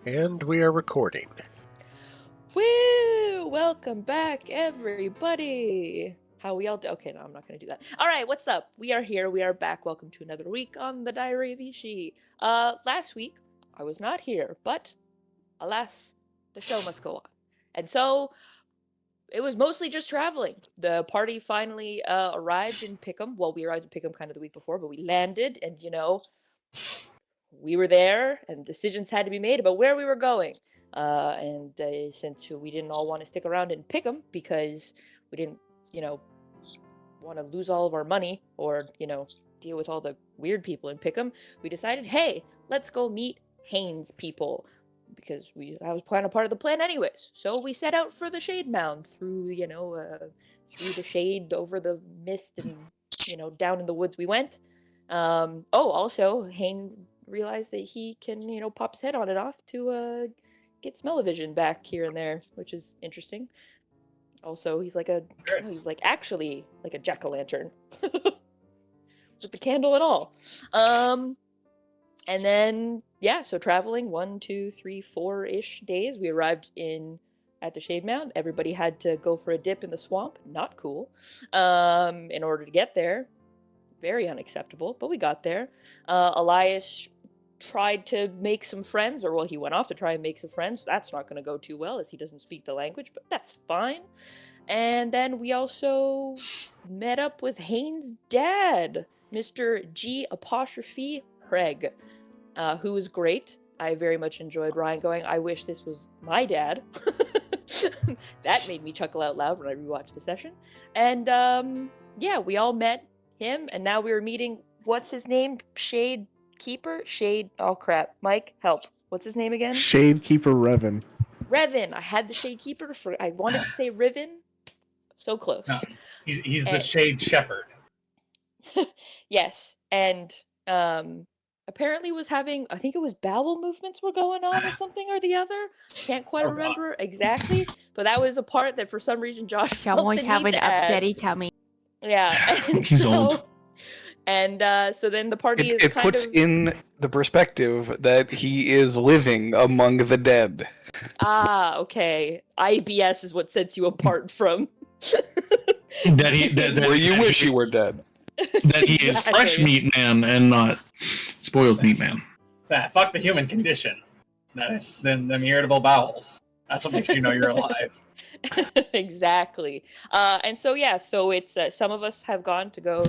And we are recording. Woo! Welcome back, everybody! How we all do? Okay, no, I'm not gonna do that. All right, what's up? We are here. We are back. Welcome to another week on the Diary of Ishi. Last week I was not here, but alas, the show must go on, and so it was mostly just traveling. The party finally arrived in Pickham. Well, we arrived in Pickham kind of the week before, but we landed, and we were there, and decisions had to be made about where we were going. Since we didn't all want to stick around and pick them because we didn't, want to lose all of our money or, deal with all the weird people in Pickham, we decided, hey, let's go meet Haynes people because I was kind of part of the plan anyways. So we set out for the Shade Mound through the shade over the mist and down in the woods we went. Also, Haynes realized that he can, pop his head on and off to get smell-o-vision back here and there, which is interesting. Also, he's actually like a jack-o'-lantern with the candle and all. And then so traveling 1, 2, 3, 4-ish days, we arrived at the Shade Mound. Everybody had to go for a dip in the swamp. Not cool. In order to get there. Very unacceptable, but we got there. Elias tried to make some friends, he went off to try and make some friends. That's not going to go too well as he doesn't speak the language, but that's fine. And then we also met up with Haynes' dad, Mr. G apostrophe Craig, who was great. I very much enjoyed Ryan going, I wish this was my dad. That made me chuckle out loud when I rewatched the session. And we all met him, and now we were meeting, what's his name? Shade Keeper? Oh crap. Mike, help. What's his name again? Shade Keeper Revan. Revan. I had the Shade Keeper I wanted to say Riven. So close. No, he's the Shade Shepherd. Yes, and apparently was having, I think it was bowel movements were going on or something or the other. Can't quite remember exactly, but that was a part that for some reason Josh Someone have an upsetty tummy. Yeah, and he's old. And so then the party it puts in the perspective that he is living among the dead. Ah, okay. IBS is what sets you apart from where you wish you were dead. That he is fresh meat man and not spoiled meat man. Fuck the human condition. That it's them irritable bowels. That's what makes you know you're alive. Exactly. So it's some of us have gone to go,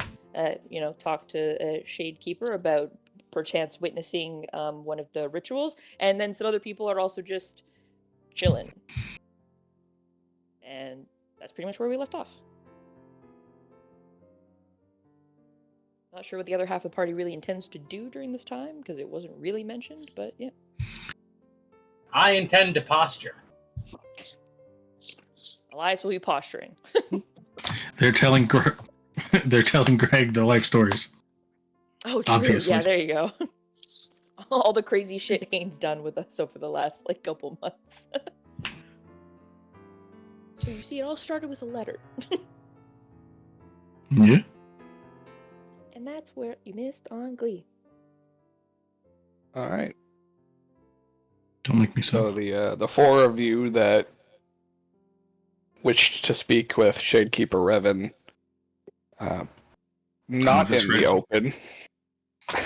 talk to Shade Keeper about perchance witnessing one of the rituals, and then some other people are also just chilling. And that's pretty much where we left off. Not sure what the other half of the party really intends to do during this time, because it wasn't really mentioned, but yeah. I intend to posture. Elias will be posturing. They're telling Greg the life stories. Oh, true. Obviously. Yeah, there you go. All the crazy shit Haynes done with us over the last couple months. So you see, it all started with a letter. Yeah. And that's where you missed on Glee. All right. Don't make me so. The four of you that wish to speak with Shadekeeper Revan, not in the open.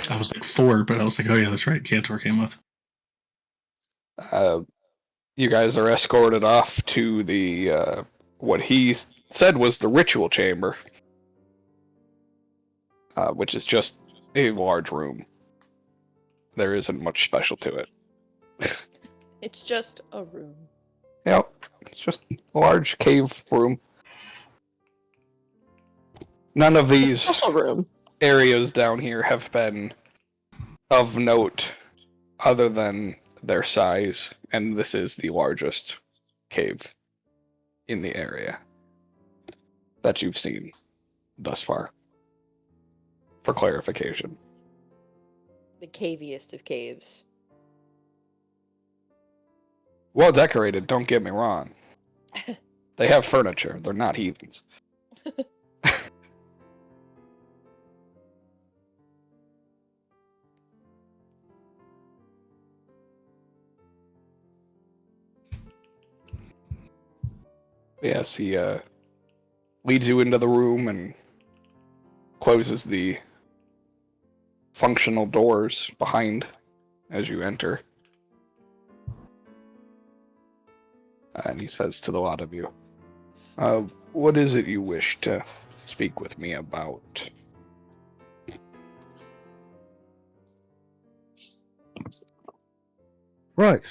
I was like 4, but I was like, oh yeah, that's right. Cantor came with. You guys are escorted off to the what he said was the ritual chamber, which is just a large room. There isn't much special to it. It's just a room. Yep, it's just a large cave room. None of these areas down here have been of note other than their size, and this is the largest cave in the area that you've seen thus far. For clarification. The caviest of caves. Well decorated, don't get me wrong. They have furniture, they're not heathens. Yes, he leads you into the room and closes the functional doors behind as you enter. And he says to the lot of you, what is it you wish to speak with me about? Right.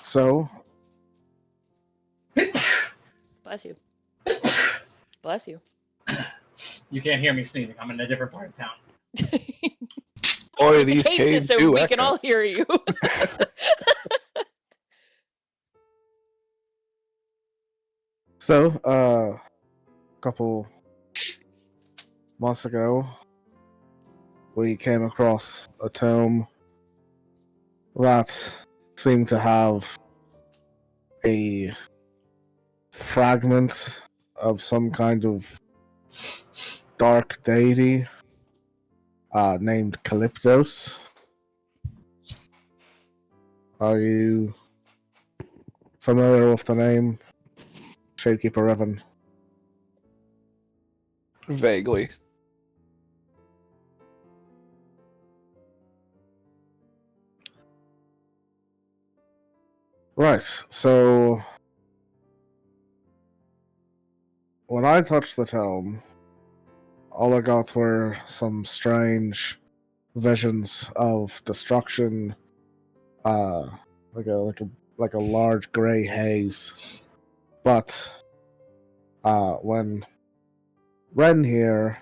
So, Bless you. Bless you. You can't hear me sneezing. I'm in a different part of town. Boy, The these case caves is so do we can echo. all hear you. a couple months ago, we came across a tome that seemed to have a fragment of some kind of dark deity named Calyptos. Are you familiar with the name, Shadekeeper Evan? Vaguely. Right, so when I touched the tome, all I got were some strange visions of destruction, like a large gray haze. But when Ren here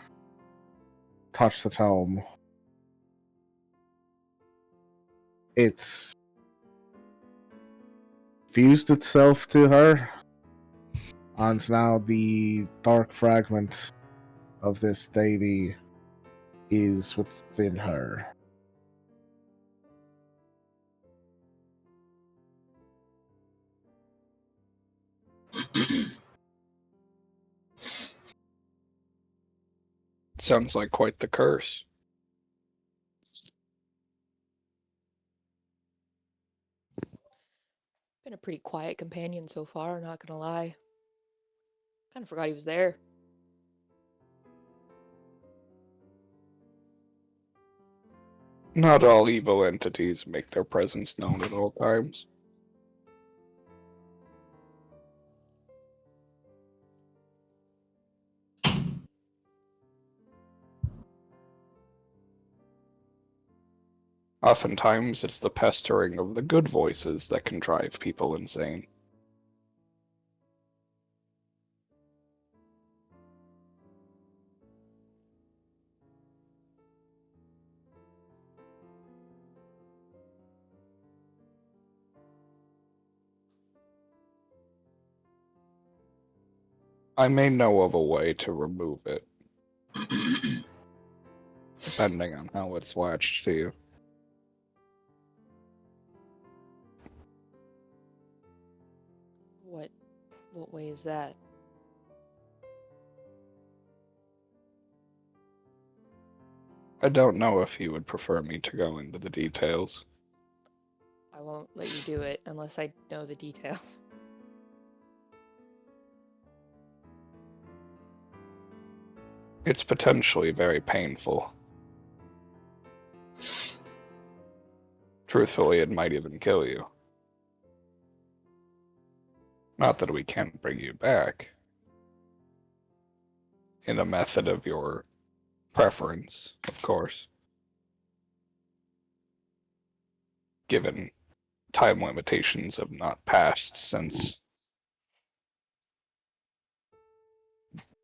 touched the tome, it's fused itself to her, and now the dark fragment of this deity is within her. Sounds like quite the curse. Been a pretty quiet companion so far, not gonna lie. Kind of forgot he was there. Not all evil entities make their presence known at all times. Oftentimes, it's the pestering of the good voices that can drive people insane. I may know of a way to remove it, depending on how it's latched to you. What way is that? I don't know if you would prefer me to go into the details. I won't let you do it unless I know the details. It's potentially very painful. Truthfully, it might even kill you. Not that we can't bring you back. In a method of your preference, of course. Given time limitations have not passed since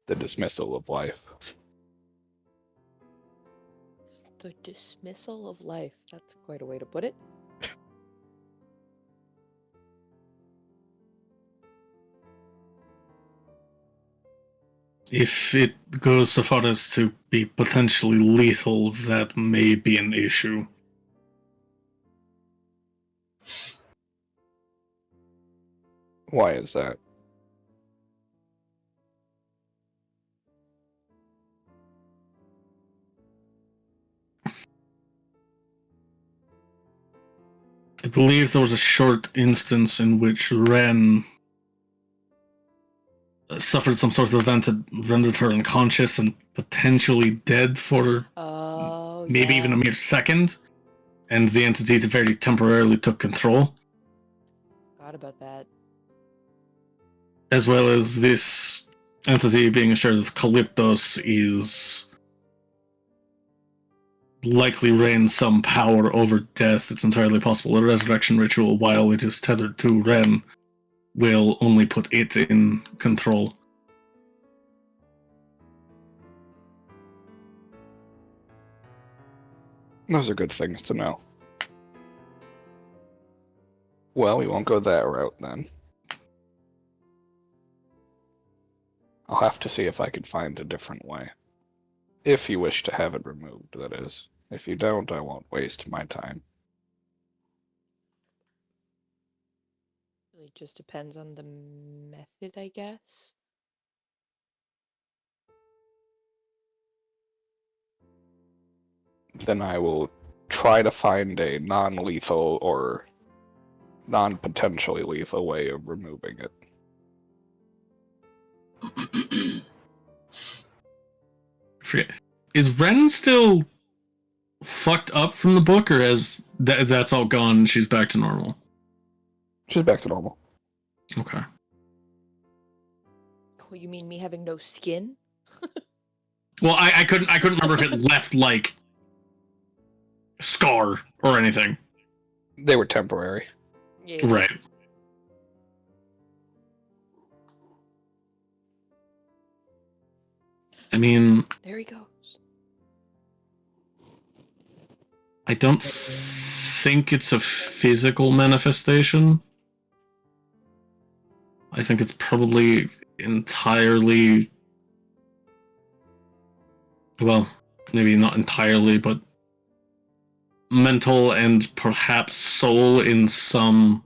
the dismissal of life. The dismissal of life. That's quite a way to put it. If it goes so far as to be potentially lethal, that may be an issue. Why is that? believe there was a short instance in which Ren suffered some sort of event that rendered her unconscious and potentially dead for maybe even a mere second, and the entity very temporarily took control. Forgot about that. As well as this entity being assured that Calyptos is likely reigns some power over death. It's entirely possible a resurrection ritual, while it is tethered to Ren, will only put it in control. Those are good things to know. Well, we won't go that route then. I'll have to see if I can find a different way. If you wish to have it removed, that is. If you don't, I won't waste my time. Really just depends on the method, I guess. Then I will try to find a non-lethal or non-potentially lethal way of removing it. Is Ren still fucked up from the book, or has that's all gone and she's back to normal? She's back to normal. Okay. Oh, you mean me having no skin? Well, I couldn't remember if it left like scar or anything. They were temporary. Yeah. Right. I mean, There he goes. I don't think it's a physical manifestation. I think it's probably entirely, well, maybe not entirely, but mental and perhaps soul in some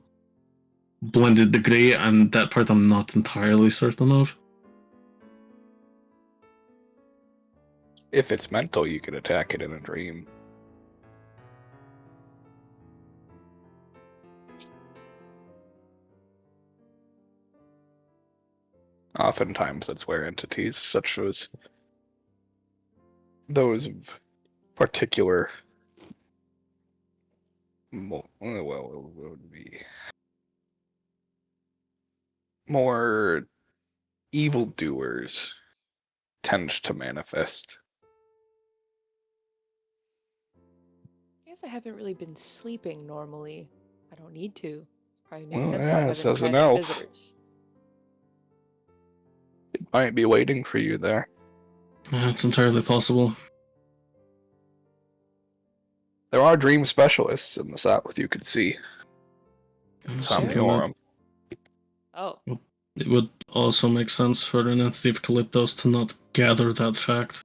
blended degree, and that part I'm not entirely certain of. If it's mental, you can attack it in a dream. Oftentimes, that's where entities such as those of particular, well, it would be more evildoers tend to manifest. I guess I haven't really been sleeping normally. I don't need to. Probably makes Well, sense why I yes, haven't as an had any elf. visitors. It might be waiting for you there. It's entirely possible. There are dream specialists in the South, you could see. Something that Somniorum. Oh, it would also make sense for an entity of Calyptos to not gather that fact.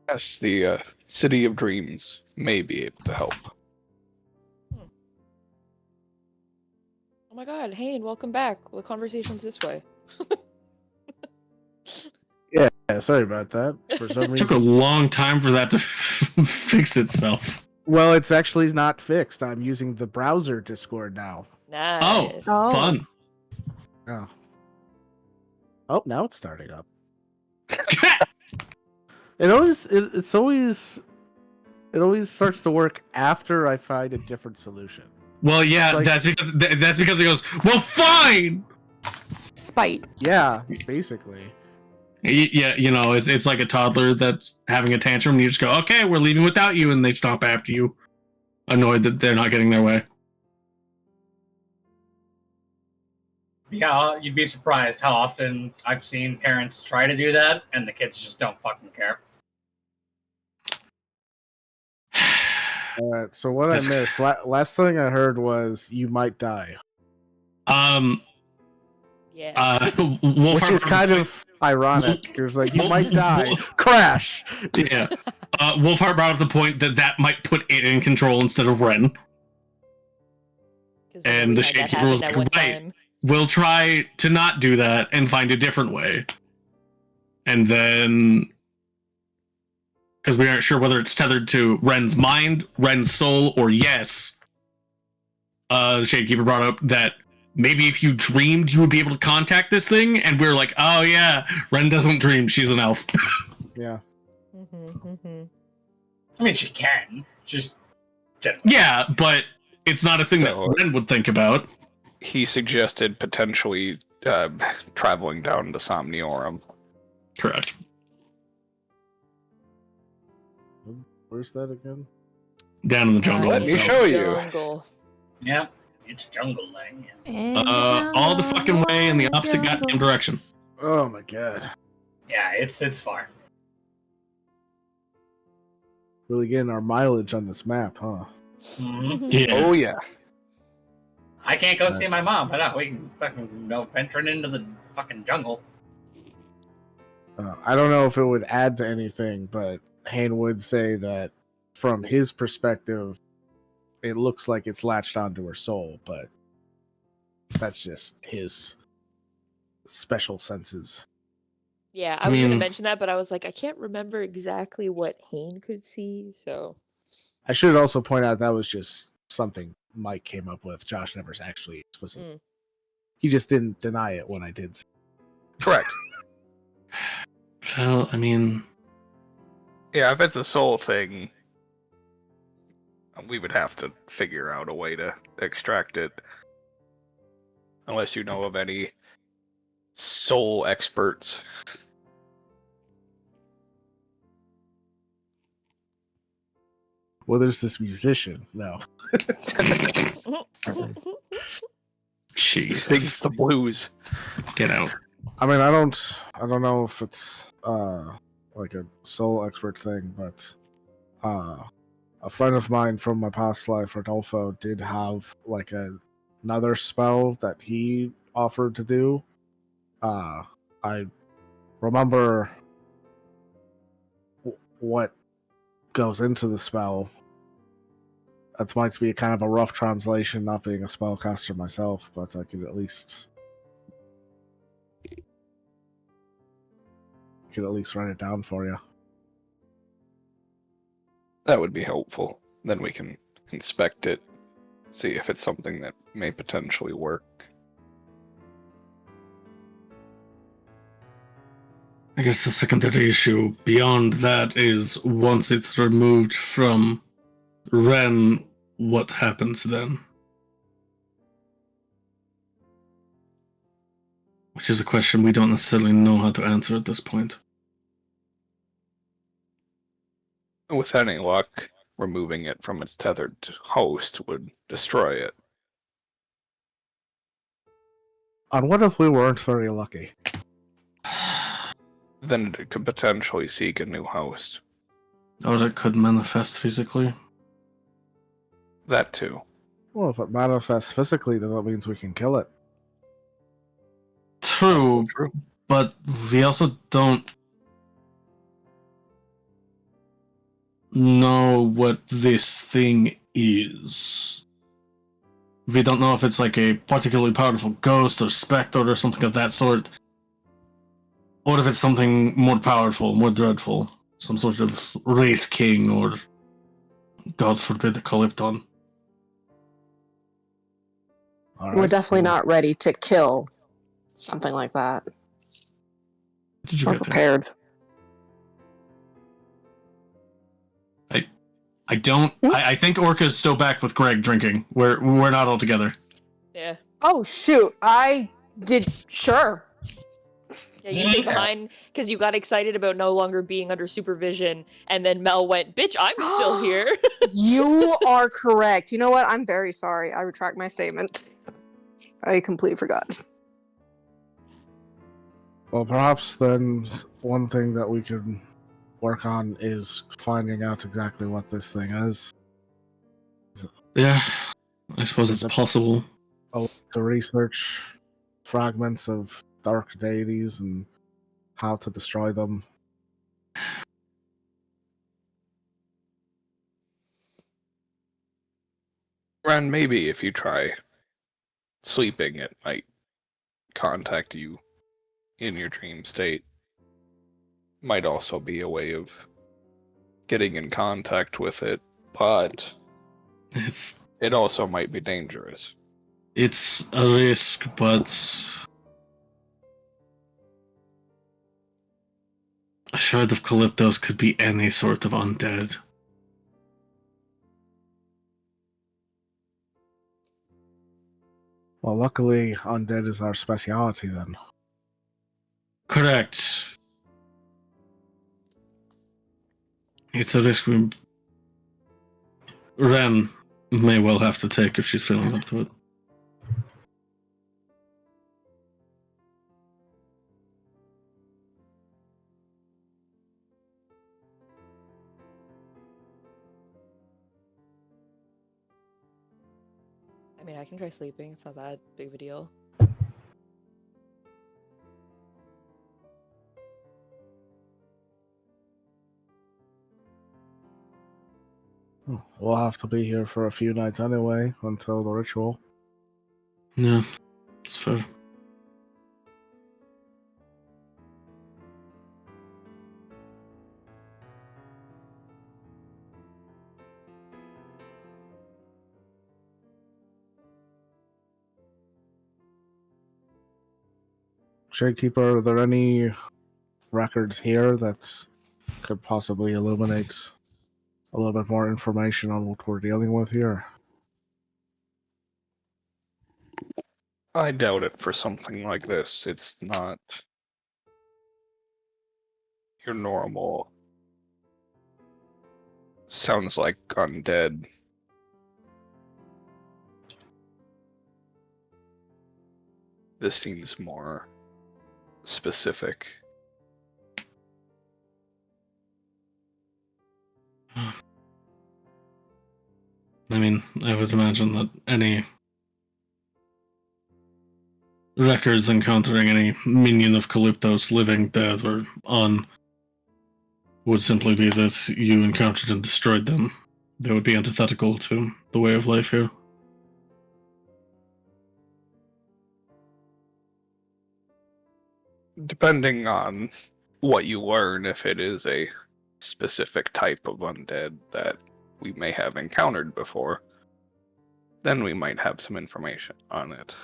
Yes, the City of Dreams may be able to help. oh my god, hey, and welcome back. The conversation's this way. Yeah, sorry about that. For some It took a reason. long time for that to fix itself. Well, it's actually not fixed. I'm using the browser Discord now. Nice. Oh. Fun. Oh. Oh, now it's starting up. It always starts to work after I find a different solution. Well, yeah, Like- that's because it goes, well, fine! Spite. Yeah, basically. Yeah, you know, it's like a toddler that's having a tantrum, and you just go, okay, we're leaving without you, and they stop after you, annoyed that they're not getting their way. Yeah, you'd be surprised how often I've seen parents try to do that, and the kids just don't fucking care. Alright, so what I missed, last thing I heard was you might die. Yeah. Wolf Which is kind of ironic. It was like, you might die. Crash! Yeah. Wolfhard brought up the point that might put it in control instead of Ren. 'Cause and we the had that Shakekeeper was happen at like, one right. time. we'll try to not do that and find a different way. And then, because we aren't sure whether it's tethered to Ren's mind, Ren's soul, or yes, the Shadekeeper brought up that maybe if you dreamed, you would be able to contact this thing, and we're like, oh yeah, Ren doesn't dream, she's an elf. Yeah. I mean, she can. Just generally. Yeah, but it's not a thing that No. Ren would think about. He suggested potentially traveling down to Somniorum. Correct. Where's that again? Down in the jungle. Let me itself. show you. Jungle. Yeah, it's jungle land. All the fucking way in the opposite goddamn direction. Oh my god. Yeah, it's far. Really getting our mileage on this map, huh? Mm-hmm. Yeah. Oh yeah. I can't go see my mom, but we can fucking go venturing into the fucking jungle. I don't know if it would add to anything, but Hayne would say that from his perspective, it looks like it's latched onto her soul, but that's just his special senses. Yeah, I I was gonna mean- mention that, but I was like, I can't remember exactly what Hayne could see, so. I should also point out that was just something Mike came up with. Josh never actually explicitly. He just didn't deny it when I did. Correct. Well, I mean, Yeah, if it's a soul thing, we would have to figure out a way to extract it. Unless you know of any soul experts. Well, there's this musician. No. He sings Jesus, the blues. get out. I mean, I don't know if it's like a soul expert thing, but a friend of mine from my past life, Rodolfo, did have like another spell that he offered to do. I remember what goes into the spell. That might be kind of a rough translation, not being a spellcaster myself, but I could at least write it down for you. That would be helpful. Then we can inspect it, see if it's something that may potentially work. I guess the secondary issue beyond that is once it's removed from Ren, what happens then? Which is a question we don't necessarily know how to answer at this point. With any luck, removing it from its tethered host would destroy it. And what if we weren't very lucky? Then it could potentially seek a new host. Or it could manifest physically. That too. Well, if it manifests physically, then that means we can kill it. True, True. but we also don't know what this thing is. We don't know if it's like a particularly powerful ghost or spectre or something of that sort. Or if it's something more powerful, more dreadful. Some sort of Wraith King or, God forbid, the Calypton. All We're right, definitely so- not ready to kill something like that. Did you We're get that? prepared. I don't. I think Orca's still back with Greg drinking. We're not all together. Yeah. Oh shoot! I did sure. Yeah, you stayed behind because you got excited about no longer being under supervision, and then Mel went, "Bitch, I'm still here." You are correct. You know what? I'm very sorry. I retract my statement. I completely forgot. Well, perhaps then one thing that we could work on is finding out exactly what this thing is. Yeah, I suppose it's possible. To research fragments of dark deities and how to destroy them. Ren, maybe if you try sleeping, it might contact you in your dream state might also be a way of getting in contact with it, but it also might be dangerous. It's a risk, but a shard of Calyptos could be any sort of undead. Well, luckily, undead is our speciality then. Correct. It's a risk Ren may well have to take if she's feeling up to it. I mean, I can try sleeping. It's not that big of a deal. We'll have to be here for a few nights anyway until the ritual. Yeah, it's fair. Shadekeeper, are there any records here that could possibly illuminate a little bit more information on what we're dealing with here? I doubt it for something like this. It's not your normal. Sounds like undead. This seems more specific. I mean, I would imagine that any records encountering any minion of Calyptos, living, dead, or on, would simply be that you encountered and destroyed them. They would be antithetical to the way of life here. Depending on what you learn, if it is a specific type of undead that we may have encountered before, then we might have some information on it.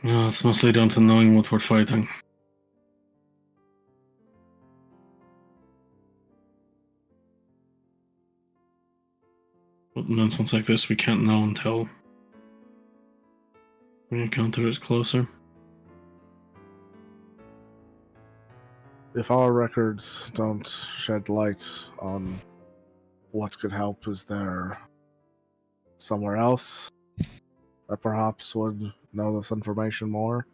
No, it's mostly down to knowing what we're fighting. But in instances like this, we can't know until we encounter it closer. If our records don't shed light on what could help, is there somewhere else that perhaps would know this information more?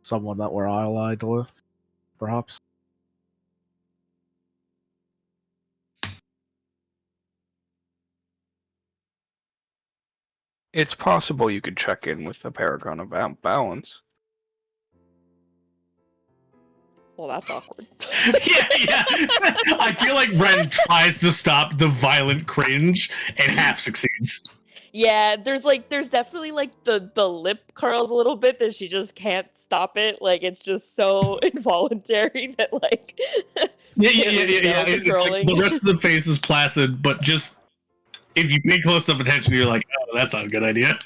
Someone that we're allied with, perhaps? It's possible you could check in with the Paragon of Balance. Well, that's awkward. yeah. I feel like Ren tries to stop the violent cringe and half succeeds. Yeah, there's definitely like the lip curls a little bit that she just can't stop it. Like it's just so involuntary that like Yeah. It's like controlling. the rest of the face is placid, but just if you pay close enough attention, you're like, oh, that's not a good idea.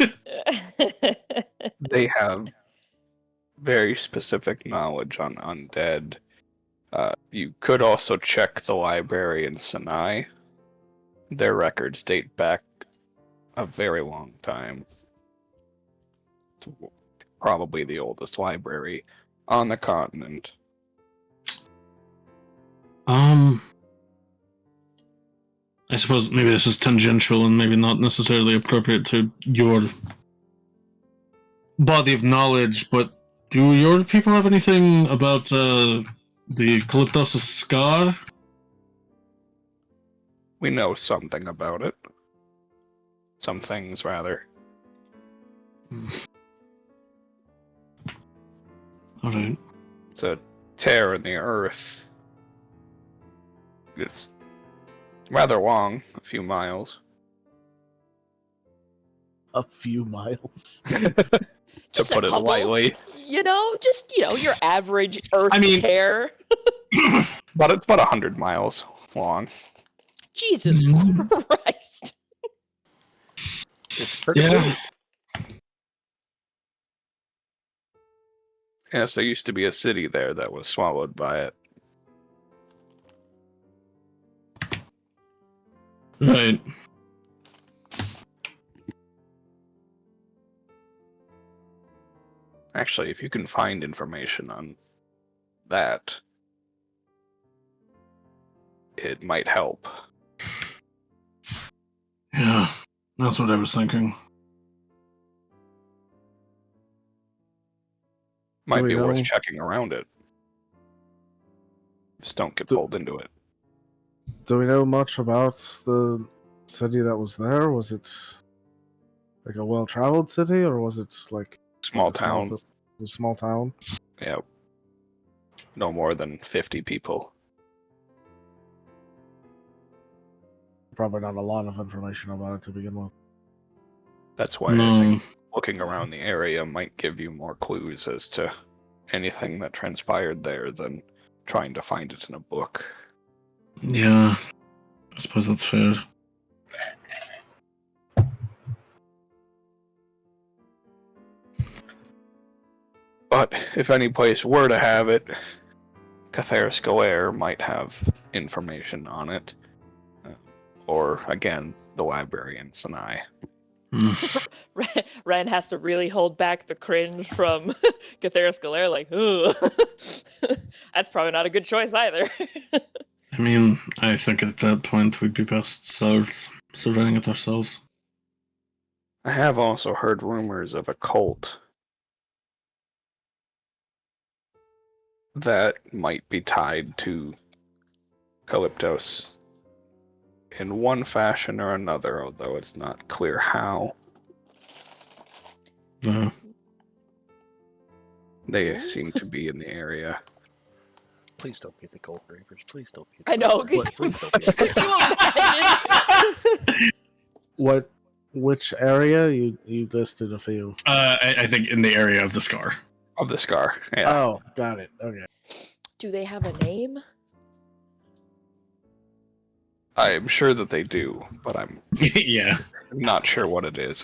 They have very specific knowledge on undead. You could also check the library in Sinai. Their records date back a very long time. It's probably the oldest library on the continent. I suppose maybe this is tangential and maybe not necessarily appropriate to your body of knowledge, but do your people have anything about the Calyptos scar? We know something about it. Some things, rather. Alright. It's a tear in the earth. It's rather long, a few miles. A few miles. Just put a it couple, lightly. your average Earth I mean- tear. But it's about 100 miles long. Jesus Christ. It's pretty Yeah. Yes, there used to be a city there that was swallowed by it. Right. Actually, if you can find information on that, it might help. Yeah. That's what I was thinking. Might we be worth know- checking around it. Just don't get Do- pulled into it. Do we know much about the city that was there? Was it like a well-traveled city, or was it like Small a town? town. A small town. Yeah. No more than 50 people. Probably not a lot of information about it to begin with. That's why I No. think looking around the area might give you more clues as to anything that transpired there than trying to find it in a book. Yeah. I suppose that's fair. But if any place were to have it, Catheris Galair might have information on it. Or, again, the library in Sinai. Ryan has to really hold back the cringe from Catheris Galair, like, ooh. That's probably not a good choice either. I mean, I think at that point we'd be best served surveying it ourselves. I have also heard rumors of a cult that might be tied to Calyptos in one fashion or another, although it's not clear how. They seem to be in the area. Please don't be the Gold Reapers. Please don't be. I know. Please don't be. Could you imagine? Which area? You listed a few. I think in the area of the scar. Of the scar, yeah. Oh, got it. Okay. Do they have a name? I'm sure that they do, but I'm Yeah. not sure what it is.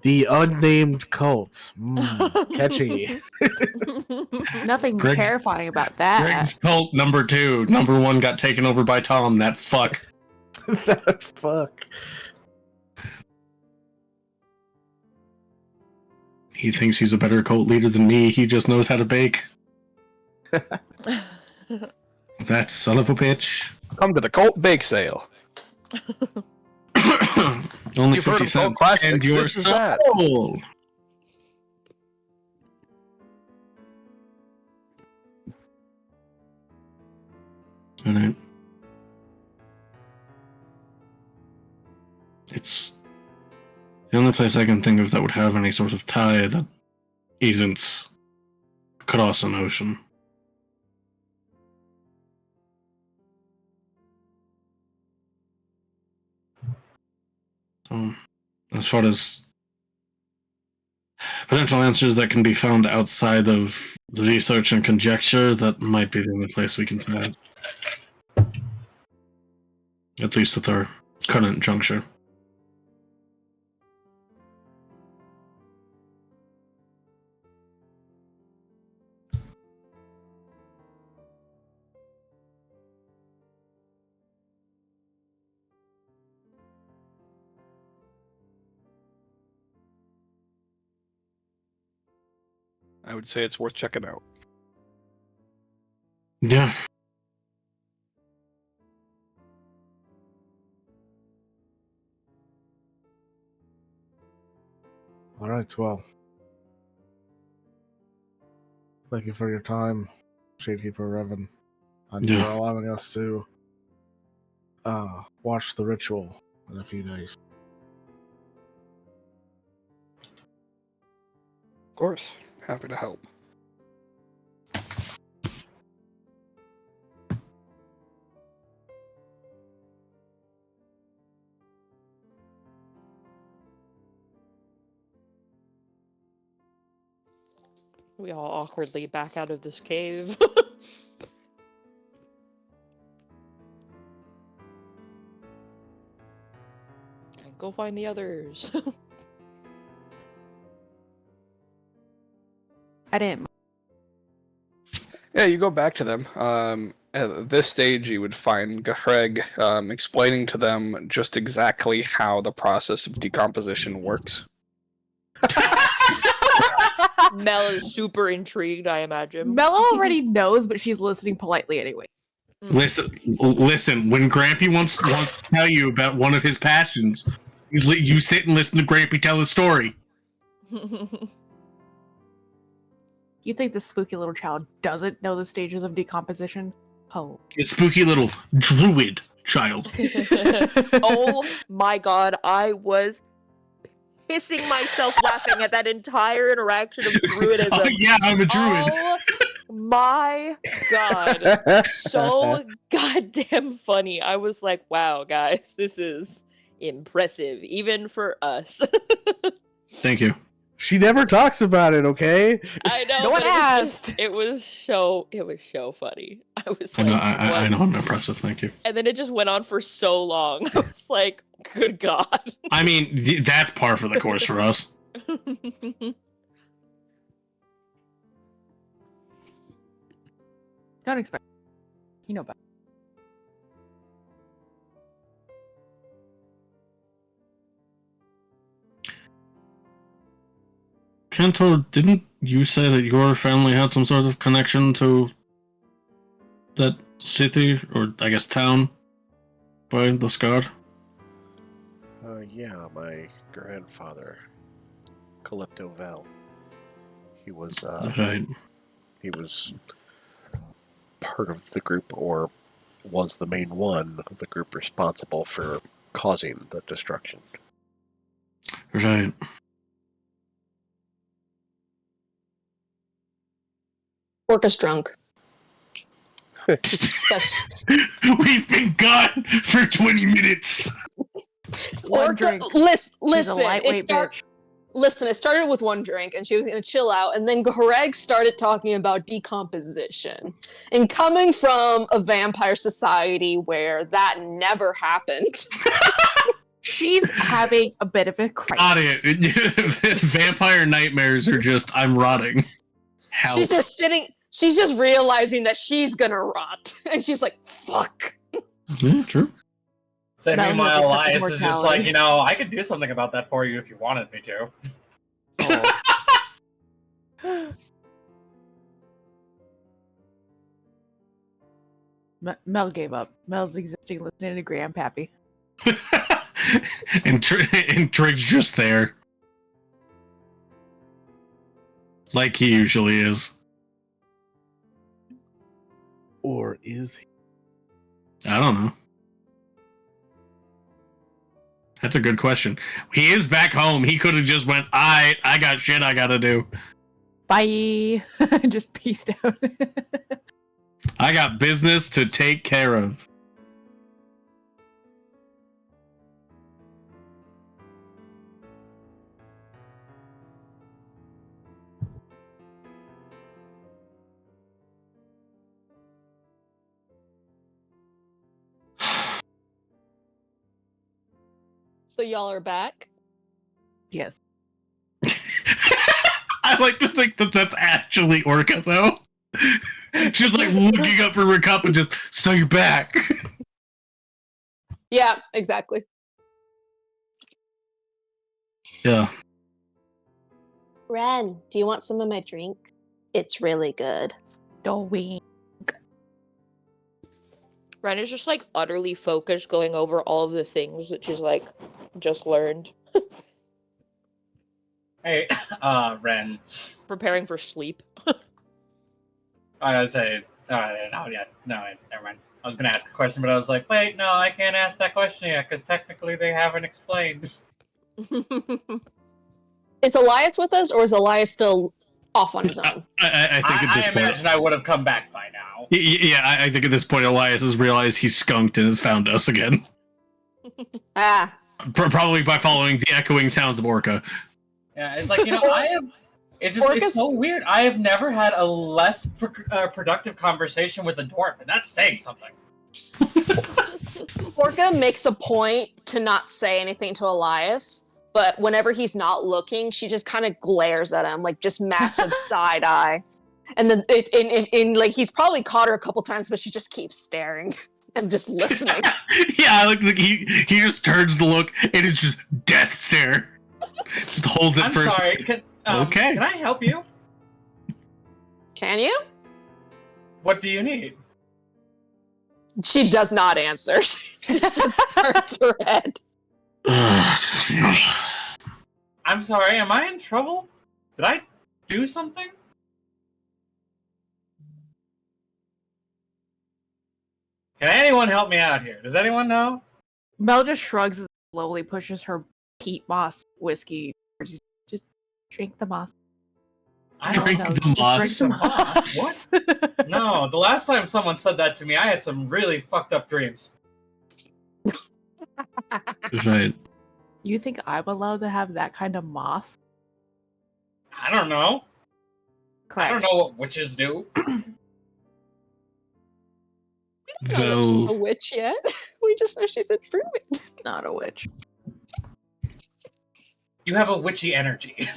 The unnamed cult. Catchy. Nothing Greg's- terrifying about that. Greg's cult number 2. Number 1 got taken over by Tom, that fuck. That fuck. He thinks he's a better cult leader than me, he just knows how to bake. That son of a bitch. Come to the cult bake sale. Only You've heard 50 of Cult cents Classics, and your this is that. soul. Alright. It's the only place I can think of that would have any sort of tie that isn't across an ocean. So, as far as potential answers that can be found outside of the research and conjecture, that might be the only place we can find. At least at our current juncture. I would say it's worth checking out. Yeah. All right. Well, thank you for your time, Shadekeeper Revan, and Yeah. for allowing us to watch the ritual in a few days. Of course, happy to help. We all awkwardly back out of this cave. And go find the others. I didn't. Yeah, you go back to them. At this stage, you would find Greg explaining to them just exactly how the process of decomposition works. Mel is super intrigued, I imagine. Mel already knows, but she's listening politely anyway. Listen. When Grampy wants to tell you about one of his passions, you sit and listen to Grampy tell his story. You think the spooky little child doesn't know the stages of decomposition? Oh. A spooky little druid child. Oh my god, I was pissing myself laughing at that entire interaction of druidism. Oh yeah, I'm a druid. Oh my god. So goddamn funny. I was like, wow, guys, this is impressive, even for us. Thank you. She never talks about it, okay? I know, No one but asked. it was so funny. I was I like, know, I what? know I'm impressive. Thank you. And then it just went on for so long. I was like, good god. I mean, that's par for the course for us. Don't expect. You know better. Kantor, didn't you say that your family had some sort of connection to that city, or I guess town, by the Scar? Yeah, my grandfather, Calypto Val. He was, Right. he was part of the group, or was the main one of the group responsible for causing the destruction. Right. Orca's drunk. We've been gone for 20 minutes. One Orca, drink. listen, She's a lightweight bitch. Listen, it started with one drink, and she was going to chill out, and then Greg started talking about decomposition. And coming from a vampire society where that never happened. She's having a bit of a crisis. Got it. Vampire nightmares are just, I'm rotting. Help. She's just realizing that she's gonna rot. And she's like, fuck. Yeah, true. So That meanwhile, was Elias accepted is just mortality. like, I could do something about that for you if you wanted me to. Mel gave up. Mel's existing listening to Grandpappy. and Trig's just there. Like he usually is. Or is he? I don't know. That's a good question. He is back home. He could have just went, I got shit I gotta do. Bye. Just peaced out. I got business to take care of. So y'all are back? Yes. I like to think that that's actually Orca, though. She's like looking up for her cup and just, so you're back. Yeah, exactly. Yeah. Ren, do you want some of my drink? It's really good. Don't we? Ren is just like utterly focused, going over all of the things that she's like just learned, Hey, Ren. preparing for sleep. I was say, never mind. I was gonna ask a question, but I was like, wait, no, I can't ask that question yet because technically they haven't explained. Is Elias with us, or is Elias still off on his own? I think at this I point. imagine I would have come back by now. Yeah, I think at this point Elias has realized he's skunked and has found us again. Ah. Probably by following the echoing sounds of Orca. Yeah, it's like, I It's just it's so Orcus- weird. I have never had a less productive conversation with a dwarf, and that's saying something. Orca makes a point to not say anything to Elias, but whenever he's not looking, she just kind of glares at him, like just massive side eye. And then, in like, he's probably caught her a couple times, but she just keeps staring and just listening. Yeah, like he just turns to look, and it's just death stare. Just holds it I'm first. sorry. Okay. Can I help you? Can you? What do you need? She does not answer. She just turns her head. I'm sorry. Am I in trouble? Did I do something? Can anyone help me out here? Does anyone know? Mel just shrugs and slowly pushes her peat moss whiskey. Just drink the moss. I don't Drink know. the moss. Drink the moss. What? No, the last time someone said that to me, I had some really fucked up dreams. Right. You think I'm allowed to have that kind of moss? I don't know. Correct. I don't know what witches do. We don't know that she's a witch yet. We just know she's a druid. Not a witch. You have a witchy energy.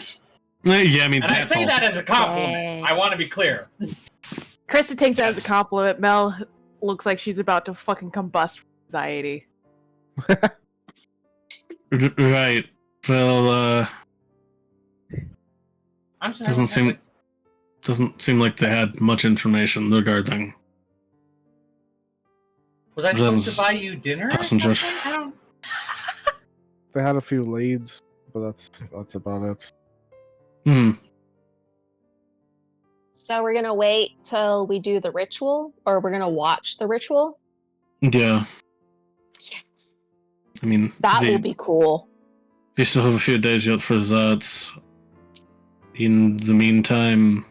Yeah, I mean, and I say that as a compliment. Dang. I want to be clear. Krista takes that as a compliment. Mel looks like she's about to fucking combust from anxiety. Right. Well, I'm sorry. doesn't seem like they had much information regarding. Was I supposed to buy you dinner? Passengers. Or something? I don't. They had a few leads, but that's about it. So we're gonna wait till we do the ritual, or we're gonna watch the ritual? Yeah. Yes. I mean, That will be cool. We still have a few days yet for that. In the meantime,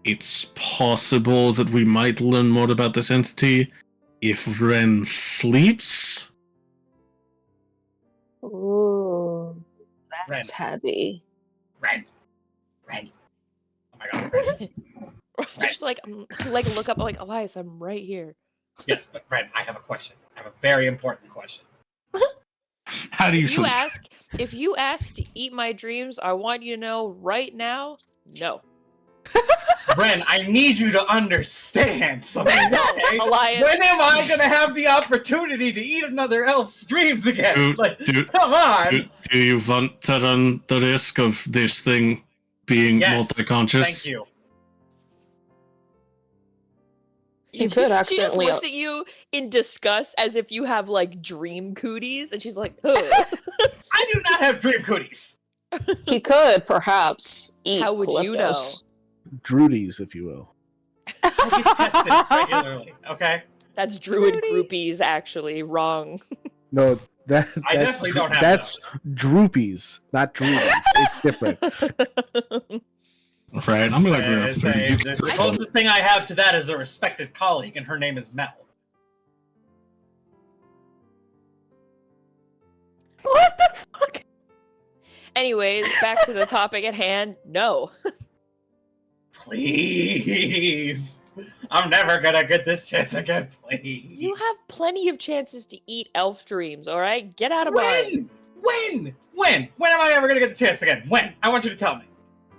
it's possible that we might learn more about this entity if Ren sleeps. Ooh, that's heavy. Ren. Oh my god, Ren. Just like look up. I'm like, Elias, I'm right here. Yes, but Ren, I have a question. I have a very important question. How do you sleep? If you ask to eat my dreams, I want you to know right now, no. Ren, I need you to understand something, okay? Elias. When am I gonna have the opportunity to eat another elf's dreams again? Come on! Do you want to run the risk of this thing being multi-conscious? Thank you. You could accidentally. She just looks at you in disgust as if you have like dream cooties, and she's like, ugh. I do not have dream cooties. He could perhaps eat How would you know? Calyptos. Druidies, if you will. I get tested regularly, okay? That's druid groupies, actually. Wrong. No, I definitely don't have that's droopies, not druidies. It's different. Right, I'm gonna agree. The closest thing I have to that is a respected colleague, and her name is Mel. What the fuck? Anyways, back to the topic at hand. No. Please. I'm never gonna get this chance again, please. You have plenty of chances to eat elf dreams, alright? Get out of mine. When? When am I ever gonna get the chance again? When? I want you to tell me.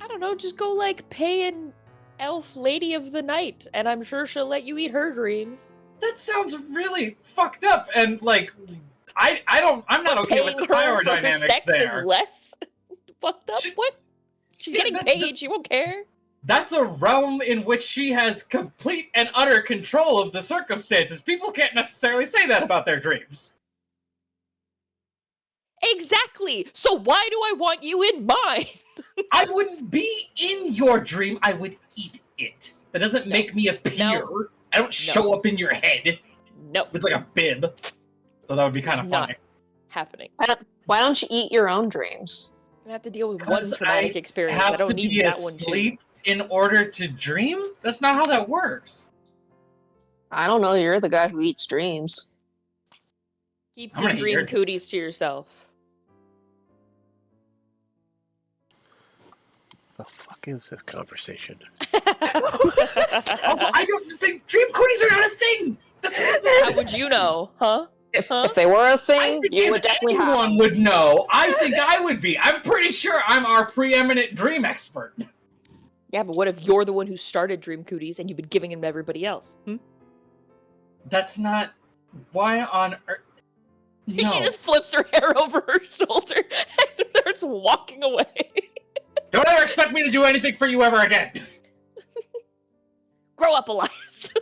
I don't know, just go like pay an elf lady of the night, and I'm sure she'll let you eat her dreams. That sounds really fucked up, and like, I'm not okay with the power dynamics there. Is less fucked up? What? She's getting paid, she won't care. That's a realm in which she has complete and utter control of the circumstances. People can't necessarily say that about their dreams. Exactly! So why do I want you in mine? I wouldn't be in your dream, I would eat it. That doesn't make me appear. No. I don't show up in your head. No. With like a bib. So that would be kind of funny. Happening. Why don't you eat your own dreams? I have to deal with one traumatic experience. I I don't need that one too. Sleep in order to dream? That's not how that works. I don't know. You're the guy who eats dreams. Keep your dream cooties to yourself. the fuck is this conversation? Also, I don't think dream cooties are not a thing. How would you know, huh? If they were a thing, you would definitely have. Anyone would know. I think I would be. I'm pretty sure I'm our preeminent dream expert. Yeah, but what if you're the one who started Dream Cooties and you've been giving them to everybody else? That's not... Why on earth... No. She just flips her hair over her shoulder and starts walking away. Don't ever expect me to do anything for you ever again. Grow up, Elias.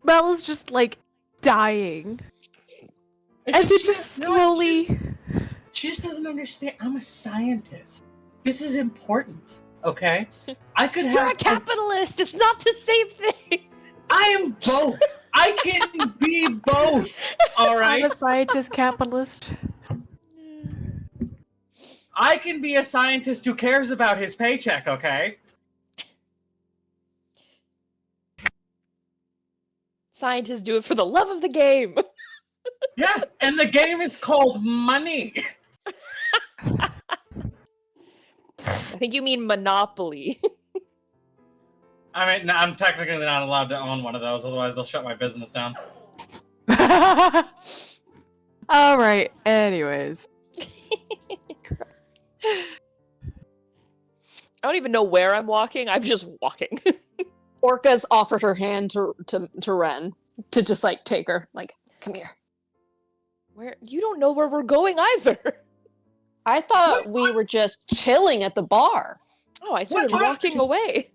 Bella's just like dying. And then just slowly. She just doesn't understand. I'm a scientist. This is important, okay? I could have. You're a capitalist. It's not the same thing. I am both. I can be both. All right. I'm a scientist capitalist. I can be a scientist who cares about his paycheck, okay? Scientists do it for the love of the game. Yeah, and the game is called money. I think you mean Monopoly. I mean, I'm technically not allowed to own one of those, otherwise they'll shut my business down. All right. Anyways. I don't even know where I'm walking. I'm just walking. Orca's offered her hand to Ren to just like take her, like, come here. Where? You don't know where we're going either. I thought we were just chilling at the bar. Oh, I started What? walking away.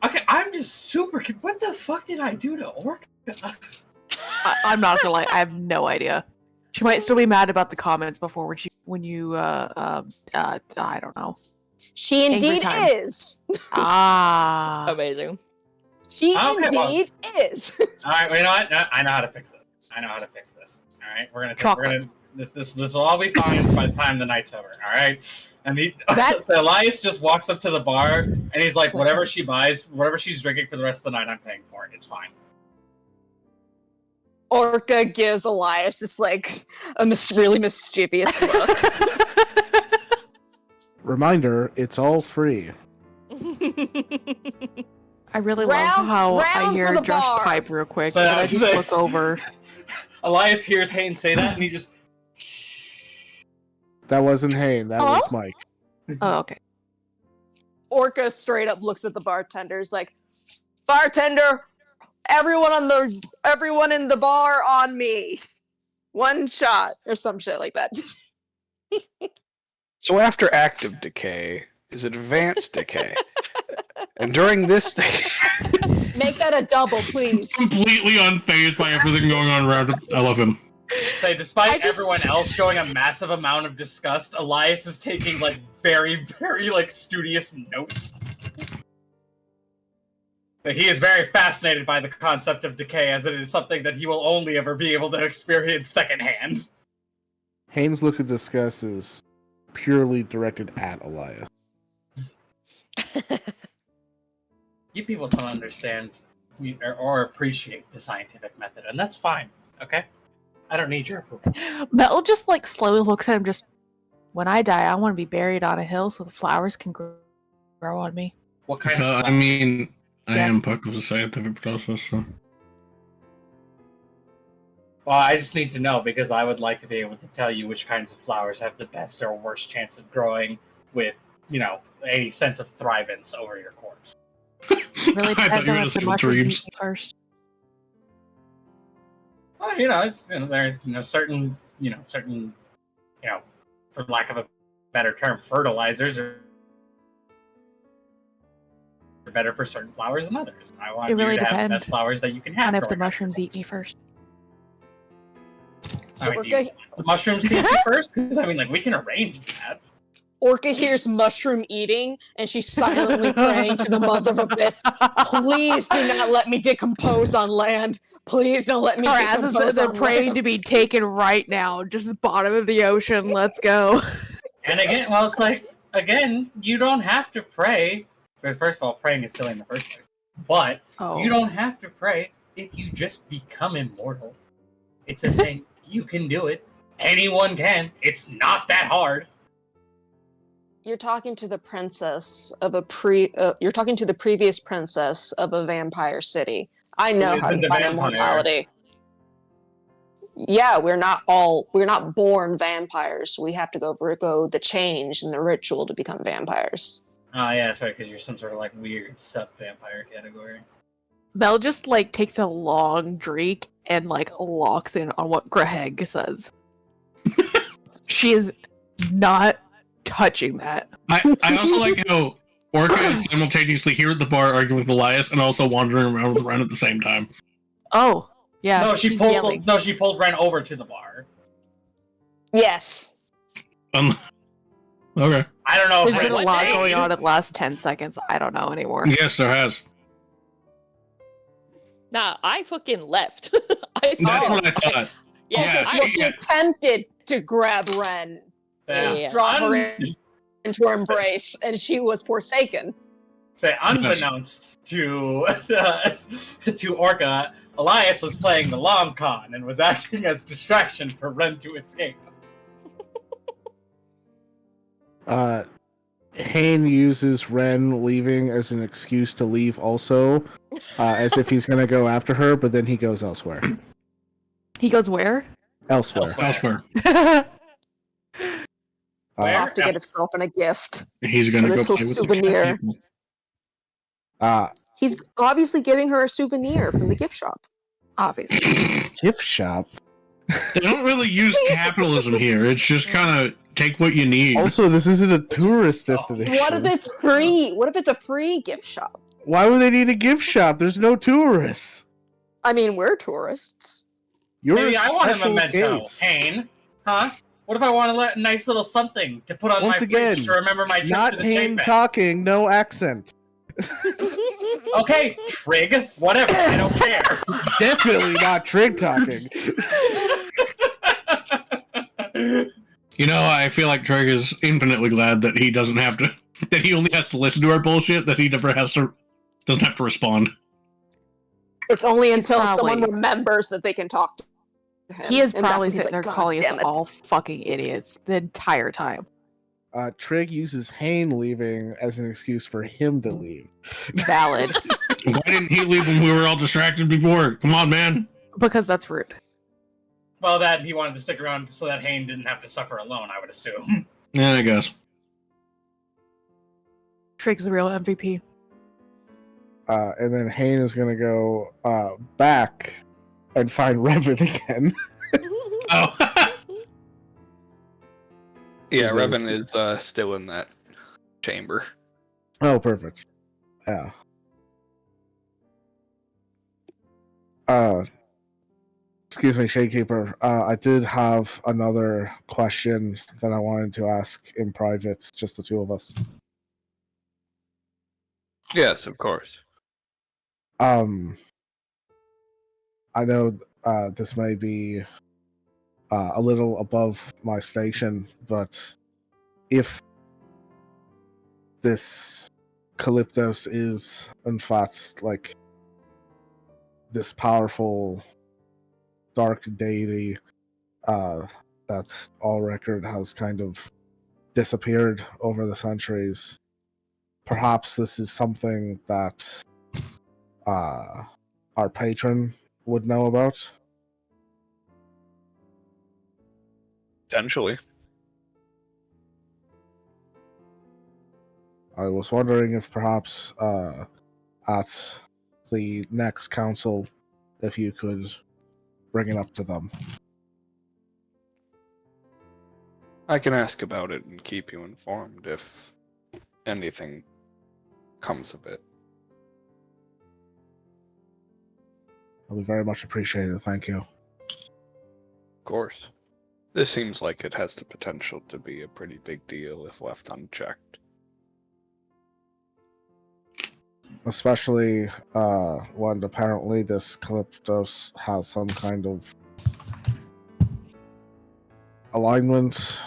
Okay, I'm just super... What the fuck did I do to Orca? I'm not gonna lie. I have no idea. She might still be mad about the comments before when you I don't know. She Angry indeed time. is. Amazing. She Okay, indeed is. All right, well, you know what? No, I know how to fix this. All right, we're gonna this will all be fine by the time the night's over. All right, and so Elias just walks up to the bar and he's like, whatever she buys, whatever she's drinking for the rest of the night, I'm paying for it. It's fine. Orca gives Elias just like a really mischievous look. Reminder: it's all free. I really love how I hear Josh bar. pipe real quick, So and I just look over. Elias hears Hayne say that, and he just... That wasn't Hayne. That Hello? was Mike. Oh, okay. Orca straight up looks at the bartenders like, bartender, everyone in the bar on me. One shot or some shit like that. So after active decay is advanced decay. And during this Make that a double, please. Completely unfazed by everything going on around him. I love him. Say, despite everyone else showing a massive amount of disgust, Elias is taking like very, very like studious notes. But he is very fascinated by the concept of decay, as it is something that he will only ever be able to experience secondhand. Haynes' look of disgust is purely directed at Elias. You people don't understand or appreciate the scientific method, and that's fine, okay? I don't need your approval. Metal just like slowly looks at him. Just when I die, I want to be buried on a hill so the flowers can grow on me. What kind of... I mean, I Yes. am part of the scientific process, so. Well, I just need to know, because I would like to be able to tell you which kinds of flowers have the best or worst chance of growing with, a sense of thrivance over your corpse. Really I thought depends you were on gonna if say the mushrooms dreams. eat me first. Well, there are certain, for lack of a better term, fertilizers are better for certain flowers than others. I want It really you to have the depends best flowers that you can have. And if the growing on your mushrooms eat me corpse. first. I mean, do you want the mushrooms to eat you first? Because we can arrange that. Orca hears mushroom eating, and she's silently praying to the Mother of Abyss, please do not let me decompose on land. Please don't let me Our asses decompose they're on praying land. to be taken right now. Just the bottom of the ocean. Let's go. And again, well, it's like, you don't have to pray. First of all, praying is silly in the first place. But you don't have to pray if you just become immortal. It's a thing. You can do it. Anyone can. It's not that hard. You're talking to the princess of a you're talking to the previous princess of a vampire city. I know how to find immortality. Yeah, we're not born vampires. We have to go the change and the ritual to become vampires. Oh yeah, that's right, because you're some sort of like weird sub-vampire category. Mel just like takes a long drink and like locks in on what Greg says. She is not touching that. I also like how Orca is simultaneously here at the bar arguing with Elias and also wandering around with Ren at the same time. Oh, yeah. No, she pulled Ren over to the bar. Yes. Okay. I don't know. There's been a lot going on in the last 10 seconds. I don't know anymore. Yes, there has. Nah, I fucking left. That's what I thought. She attempted to grab Ren and draw her into her embrace, and she was forsaken. Say, unbeknownst to Orca, Elias was playing the long con and was acting as distraction for Ren to escape. Hane uses Ren leaving as an excuse to leave also, as if he's going to go after her, but then he goes elsewhere. He goes where? Elsewhere. Off to get his girlfriend a gift. He's going to go little play with souvenir. The He's obviously getting her a souvenir from the gift shop. Obviously. Gift shop? They don't really use capitalism here. It's just kind of take what you need. Also, this isn't a tourist destination. What if it's free? What if it's a free gift shop? Why would they need a gift shop? There's no tourists. I mean, we're tourists. Maybe I want a memento, Hane. Huh? What if I want a nice little something to put on my fridge to remember my trip to the Hane talking, no accent. Okay, Trig, whatever, I don't care. Definitely not Trig talking. You know, I feel like Trig is infinitely glad that he doesn't have to, that he only has to listen to our bullshit, that he never doesn't have to respond. It's only until someone remembers that they can talk to him. He is probably sitting there calling us all fucking idiots the entire time. Trig uses Hane leaving as an excuse for him to leave. Valid. Why didn't he leave when we were all distracted before? Come on, man. Because that's rude. Well, that he wanted to stick around so that Hane didn't have to suffer alone, I would assume. Yeah, I guess. Trig's the real MVP. And then Hane is going to go back and find Revan again. Oh. Yeah, Revan is still in that chamber. Oh, perfect. Yeah. Excuse me, Shadekeeper. I did have another question that I wanted to ask in private, just the two of us. Yes, of course. I know this may be a little above my station, but if this Calyptos is, in fact, like this powerful dark deity that's all record has kind of disappeared over the centuries, perhaps this is something that our patron would know about? Potentially. I was wondering if perhaps at the next council, if you could bring it up to them. I can ask about it and keep you informed if anything comes of it. I'll be very much appreciated. Thank you. Of course. This seems like it has the potential to be a pretty big deal if left unchecked. Especially when apparently this Calyptos has some kind of alignment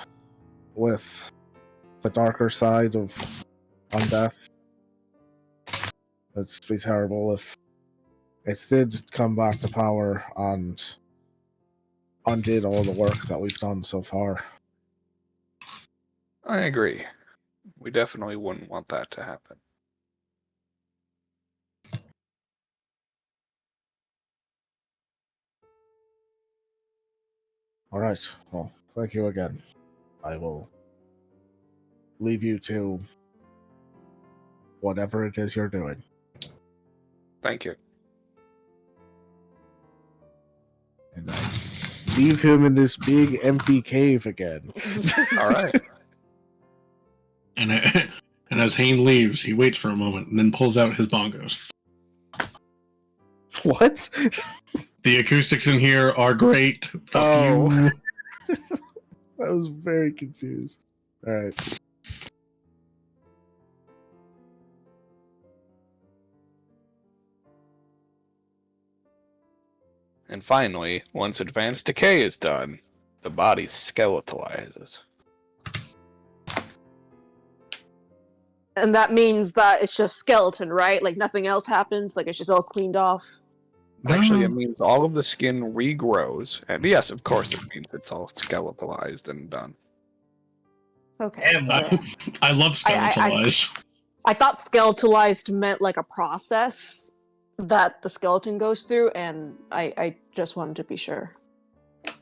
with the darker side of undeath. It'd be terrible if it did come back to power and undid all the work that we've done so far. I agree. We definitely wouldn't want that to happen. All right. Well, thank you again. I will leave you to whatever it is you're doing. Thank you. And I leave him in this big empty cave again. All right. And as Hayne leaves, he waits for a moment and then pulls out his bongos. What? The acoustics in here are great. Fuck you. I was very confused. All right. And finally, once advanced decay is done, the body skeletalizes. And that means that it's just skeleton, right? Like nothing else happens. Like it's just all cleaned off. Actually, it means all of the skin regrows, and yes, of course, it means it's all skeletalized and done. Okay. And what? I love skeletalized. I thought skeletalized meant like a process that the skeleton goes through, and I just wanted to be sure.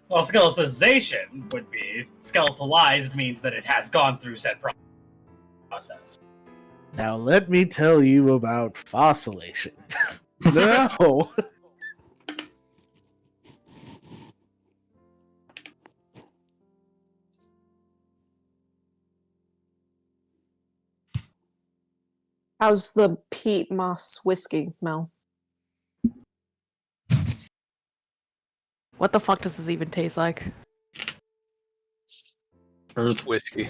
Well, skeletonization would be skeletalized means that it has gone through said process. Now let me tell you about fossilization. No. How's the peat moss whiskey, Mel? What the fuck does this even taste like? Earth. Whiskey.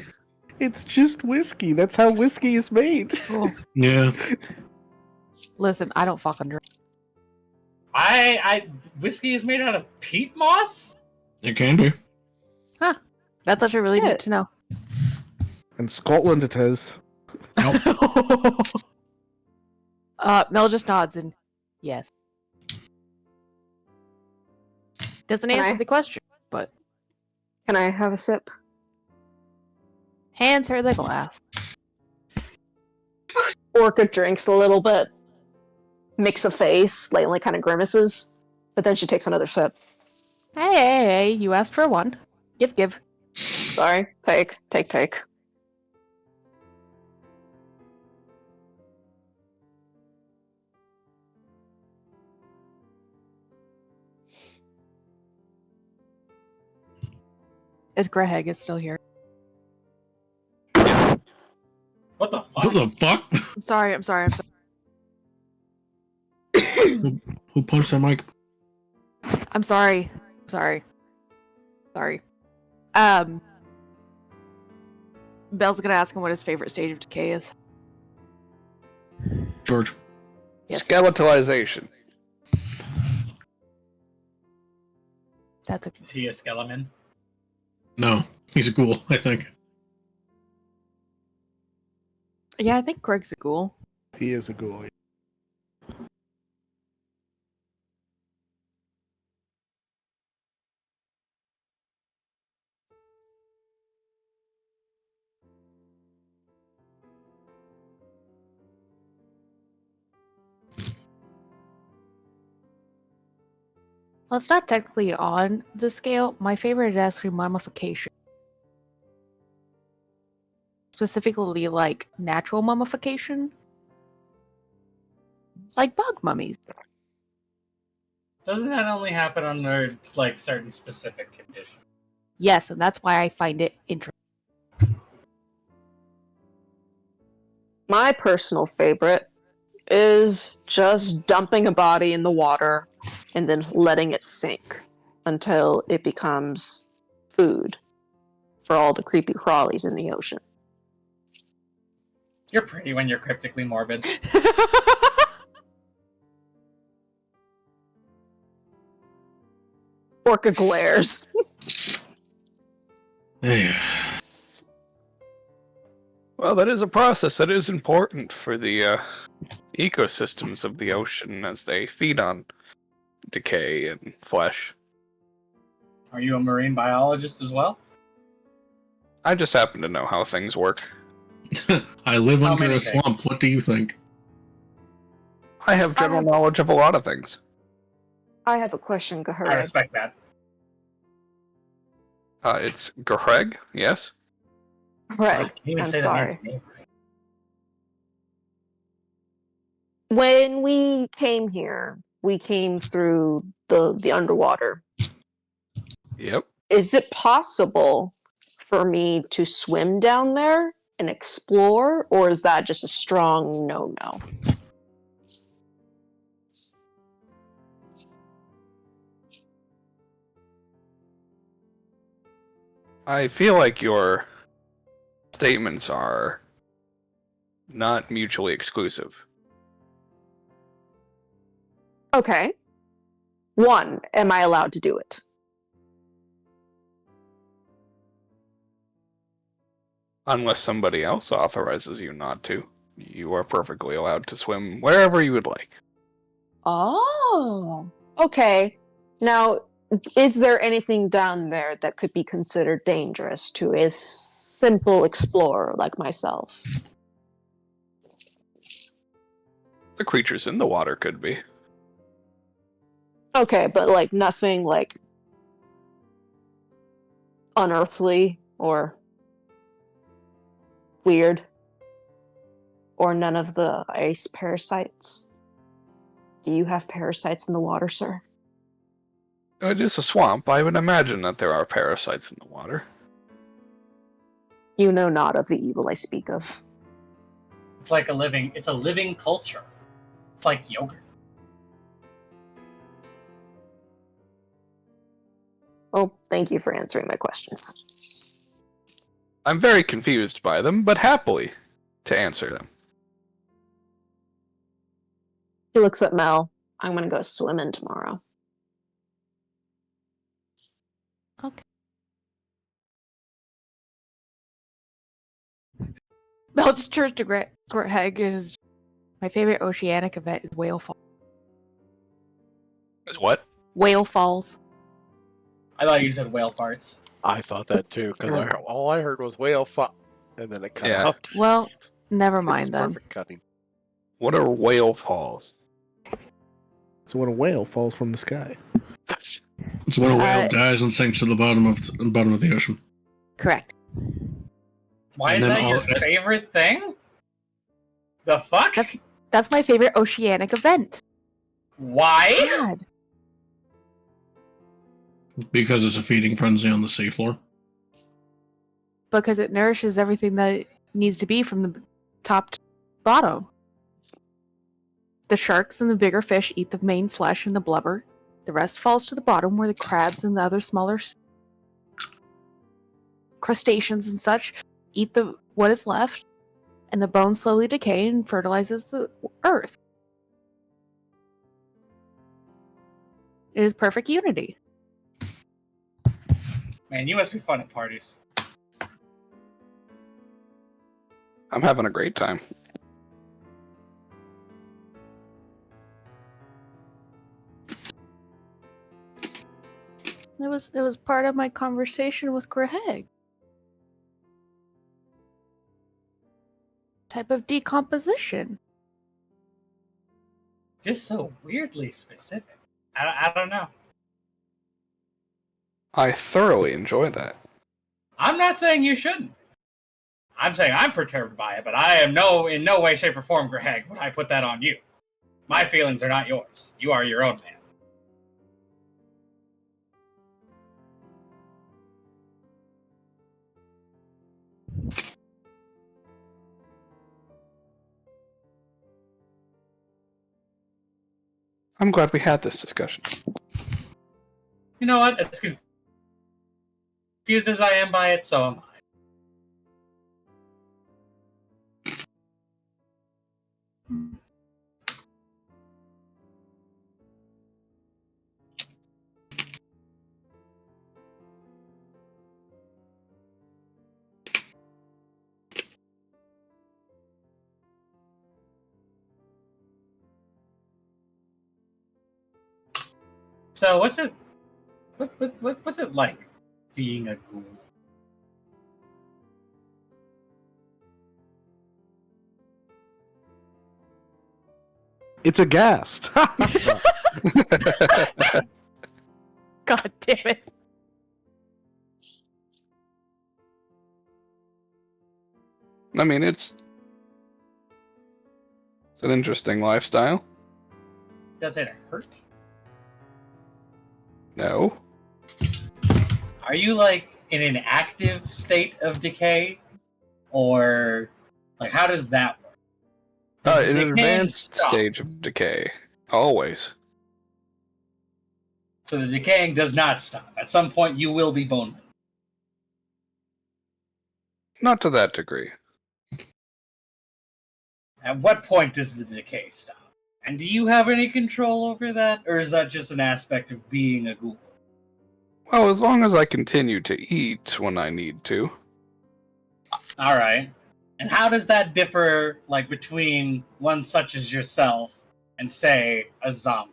It's just whiskey. That's how whiskey is made. Oh. Yeah. Listen, I don't fucking drink. Whiskey is made out of peat moss? It can be. Huh. That's what you really need to know. In Scotland it is. Mel just nods and yes. Doesn't answer the question, but Can I have a sip? hands her the glass. Orca drinks a little bit, makes a face, like kind of grimaces, but then she takes another sip. Hey, you asked for one. Give. Sorry, take. Is Greg is still here? What the fuck? What the fuck? I'm sorry. Who punched that mic? I'm sorry. Belle's gonna ask him what his favorite stage of decay is. George. Yes. Skeletalization. That's a Is he a skeleton? No, he's a ghoul, I think. yeah. I think Greg's a ghoul. He is a ghoul. Well, it's not technically on the scale. My favorite is actually mummification. Specifically, like natural mummification. Like bug mummies. Doesn't that only happen under like certain specific conditions? Yes, and that's why I find it interesting. My personal favorite is just dumping a body in the water and then letting it sink until it becomes food for all the creepy crawlies in the ocean. You're pretty when you're cryptically morbid. Orca glares. Hey. Well, that is a process that is important for the ecosystems of the ocean as they feed on decay and flesh. Are you a marine biologist as well? I just happen to know how things work. I live How under many a swamp. things? What do you think? I have general knowledge of a lot of things. I have a question, I Gahareg. respect that. It's Gahreg, yes? Gahareg, Can't even I'm say the sorry. name right. When we came here, we came through the underwater. Yep. Is it possible for me to swim down there and explore, or is that just a strong no-no? I feel like your statements are not mutually exclusive. Okay. One, am I allowed to do it? Unless somebody else authorizes you not to, you are perfectly allowed to swim wherever you would like. Oh. Okay. Now, is there anything down there that could be considered dangerous to a simple explorer like myself? The creatures in the water could be. Okay, but like nothing like unearthly or weird, or none of the ice parasites. Do you have parasites in the water, sir? It is a swamp. I would imagine that there are parasites in the water. You know not of the evil I speak of. It's a living culture. It's like yogurt. Well, thank you for answering my questions. I'm very confused by them, but happily to answer them. He looks at Mel. I'm gonna go swimming tomorrow. Okay. Mel just turns to Greg is my favorite oceanic event is whale fall. Is what? Whale falls. I thought you said whale farts. I thought that too, because all I heard was whale and then it cut Yeah. out. Well, never It was mind then. perfect cutting. What are whale falls? So when a whale falls from the sky. It's when a whale dies and sinks to the bottom of the ocean. Correct. Why And is then that your favorite thing? The fuck? That's my favorite oceanic event. Why? God. Because it's a feeding frenzy on the seafloor. Because it nourishes everything that needs to be from the top to bottom. The sharks and the bigger fish eat the main flesh and the blubber. The rest falls to the bottom where the crabs and the other smaller crustaceans and such eat what is left, and the bones slowly decay and fertilizes the earth. It is perfect unity. Man, you must be fun at parties. I'm having a great time. It was part of my conversation with Greg. Type of decomposition. Just so weirdly specific. I don't know. I thoroughly enjoy that. I'm not saying you shouldn't. I'm saying I'm perturbed by it, but I am in no way, shape, or form, Greg, when I put that on you. My feelings are not yours. You are your own man. I'm glad we had this discussion. You know what? As confused as I am by it, so am I. So what's it like being a ghoul? It's a ghast. God damn it. I mean, it's an interesting lifestyle. Does it hurt? No. Are you like in an active state of decay, or like how does that work? Does the In an decaying advanced stop? stage of decay. Always. So the decaying does not stop. At some point, you will be bone. Not to that degree. At what point does the decay stop? And do you have any control over that, or is that just an aspect of being a ghoul? Well, as long as I continue to eat when I need to. All right. And how does that differ, like, between one such as yourself and, say, a zombie?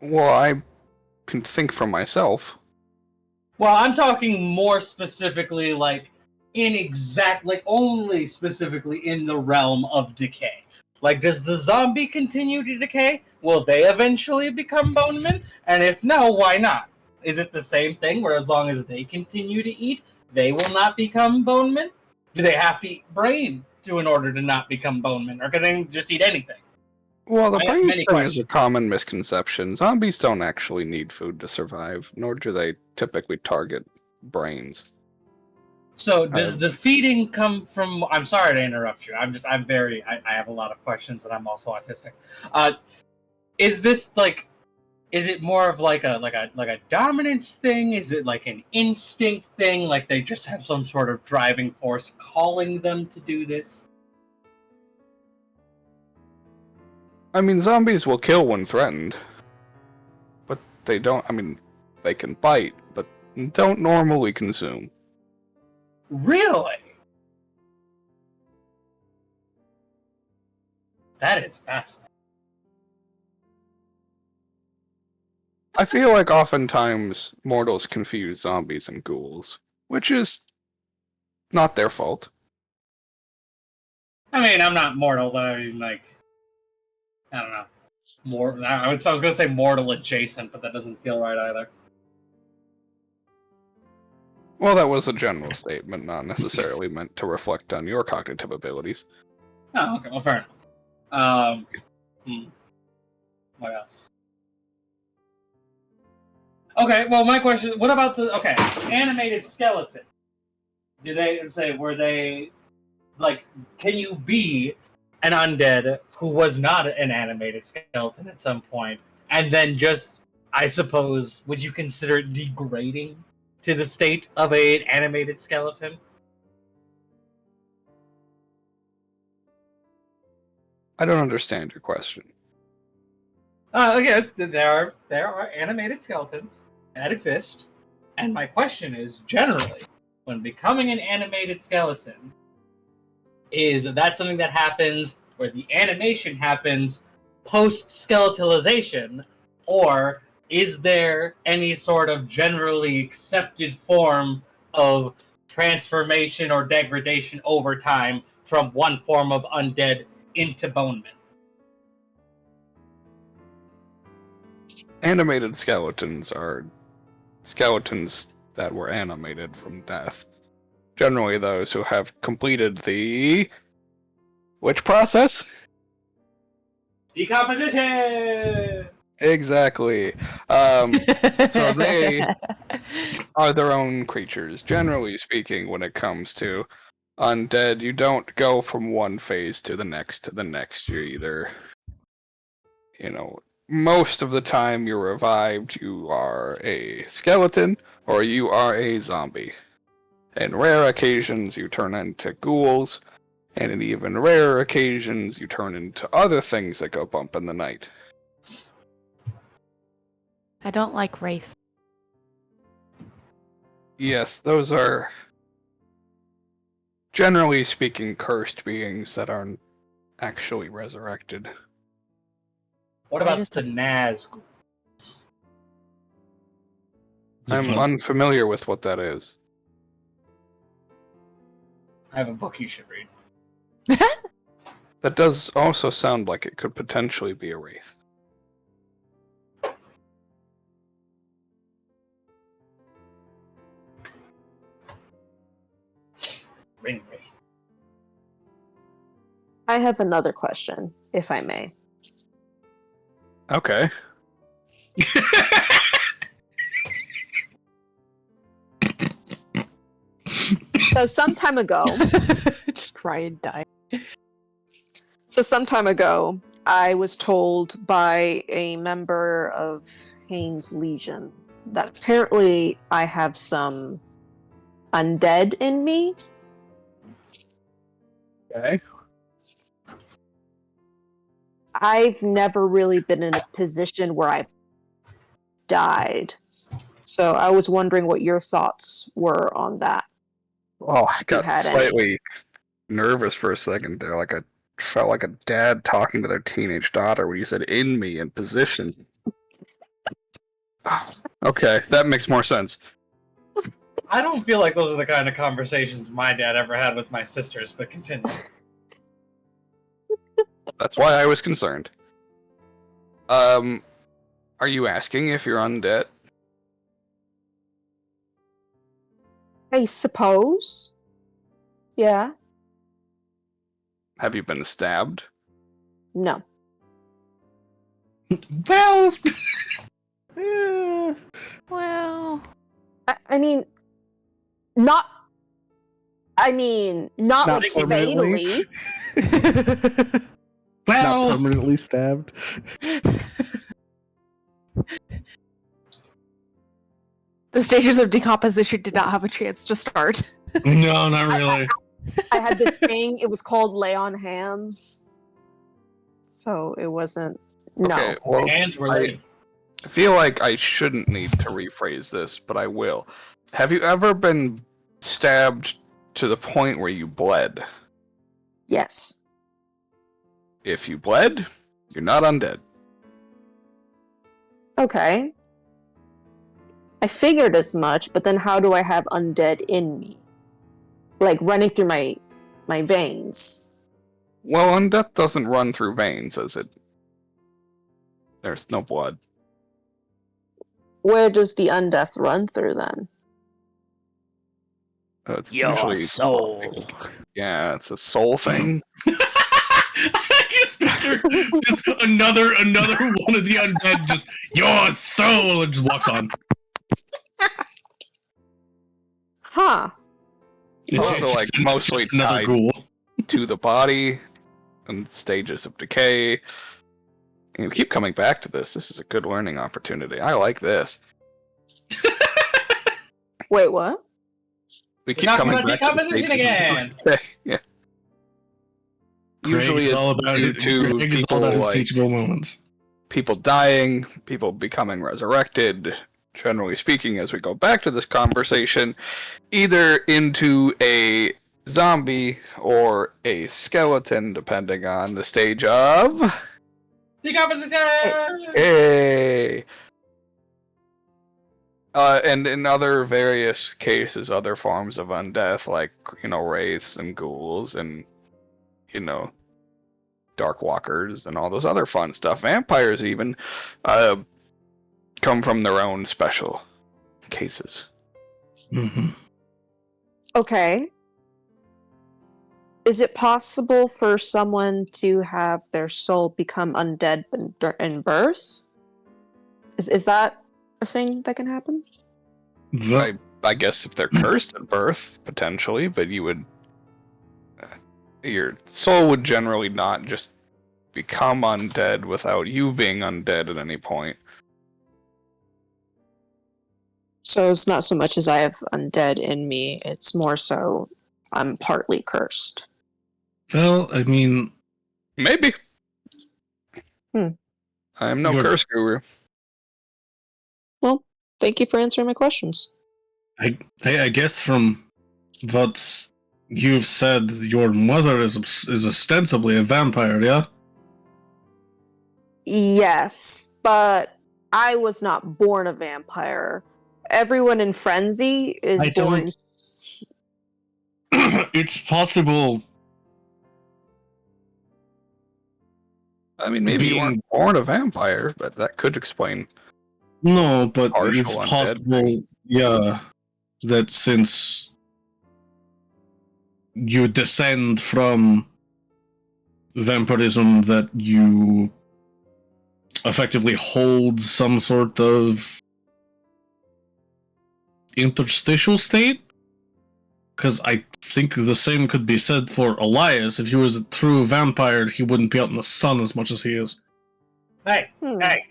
Well, I can think for myself. Well, I'm talking more specifically, like, only specifically in the realm of decay. Like, does the zombie continue to decay? Will they eventually become bonemen? And if no, why not? Is it the same thing where as long as they continue to eat, they will not become bonemen? Do they have to eat brain in order to not become bonemen? Or can they just eat anything? Well, the I have brain many thing is a questions. common misconception. Zombies don't actually need food to survive, nor do they typically target brains. So does the feeding come from? I'm sorry to interrupt you. I have a lot of questions, and I'm also autistic. Is this like? Is it more of like a dominance thing? Is it like an instinct thing? Like they just have some sort of driving force calling them to do this? I mean, zombies will kill when threatened. But they don't, I mean, they can bite, but don't normally consume. Really? That is fascinating. I feel like oftentimes mortals confuse zombies and ghouls, which is not their fault. I mean, I'm not mortal, but I mean, like, I don't know. I was going to say mortal adjacent, but that doesn't feel right either. Well, that was a general statement, not necessarily meant to reflect on your cognitive abilities. Oh, okay. Well, fair enough. What else? Okay, well, my question, what about animated skeleton? Do they say, were they, like, can you be an undead who was not an animated skeleton at some point, and then just, I suppose, would you consider it degrading to the state of an animated skeleton? I don't understand your question. Yes, there are animated skeletons that exist, and my question is, generally, when becoming an animated skeleton, is that something that happens where the animation happens post-skeletalization, or is there any sort of generally accepted form of transformation or degradation over time from one form of undead into bonemen? Animated skeletons are skeletons that were animated from death. Generally those who have completed the... which process? Decomposition! Exactly. So they are their own creatures. Generally speaking, when it comes to undead, you don't go from one phase to the next. You're either, most of the time you're revived, you are a skeleton, or you are a zombie. In rare occasions, you turn into ghouls, and in even rarer occasions, you turn into other things that go bump in the night. I don't like race. Yes, those are, generally speaking, cursed beings that aren't actually resurrected. What about the Nazgûl? I'm unfamiliar with what that is. I have a book you should read. That does also sound like it could potentially be a wraith. Ring wraith. I have another question, if I may. Okay. So some time ago, Just try and die. I was told by a member of Haynes Legion that apparently I have some undead in me. Okay. I've never really been in a position where I've died. So I was wondering what your thoughts were on that. Oh, I If you got had any. slightly nervous for a second there. I felt like a dad talking to their teenage daughter when you said "in me" and "position." Okay, that makes more sense. I don't feel like those are the kind of conversations my dad ever had with my sisters, but continue. That's why I was concerned. Are you asking if you're undead? I suppose. Yeah. Have you been stabbed? No. Well, Well, I mean, not. Not Not like permanently. fatally. well, Not permanently stabbed. the stages of decomposition did not have a chance to start. no, not really. I had this thing. It was called lay on hands. So it wasn't. No. Okay, well, Hands were ready. I feel like I shouldn't need to rephrase this, but I will. Have you ever been stabbed to the point where you bled? Yes. If you bled, you're not undead. Okay. I figured as much, but then how do I have undead in me? Like running through my veins. Well, undeath doesn't run through veins, as it. There's no blood. Where does the undeath run through then? It's usually soul. Yeah, it's a soul thing. I just picture just another one of the undead just your soul and just walks on. Huh. It's also like mostly just another tied ghoul. to the body and stages of decay. And we keep coming back to this. This is a good learning opportunity. I like this. Wait, what? We We're keep talking coming about back to the decomposition stages of again. decay. Yeah. Usually Greg is it's all about due it. to Greg is all people about his like teachable moments. people dying, people becoming resurrected. Generally speaking, as we go back to this conversation, either into a zombie or a skeleton, depending on the stage of. Decomposition! Hey! And in other various cases, other forms of undeath, like, wraiths and ghouls and, dark walkers and all those other fun stuff. Vampires, even, come from their own special cases. Mm-hmm. Okay. Is it possible for someone to have their soul become undead in birth? Is that a thing that can happen? I guess if they're cursed at birth, potentially, but you would. Your soul would generally not just become undead without you being undead at any point. So it's not so much as I have undead in me, it's more so I'm partly cursed. Well, I mean, Maybe. Hmm. I am no You're- curse guru. Well, thank you for answering my questions. I guess from what you've said, your mother is ostensibly a vampire, yeah? Yes, but I was not born a vampire. Everyone in Frenzy is I born. It's possible I mean, maybe you weren't born a vampire, but that could explain. No, but Partial it's undead. possible, yeah, that since you descend from vampirism, that you effectively hold some sort of interstitial state. Because I think the same could be said for Elias. If he was a true vampire, he wouldn't be out in the sun as much as he is. Hey, hey,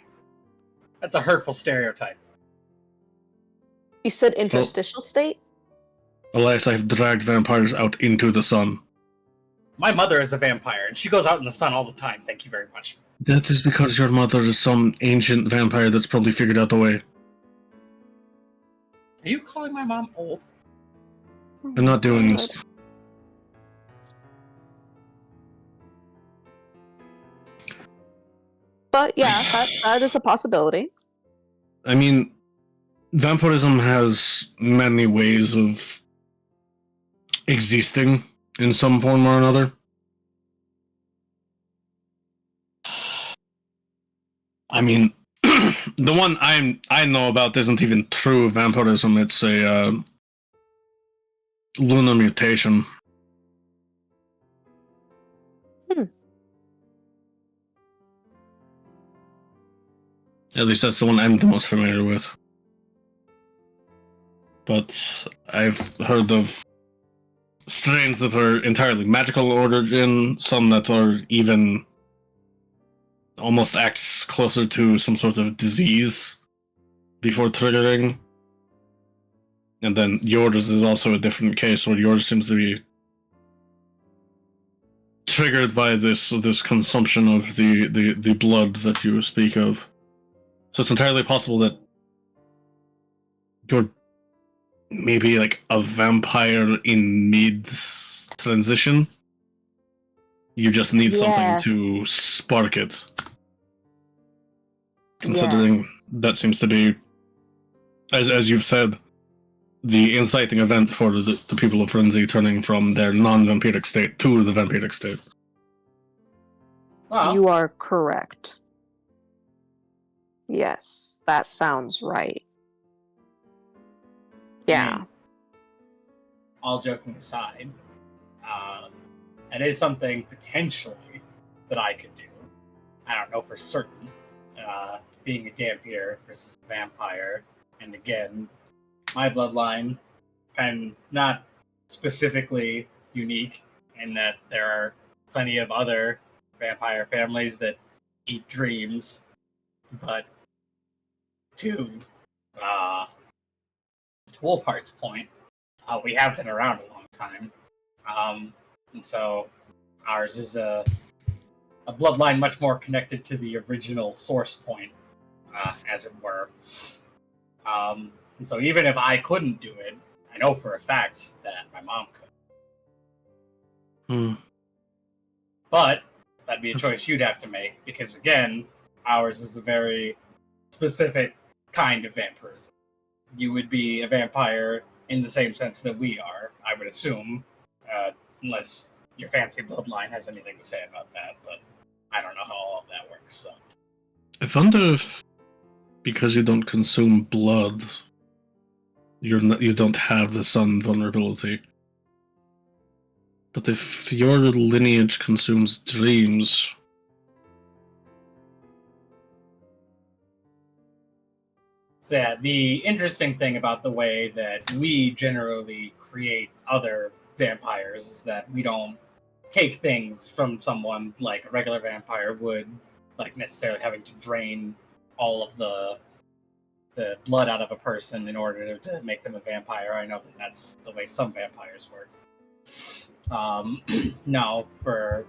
that's a hurtful stereotype. You said interstitial state? Elias, I've dragged vampires out into the sun. My mother is a vampire, and she goes out in the sun all the time. Thank you very much. That is because your mother is some ancient vampire that's probably figured out the way. Are you calling my mom old? I'm not doing this. But yeah, that is a possibility. I mean, vampirism has many ways of existing in some form or another. I mean, the one I know about isn't even true vampirism. It's a lunar mutation. At least that's the one I'm the most familiar with. But I've heard of strains that are entirely magical origin, some that are even almost acts closer to some sort of disease before triggering. And then yours is also a different case, where yours seems to be triggered by this consumption of the blood that you speak of. So it's entirely possible that you're maybe like a vampire in mid-transition. You just need something to spark it. Considering that seems to be, as you've said, the inciting event for the people of Frenzy turning from their non-vampiric state to the vampiric state. Well, You are correct. Yes, that sounds right. Yeah. I mean, all joking aside, it is something potentially that I could do. I don't know for certain. Being a Dampier versus a vampire, and again, my bloodline kind of not specifically unique in that there are plenty of other vampire families that eat dreams, but to Wolfheart's point, we have been around a long time, and so ours is a bloodline much more connected to the original source point, as it were. And so even if I couldn't do it, I know for a fact that my mom could. But that'd be a choice you'd have to make, because again, ours is a very specific kind of vampirism. You would be a vampire in the same sense that we are, I would assume, unless your fancy bloodline has anything to say about that, but I don't know how all of that works. So I wonder if, because you don't consume blood, you don't have the sun vulnerability. But if your lineage consumes dreams, so yeah, the interesting thing about the way that we generally create other vampires is that we don't take things from someone like a regular vampire would, like necessarily having to drain all of the blood out of a person in order to make them a vampire. I know that that's the way some vampires work. No, for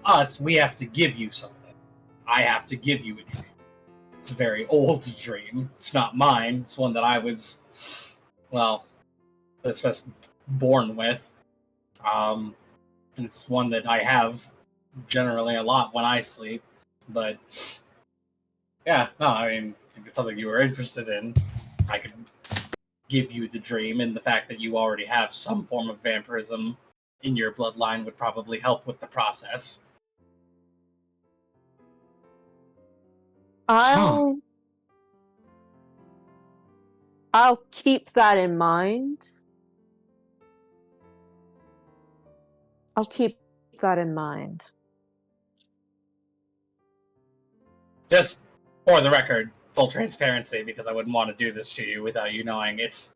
us, we have to give you something. I have to give you a dream. It's a very old dream. It's not mine. It's one that I was, well, it's just born with. It's one that I have generally a lot when I sleep. But yeah, no, I mean, if it's something you were interested in, I could give you the dream, and the fact that you already have some form of vampirism in your bloodline would probably help with the process. I'll keep that in mind. I'll keep that in mind. Just for the record, full transparency, because I wouldn't want to do this to you without you knowing, it's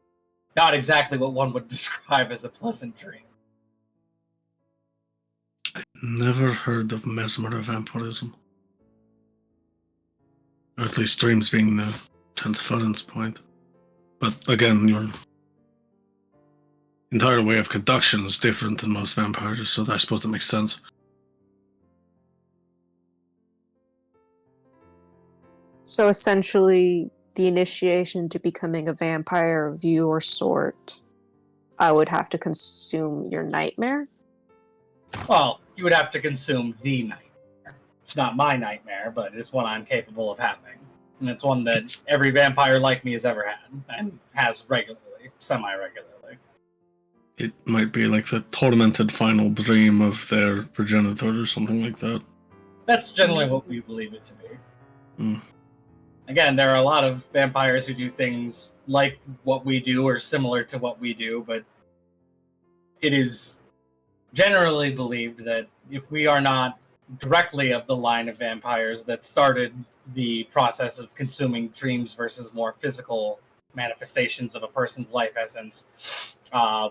not exactly what one would describe as a pleasant dream. Never heard of mesmer vampirism. Or at least dreams being the transference point. But again, your entire way of conduction is different than most vampires, so I suppose that makes sense. So essentially, the initiation to becoming a vampire of your sort, I would have to consume your nightmare? Well, you would have to consume the nightmare. It's not my nightmare, but it's one I'm capable of having. And it's one that every vampire like me has ever had, and has regularly, semi-regularly. It might be like the tormented final dream of their progenitor or something like that. That's generally what we believe it to be. Mm. Again, there are a lot of vampires who do things like what we do or similar to what we do, but it is generally believed that if we are not directly of the line of vampires that started the process of consuming dreams versus more physical manifestations of a person's life essence,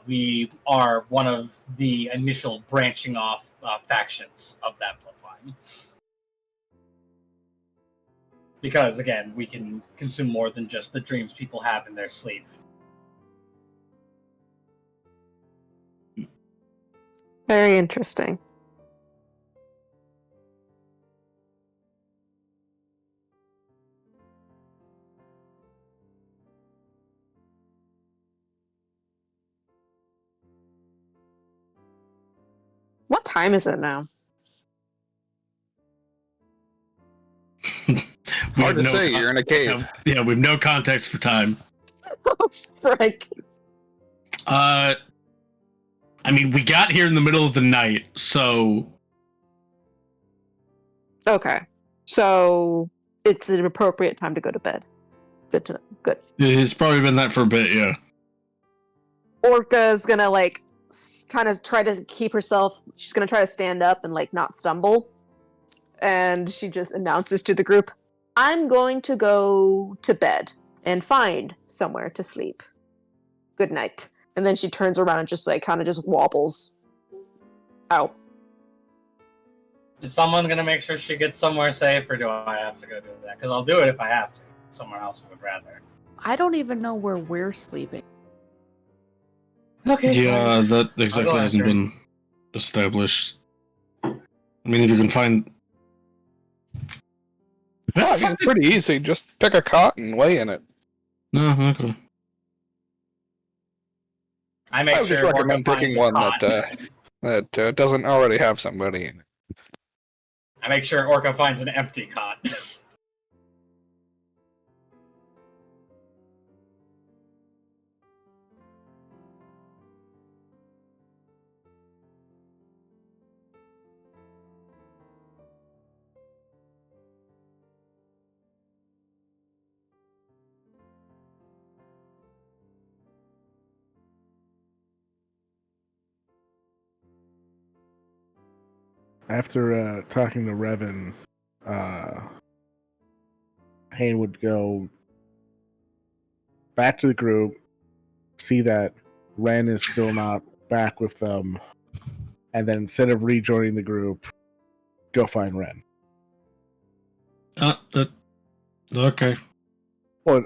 we are one of the initial branching off factions of that bloodline. Because, again, we can consume more than just the dreams people have in their sleep. Very interesting. What time is it now? Hard to say, you're in a cave. Yeah, we have no context for time. Frick. I mean, we got here in the middle of the night, so... Okay. So, it's an appropriate time to go to bed. Good to know. Good. It's probably been that for a bit, yeah. Orca's gonna, like, kind of try to keep herself... She's gonna try to stand up and, like, not stumble. And she just announces to the group, I'm going to go to bed and find somewhere to sleep. Good night. And then she turns around and just, like, kind of just wobbles out. Is someone going to make sure she gets somewhere safe, or do I have to go do that? Because I'll do it if I have to. Someone else would rather. I don't even know where we're sleeping. Okay. Yeah, that exactly hasn't after. been established. I mean, if you can find... Oh, I mean, it's pretty easy. Just pick a cot and lay in it. No, okay. I would just recommend picking one that doesn't already have somebody in it. I make sure Orca finds an empty cot. After talking to Revan, Hayne would go back to the group, see that Ren is still not back with them, and then instead of rejoining the group, go find Ren. Okay. Well,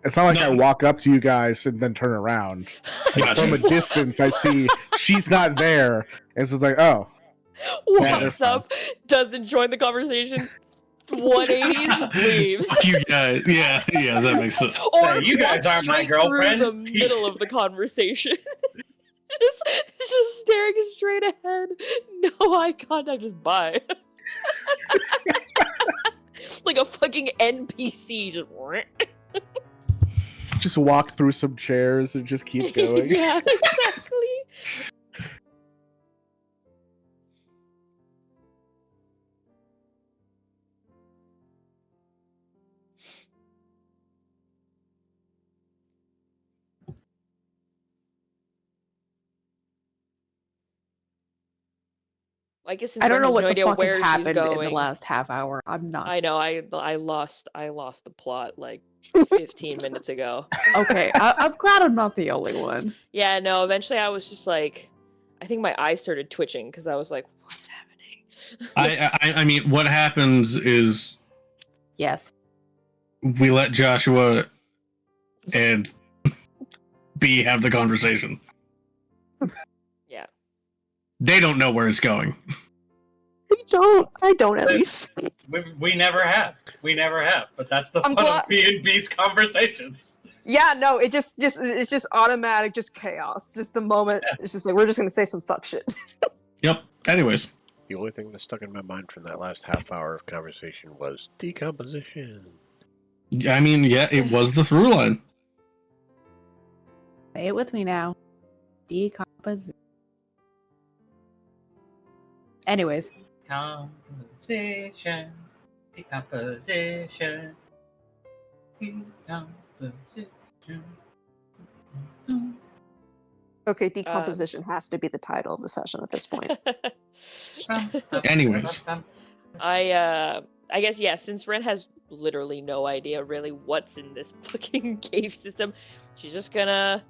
it's not like No. I walk up to you guys and then turn around. Gotcha. From a distance, I see she's not there, and so it's like, oh. Walks up, doesn't join the conversation, 180s, leaves. Fuck you guys. Yeah, that makes sense. Or you guys aren't my straight girlfriend. through the middle of the conversation. just staring straight ahead. No eye contact, just bye. Like a fucking NPC, Just walk through some chairs and just keep going. Yeah, exactly. I guess since I don't Ren know has what no the idea fuck has where she's happened in the going. last half hour. I'm not. I know. I lost the plot like 15 minutes ago. Okay, I'm glad I'm not the only one. Yeah, no, eventually I was just like, I think my eyes started twitching because I was like, what's happening? I mean, what happens is Yes. we let Joshua and B have the conversation. Yeah. They don't know where it's going. I don't at least. We never have. But that's the fun of B&B's conversations. Yeah, no, it's just automatic, just chaos. Just the moment, it's just like, we're just gonna say some fuck shit. Yep. Anyways. The only thing that stuck in my mind from that last half hour of conversation was decomposition. I mean, yeah, it was the through line. Say it with me now. Decomposition. Anyways. Decomposition. Okay, decomposition has to be the title of the session at this point. Anyways. I guess, yeah, since Ren has literally no idea really what's in this fucking cave system, she's just gonna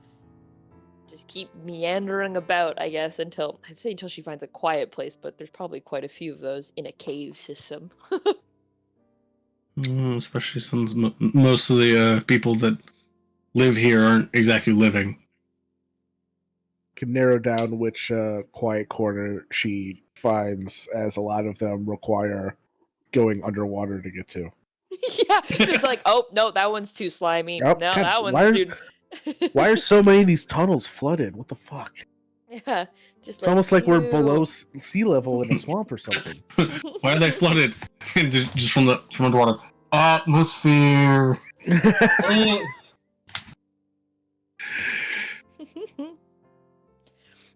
keep meandering about, I guess, until she finds a quiet place, but there's probably quite a few of those in a cave system. Especially since most of the people that live here aren't exactly living. Can narrow down which quiet corner she finds, as a lot of them require going underwater to get to. Yeah, just like, oh, no, that one's too slimy. Yep. No, God, that one's too... Why are so many of these tunnels flooded? What the fuck? Yeah, just it's almost like we're below sea level in a swamp or something. Why are they flooded? just from the water. Atmosphere.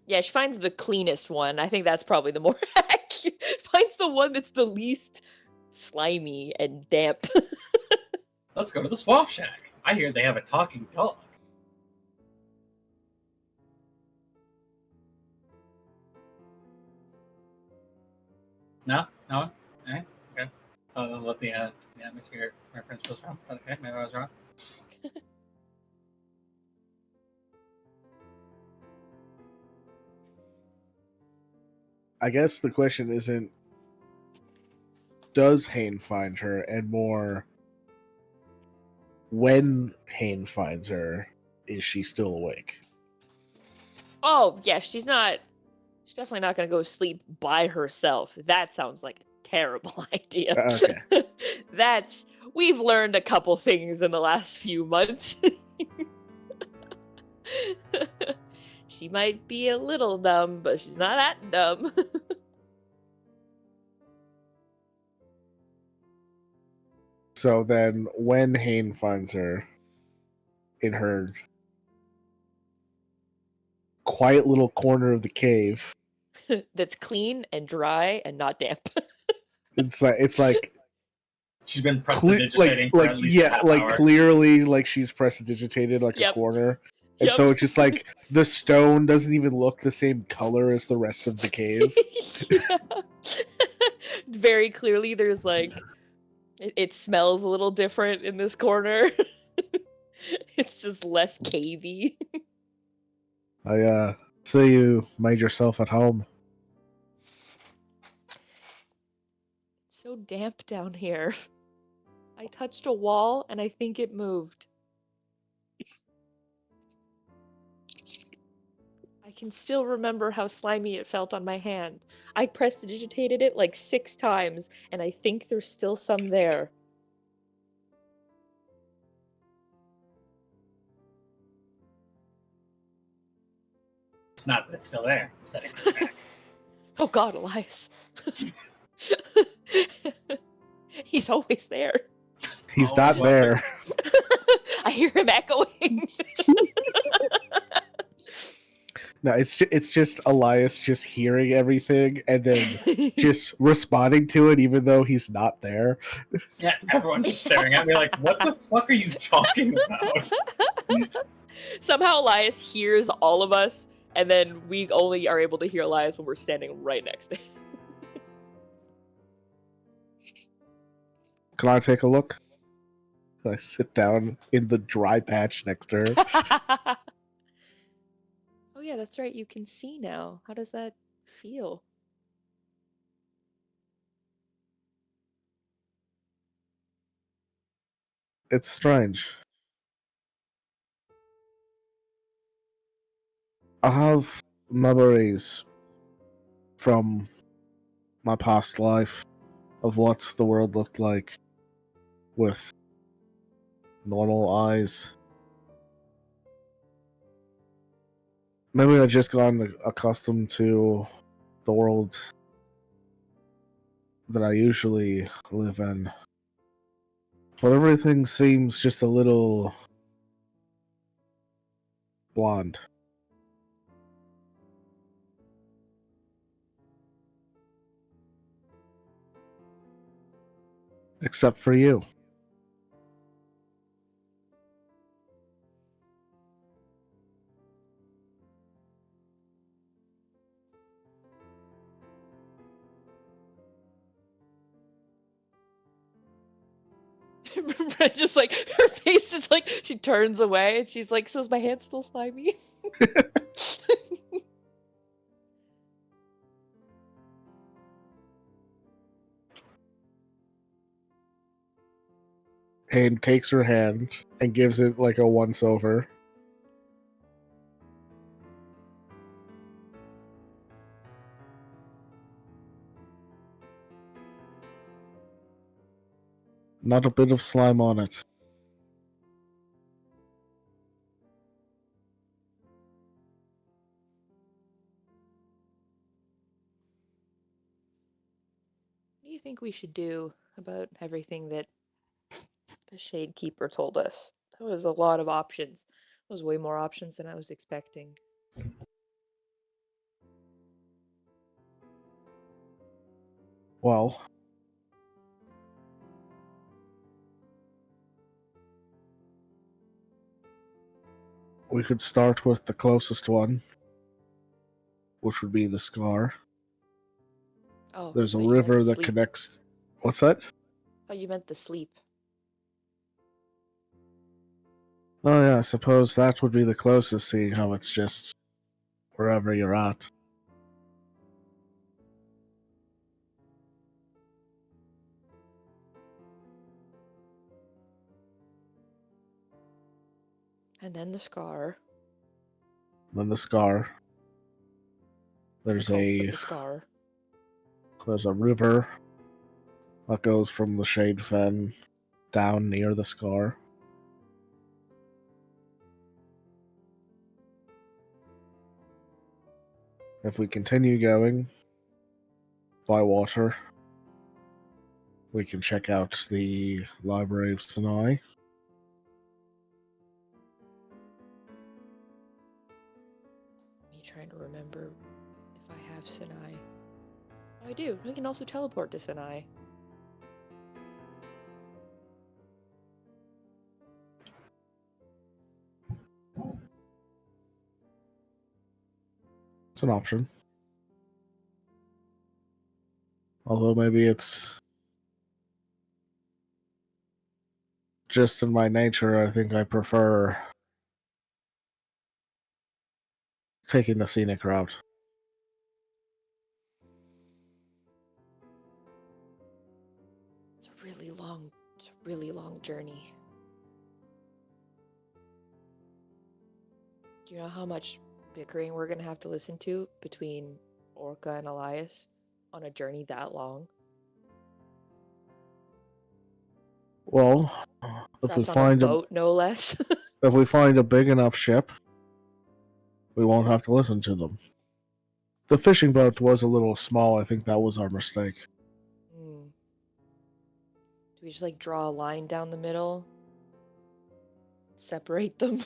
Yeah, she finds the cleanest one. I think that's probably the more accurate. Finds the one that's the least slimy and damp. Let's go to the swamp shack. I hear they have a talking dog. No? Okay. Oh, that was what the atmosphere reference was from. Okay, maybe I was wrong. I guess the question isn't, does Hayne find her, and more, when Hayne finds her, is she still awake? Oh, yeah, she's definitely not going to go sleep by herself. That sounds like a terrible idea. Okay. We've learned a couple things in the last few months. She might be a little dumb, but she's not that dumb. So then, when Hayne finds her in her quiet little corner of the cave, that's clean and dry and not damp. it's like she's been prestidigitating for at least a half hour. Clearly, like she's prestidigitated like a corner. And so it's just like the stone doesn't even look the same color as the rest of the cave. Very clearly, there's like, it smells a little different in this corner. It's just less cavey. I so you made yourself at home. It's so damp down here. I touched a wall and I think it moved. I can still remember how slimy it felt on my hand. I prestidigitated it like 6 times, and I think there's still some there. It's not that it's still there. It's that it goes back. Oh God, Elias. He's always there. He's not there. I hear him echoing. No, it's just Elias just hearing everything and then just responding to it even though he's not there. Yeah, everyone's just staring at me like, what the fuck are you talking about? Somehow Elias hears all of us, and then we only are able to hear Elias when we're standing right next to him. Can I take a look? I sit down in the dry patch next to her. Oh yeah, that's right. You can see now. How does that feel? It's strange. I have memories from my past life of what the world looked like with normal eyes. Maybe I just gotten accustomed to the world that I usually live in. But everything seems just a little blonde. Except for you. Just like her face is like she turns away and she's like, "So is my hand still slimy?" And takes her hand and gives it like a once over. Not a bit of slime on it. What do you think we should do about everything that the Shade Keeper told us? That was a lot of options. That was way more options than I was expecting. Well, we could start with the closest one, which would be the scar. Oh, There's a thought you meant river the that sleep. connects. What's that? Thought you meant the sleep. Oh yeah, I suppose that would be the closest, seeing how it's just wherever you're at. And then the scar. Then the scar. There's Cults a of the scar. river that goes from the Shade Fen down near the scar. If we continue going by water, we can check out the Library of Sinai. Me trying to remember if I have Sinai. Oh, I do. I can also teleport to Sinai. It's an option. Although maybe it's just in my nature, I think I prefer taking the scenic route. It's a really long journey. Do you know how much bickering we're gonna have to listen to between Orca and Elias on a journey that long? Well, if we Trapped on a find boat, no less. if we find a big enough ship, we won't have to listen to them. The fishing boat was a little small. I think that was our mistake. Do we just like draw a line down the middle? Separate them?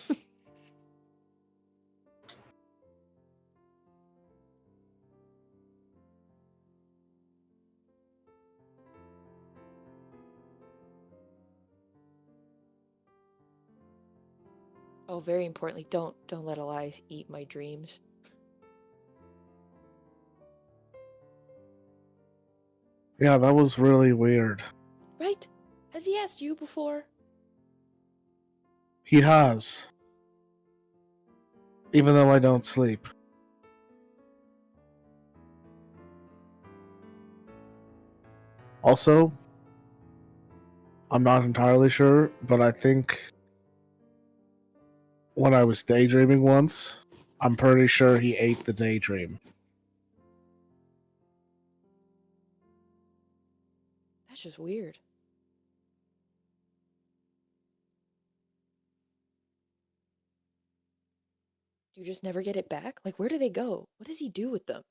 Oh, very importantly, don't let Elias eat my dreams. Yeah, that was really weird. Right? Has he asked you before? He has. Even though I don't sleep. Also, I'm not entirely sure, but I think when I was daydreaming once, I'm pretty sure he ate the daydream. That's just weird. Do you just never get it back? Like, where do they go? What does he do with them?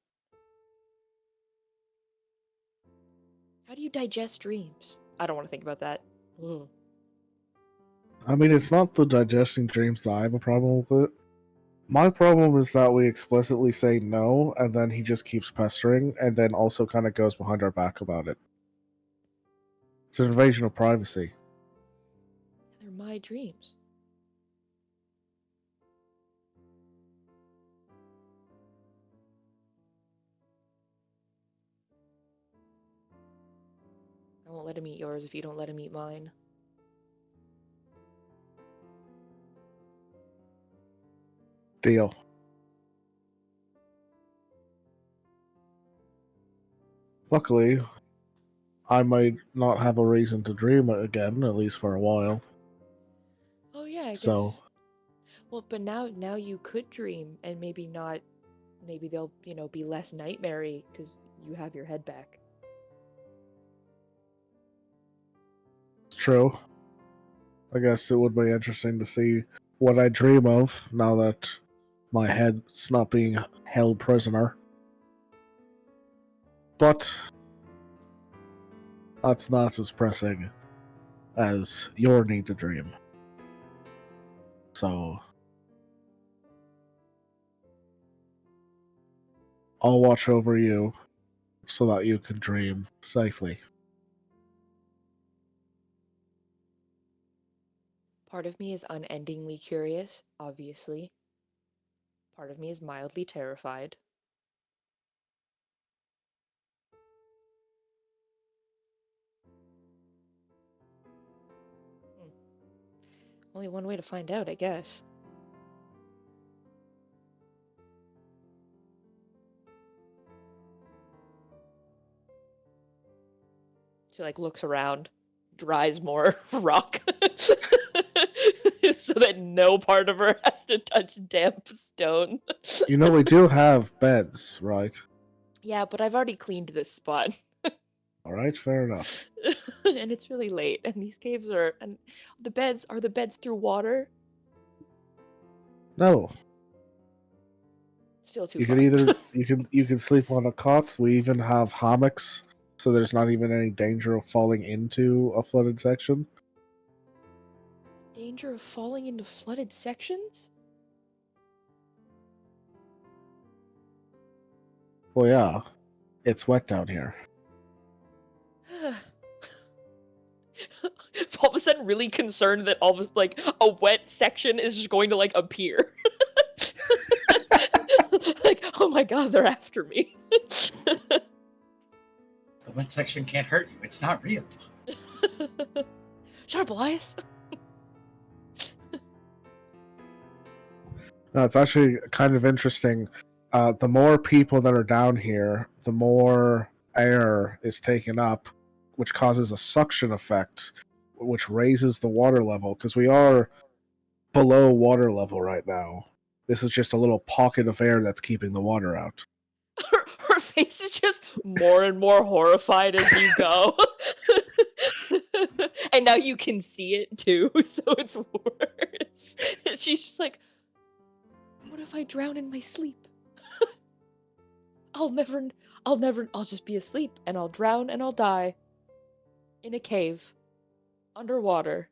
How do you digest dreams? I don't want to think about that. Ugh. I mean, it's not the digesting dreams that I have a problem with. My problem is that we explicitly say no, and then he just keeps pestering, and then also kind of goes behind our back about it. It's an invasion of privacy. They're my dreams. I won't let him eat yours if you don't let him eat mine. Deal. Luckily, I might not have a reason to dream it again, at least for a while. Oh yeah, I So, guess. Well, but now you could dream and maybe not. Maybe they'll be less nightmare-y because you have your head back. it's true. I guess it would be interesting to see what I dream of now that my head's not being held prisoner. But that's not as pressing as your need to dream. So I'll watch over you so that you can dream safely. Part of me is unendingly curious, obviously. Part of me is mildly terrified. Only one way to find out, I guess. She like looks around, dries more rock so that no part of her has to touch damp stone. You know, we do have beds, right? Yeah, but I've already cleaned this spot. Alright, fair enough. And it's really late, and these caves and the beds through water? No. Still too You far. can either you can sleep on a cot. We even have hammocks, so there's not even any danger of falling into a flooded section. Danger of falling into flooded sections? Well, yeah, it's wet down here. All of a sudden really concerned that all of like a wet section is just going to like appear. Like, oh my god, they're after me. The wet section can't hurt you. It's not real. Shut up, Elias. No, it's actually kind of interesting. The more people that are down here, the more air is taken up, which causes a suction effect, which raises the water level, because we are below water level right now. This is just a little pocket of air that's keeping the water out. Her face is just more and more horrified as you go. And now you can see it too, so it's worse. She's just like, what if I drown in my sleep? I'll just be asleep and I'll drown and I'll die. In a cave. Underwater.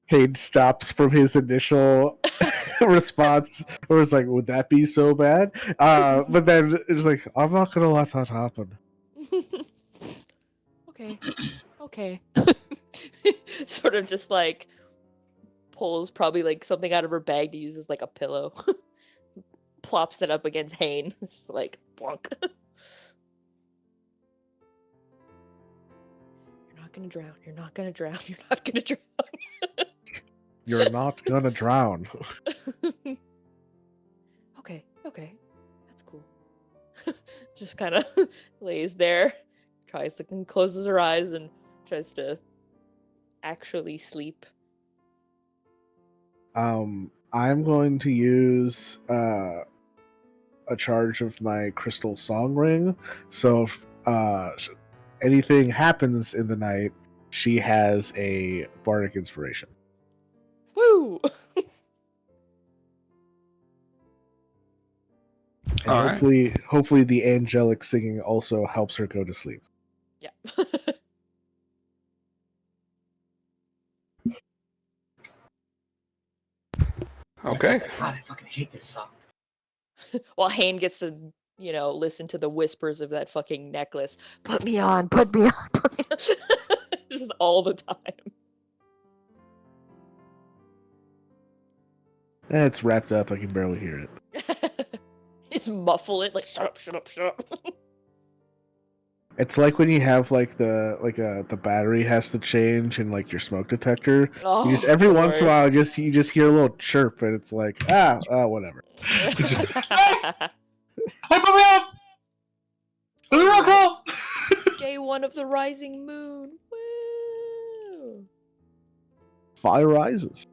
Hayden stops from his initial response, where it's like, would that be so bad? But then it's like, I'm not going to let that happen. Okay. Okay. Sort of just like pulls probably like something out of her bag to use as like a pillow. plops it up against Hane. It's just like, plonk. You're not gonna drown. You're not gonna drown. You're not gonna drown. You're not gonna drown. Okay, that's cool. Just kind of lays there, tries to closes her eyes and tries to actually sleep. I'm going to use a charge of my crystal song ring. So if anything happens in the night, she has a bardic inspiration. Woo! And All hopefully the angelic singing also helps her go to sleep. Yeah. Okay. God, I fucking hate this song. While Hane gets to, listen to the whispers of that fucking necklace. Put me on, put me on, put me on. This is all the time. It's wrapped up. I can barely hear it. Just muffle it, like, shut up, shut up, shut up. It's like when you have the battery has to change in like your smoke detector. Oh, You just every the once in a while, worst. you just hear a little chirp, and it's like whatever. It's just, hey, put me up! Let me roll! Day one of the rising moon. Woo! Fire rises.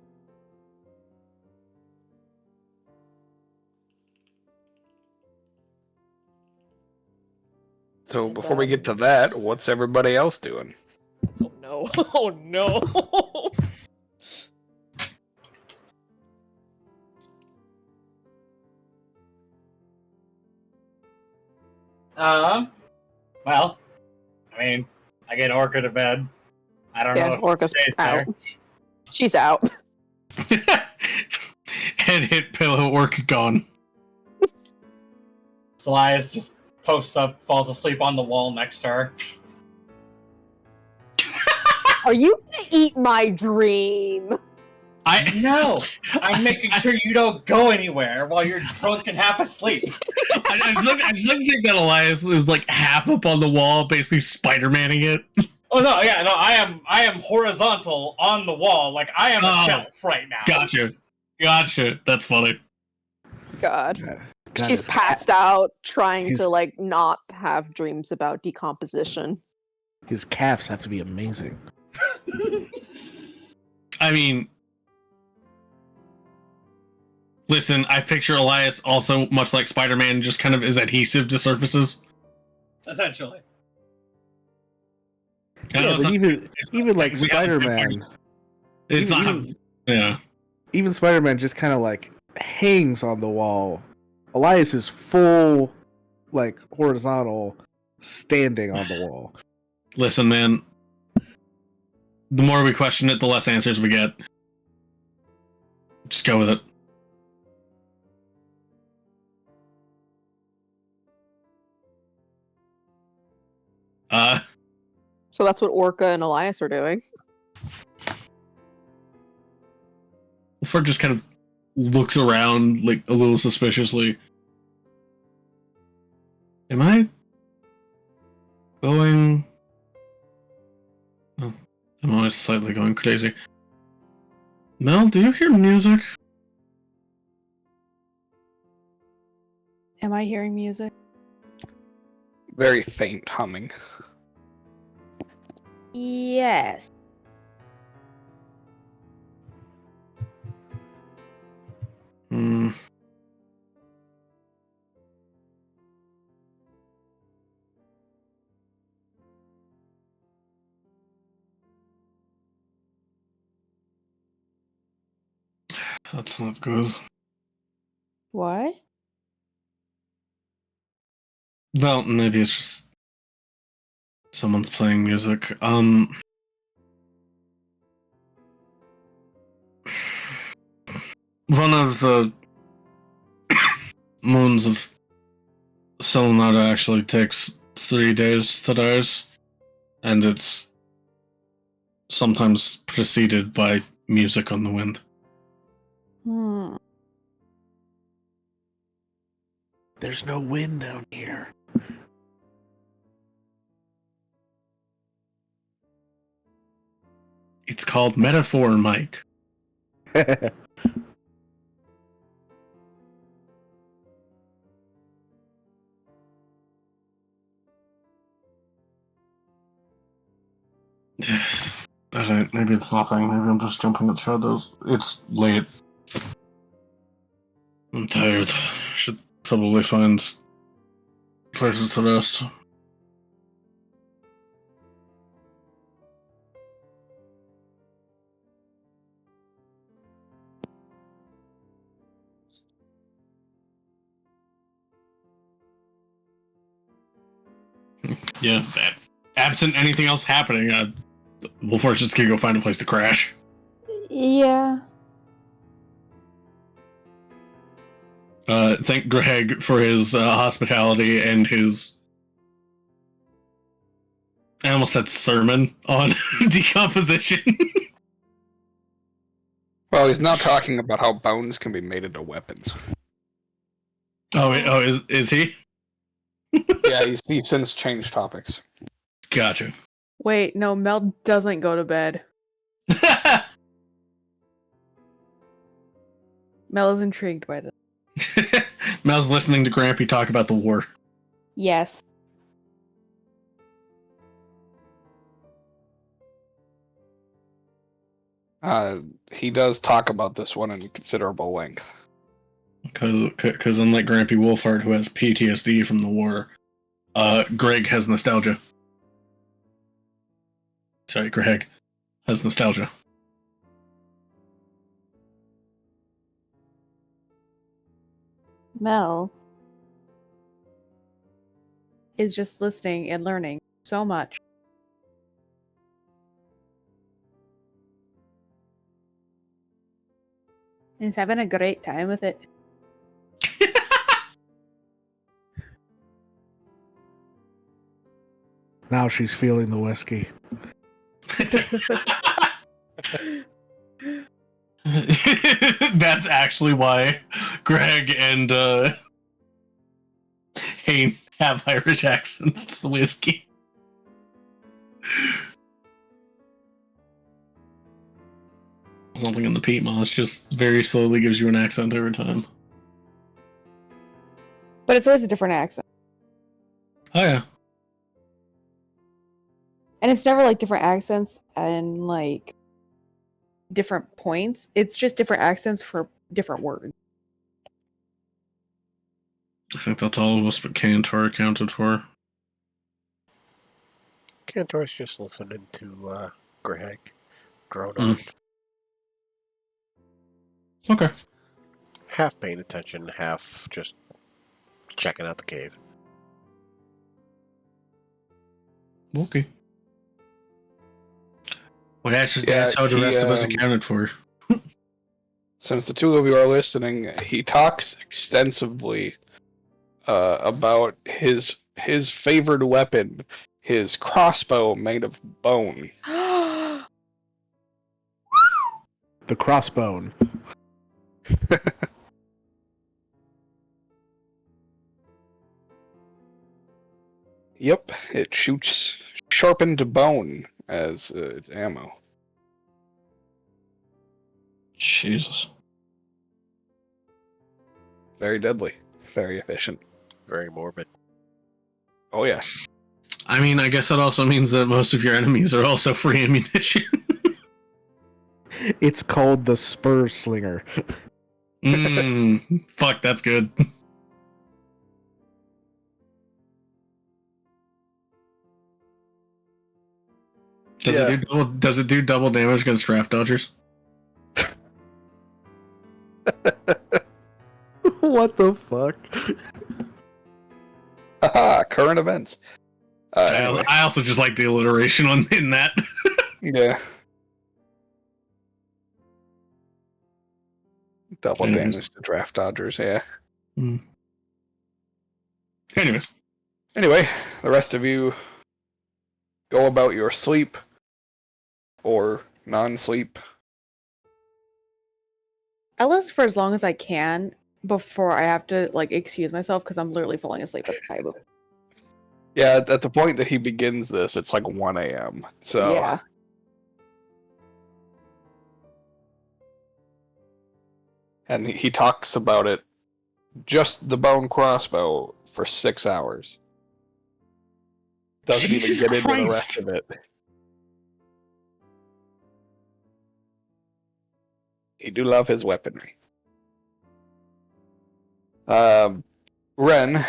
So And, before we get to that, what's everybody else doing? Oh no! Oh no! Well, I mean, I get Orca to bed. I don't know if Orca's she stays out. there. She's out. Head hit, pillow, work gone. Elias just posts up, falls asleep on the wall next to her. Are you gonna eat my dream? No, I'm making sure you don't go anywhere while you're drunk and half asleep. I just like to think that Elias is like half up on the wall, basically Spider-Manning it. Oh no, yeah, no, I am horizontal on the wall, like I am a shelf right now. Gotcha. That's funny. God. God, She's his passed out, trying his- to like not have dreams about decomposition. His calves have to be amazing. I mean, listen, I picture Elias also much like Spider-Man, just kind of is adhesive to surfaces. Essentially. Yeah, but even like Spider-Man, it's even Spider-Man just kind of like hangs on the wall. Elias is full, like horizontal, standing on the wall. Listen, man. The more we question it, the less answers we get. Just go with it. So that's what Orca and Elias are doing. Ford just kind of looks around, like, a little suspiciously. Am I going... Oh, I'm always slightly going crazy. Mel, do you hear music? Am I hearing music? Very faint humming. Yes. Hmm. That's not good. What? Well, maybe it's just someone's playing music. One of the moons of Selenata actually takes 3 days to rise, and it's sometimes preceded by music on the wind. There's no wind down here. It's called metaphor, Mike. Alright, maybe it's nothing. Maybe I'm just jumping at shadows. It's late. I'm tired. Should probably find places to rest. Yeah, absent anything else happening, Wolford's just gonna go find a place to crash. Yeah. Thank Greg for his hospitality and his... I almost said sermon on decomposition. Well, he's not talking about how bones can be made into weapons. Is he? Yeah, he's since changed topics. Gotcha. Wait, no, Mel doesn't go to bed. Mel is intrigued by this. Mel's listening to Grampy talk about the war. Yes. He does talk about this one in considerable length. Because unlike Grampy Wolfhard, who has PTSD from the war, Greg has nostalgia. Sorry, Greg has nostalgia. Mel is just listening and learning so much. And he's having a great time with it. Now she's feeling the whiskey. That's actually why Greg and Hayne have Irish accents. It's the whiskey. Something in the peat moss just very slowly gives you an accent every time. But it's always a different accent. Oh yeah. And it's never like different accents and like different points. It's just different accents for different words. I think that's all of us but Cantor accounted for. Cantor's just listening to Greg drone on. Okay. Half paying attention, half just checking out the cave. Okay. Well, that's how the rest of us accounted for. Since the two of you are listening, he talks extensively about his favored weapon, his crossbow made of bone. The crossbone. Yep, it shoots sharpened bone as its ammo. Jesus. Very deadly. Very efficient. Very morbid. Oh yeah. I mean, I guess that also means that most of your enemies are also free ammunition. It's called the Spur Slinger. Fuck, that's good. Does it do double damage against draft dodgers? What the fuck? Haha, current events. Anyway. I also just like the alliteration in that. Yeah. Double damage to draft dodgers, yeah. Anyways. Anyway, the rest of you go about your sleep or non-sleep. I list for as long as I can before I have to like excuse myself because I'm literally falling asleep at the table. Yeah, at the point that he begins this, it's like 1 a.m. So Yeah. And he talks about it, just the bone crossbow, for 6 hours. Doesn't Jesus even get into the Christ. rest of it. He do love his weaponry. Ren,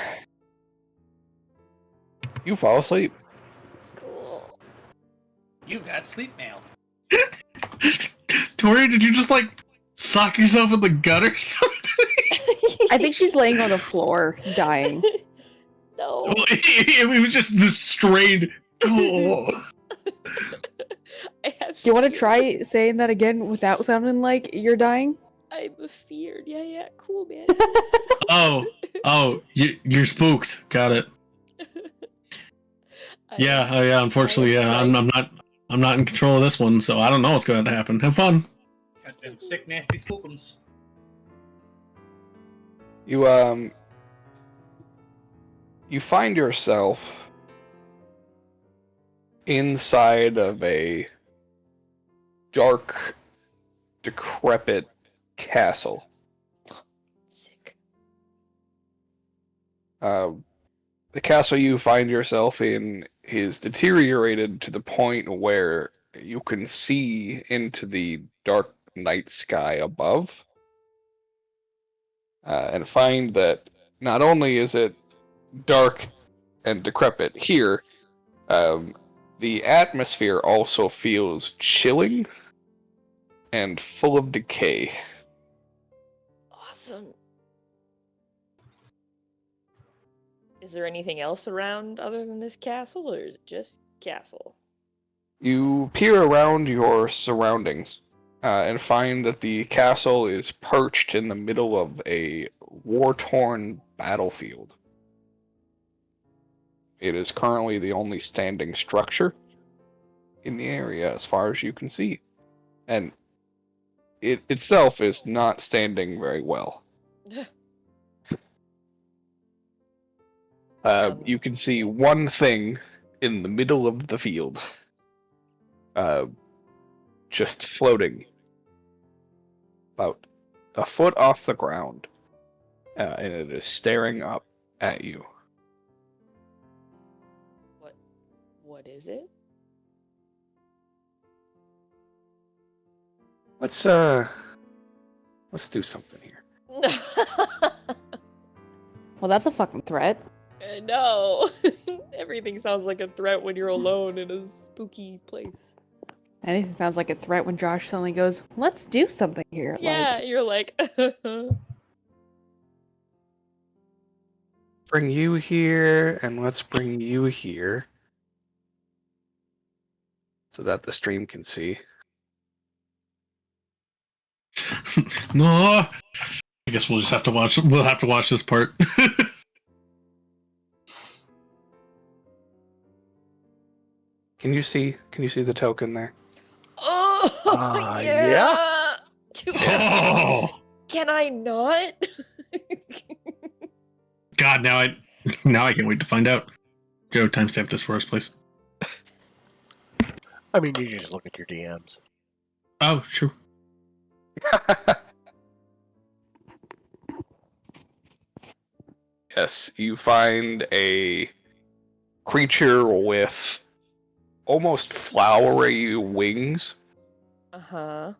you fall asleep. Cool. You got sleep mail. Tori, did you just like sock yourself in the gut or something? I think she's laying on the floor, dying. No. It was just this strained. Oh. I have Do you want to fear. try saying that again without sounding like you're dying? I'm feared. Yeah, cool, man. Oh, you're spooked. Got it. Yeah. Unfortunately, yeah. I'm not in control of this one, so I don't know what's going to happen. Have fun. Got them sick, nasty spookums. You find yourself inside of a dark, decrepit castle. Sick. The castle you find yourself in is deteriorated to the point where you can see into the dark night sky above, and find that not only is it dark and decrepit here, the atmosphere also feels chilling and full of decay. Awesome. Is there anything else around other than this castle, or is it just castle? You peer around your surroundings and find that the castle is perched in the middle of a war-torn battlefield. It is currently the only standing structure in the area as far as you can see. And it itself is not standing very well. You can see one thing in the middle of the field, just floating about a foot off the ground, and it is staring up at you. What is it? Let's do something here. Well, that's a fucking threat. No. Everything sounds like a threat when you're alone in a spooky place. Anything sounds like a threat when Josh suddenly goes, "Let's do something here." Yeah, you're like. Bring you here, and let's bring you here, so that the stream can see. No, I guess we'll just have to watch. We'll have to watch this part. Can you see the token there? Oh, yeah. Oh Can I not? God! Now I can't wait to find out. Go timestamp this for us, please. I mean, you just look at your DMs. Oh, true. Yes, you find a creature with almost flowery wings. Uh-huh.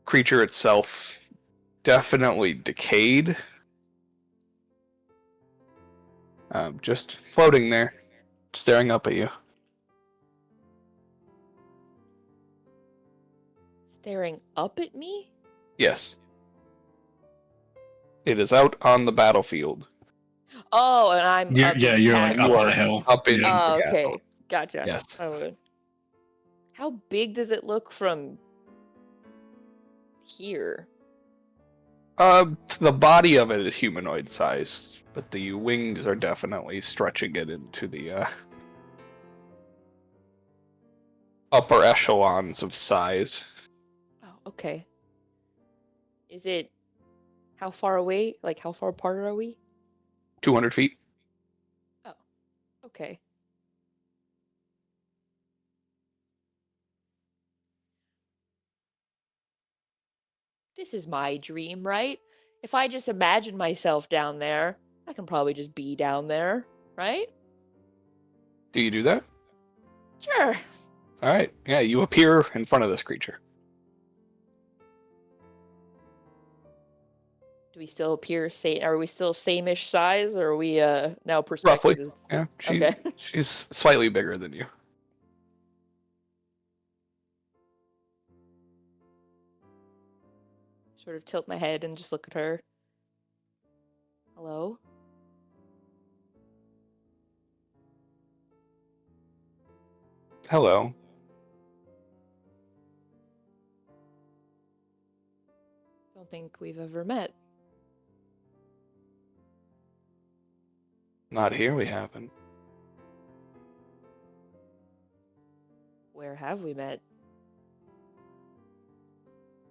Creature itself definitely decayed. Just floating there, staring up at you. Staring up at me? Yes. It is out on the battlefield. Oh, and I'm up in the You're like castle. up on a hill. Up in Yeah. Oh, the okay. castle. Gotcha. Yes. Oh. How big does it look from here? The body of it is humanoid sized, but the wings are definitely stretching it into the upper echelons of size. Oh, okay. Is it... How far away? Like, how far apart are we? 200 feet. Oh, okay. This is my dream, right? If I just imagine myself down there, I can probably just be down there, right? Do you do that? Sure. All right. Yeah, you appear in front of this creature. Do we still appear same? Are we still same-ish size, or are we now perspective Roughly. is Yeah. okay? She's slightly bigger than you. Sort of tilt my head and just look at her. Hello? Hello. Don't think we've ever met. Not here we haven't. Where have we met?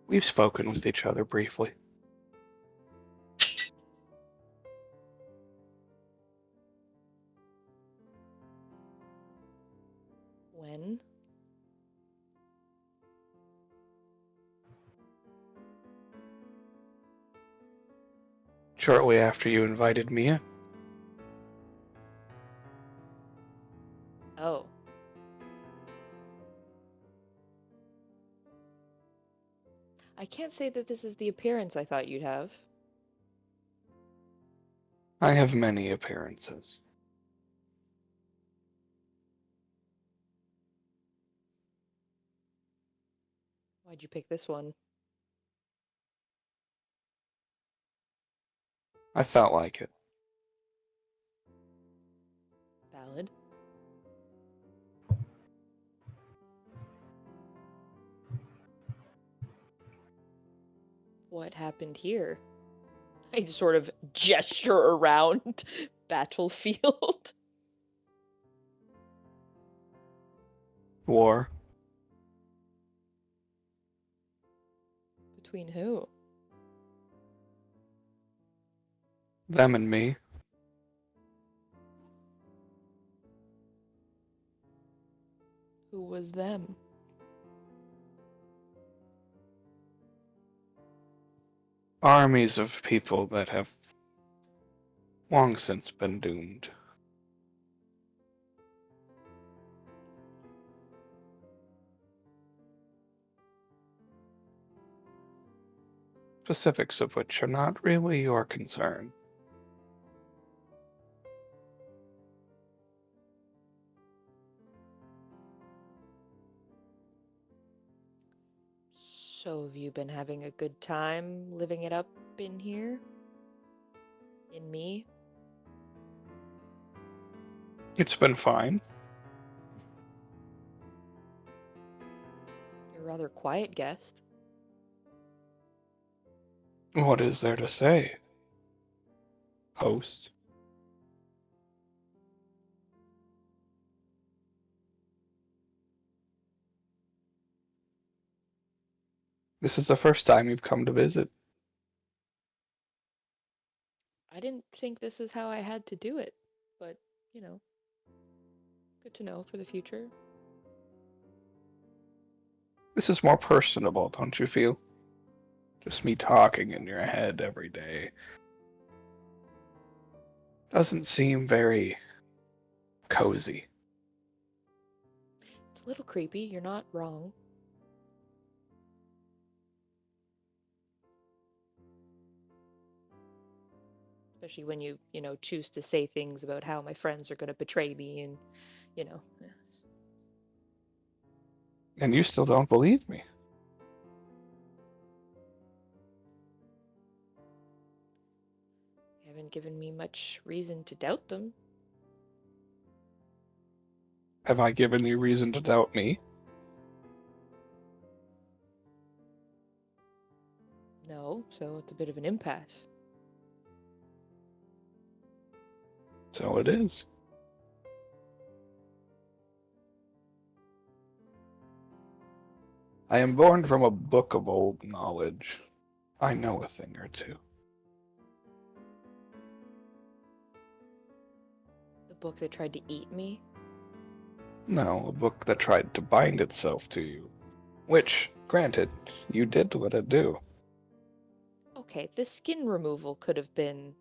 We've spoken with each other briefly. When? Shortly after you invited me in. Oh. I can't say that this is the appearance I thought you'd have. I have many appearances. Why'd you pick this one? I felt like it. Valid. What happened here? I sort of gesture around battlefield. War. Between who? Them and me. Who was them? Armies of people that have long since been doomed. Specifics of which are not really your concern. So have you been having a good time living it up in here? In me? It's been fine. You're a rather quiet guest. What is there to say? Host. This is the first time you've come to visit. I didn't think this is how I had to do it, but, you know, good to know for the future. This is more personable, don't you feel? Just me talking in your head every day. Doesn't seem very cozy. It's a little creepy, you're not wrong. Especially when you choose to say things about how my friends are going to betray me and, you know. And you still don't believe me. You haven't given me much reason to doubt them. Have I given you reason to doubt me? No, so it's a bit of an impasse. So it is. I am born from a book of old knowledge, I know a thing or two. The book that tried to eat me? No, a book that tried to bind itself to you. Which, granted, you did let it do. Okay, the skin removal could have been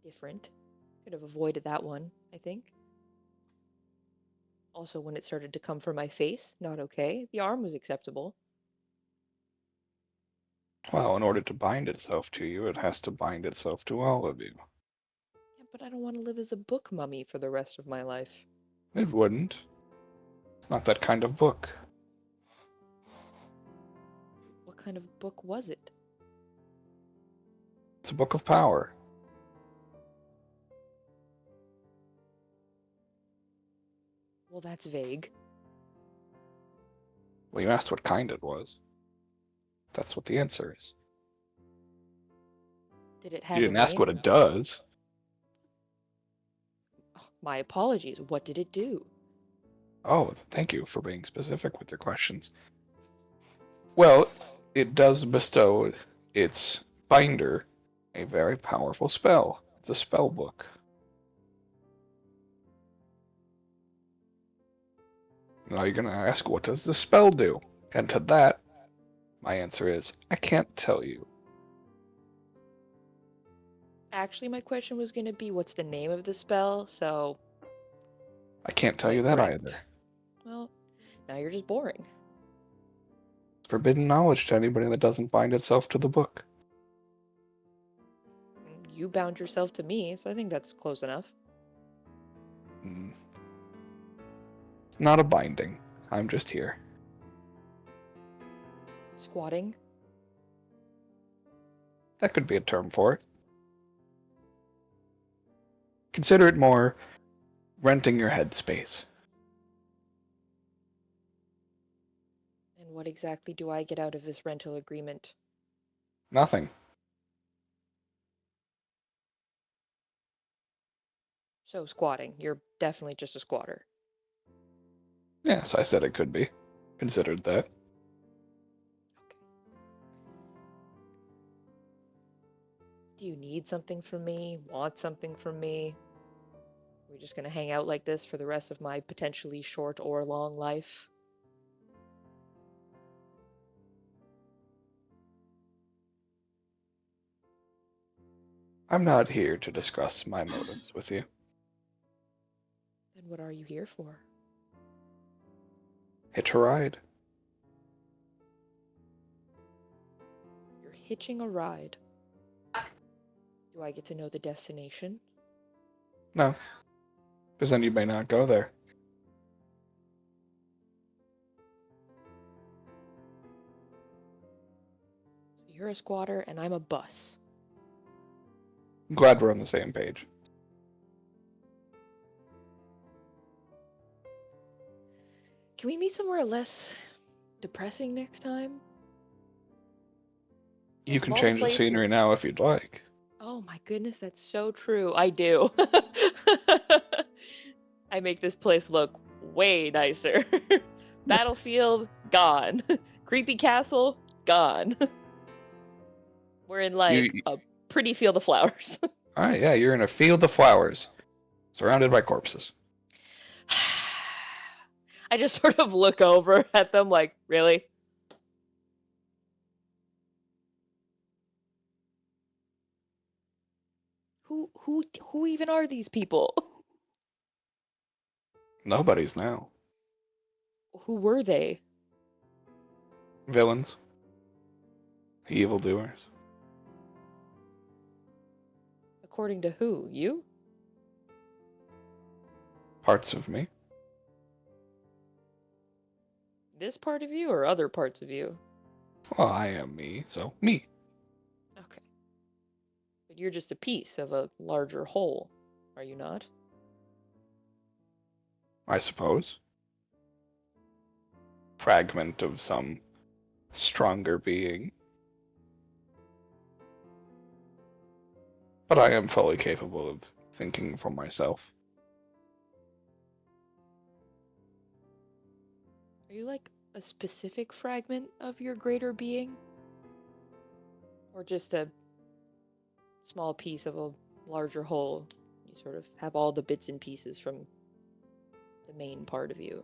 different. Could have avoided that one, I think. Also, when it started to come from my face, not okay. The arm was acceptable. Well, in order to bind itself to you, it has to bind itself to all of you. Yeah, but I don't want to live as a book mummy for the rest of my life. It wouldn't. It's not that kind of book. What kind of book was it? It's a book of power. Well, that's vague. Well, you asked what kind it was. That's what the answer is. Did it have You a didn't ask name? what it does. Oh, my apologies. What did it do? Oh, thank you for being specific with your questions. Well, it does bestow its binder a very powerful spell. It's a spell book. Now you're going to ask, what does the spell do? And to that, my answer is, I can't tell you. Actually, my question was going to be, what's the name of the spell? So, I can't tell quite you that correct. either. Well, now you're just boring. It's forbidden knowledge to anybody that doesn't bind itself to the book. You bound yourself to me, so I think that's close enough. It's not a binding. I'm just here. Squatting? That could be a term for it. Consider it more renting your headspace. And what exactly do I get out of this rental agreement? Nothing. So, squatting. You're definitely just a squatter. Yes, I said it could be. Considered that. Okay. Do you need something from me? Want something from me? Are we just gonna hang out like this for the rest of my potentially short or long life? I'm not here to discuss my motives with you. Then what are you here for? Hitch a ride. You're hitching a ride. Do I get to know the destination? No. Because then you may not go there. So you're a squatter and I'm a bus. I'm glad we're on the same page. Can we meet somewhere less depressing next time? You can Of all the change the scenery now if places- you'd like. Oh my goodness, that's so true. I do. I make this place look way nicer. Battlefield, gone. Creepy castle, gone. We're in like a pretty field of flowers. Alright, yeah, you're in a field of flowers. Surrounded by corpses. I just sort of look over at them like, really? Who even are these people? Nobody's now. Who were they? Villains. Evildoers. According to who? You? Parts of me. This part of you or other parts of you? Well, I am me, so me. Okay. But you're just a piece of a larger whole, are you not? I suppose. Fragment of some stronger being. But I am fully capable of thinking for myself. Are you like a specific fragment of your greater being? Or just a small piece of a larger whole? You sort of have all the bits and pieces from the main part of you.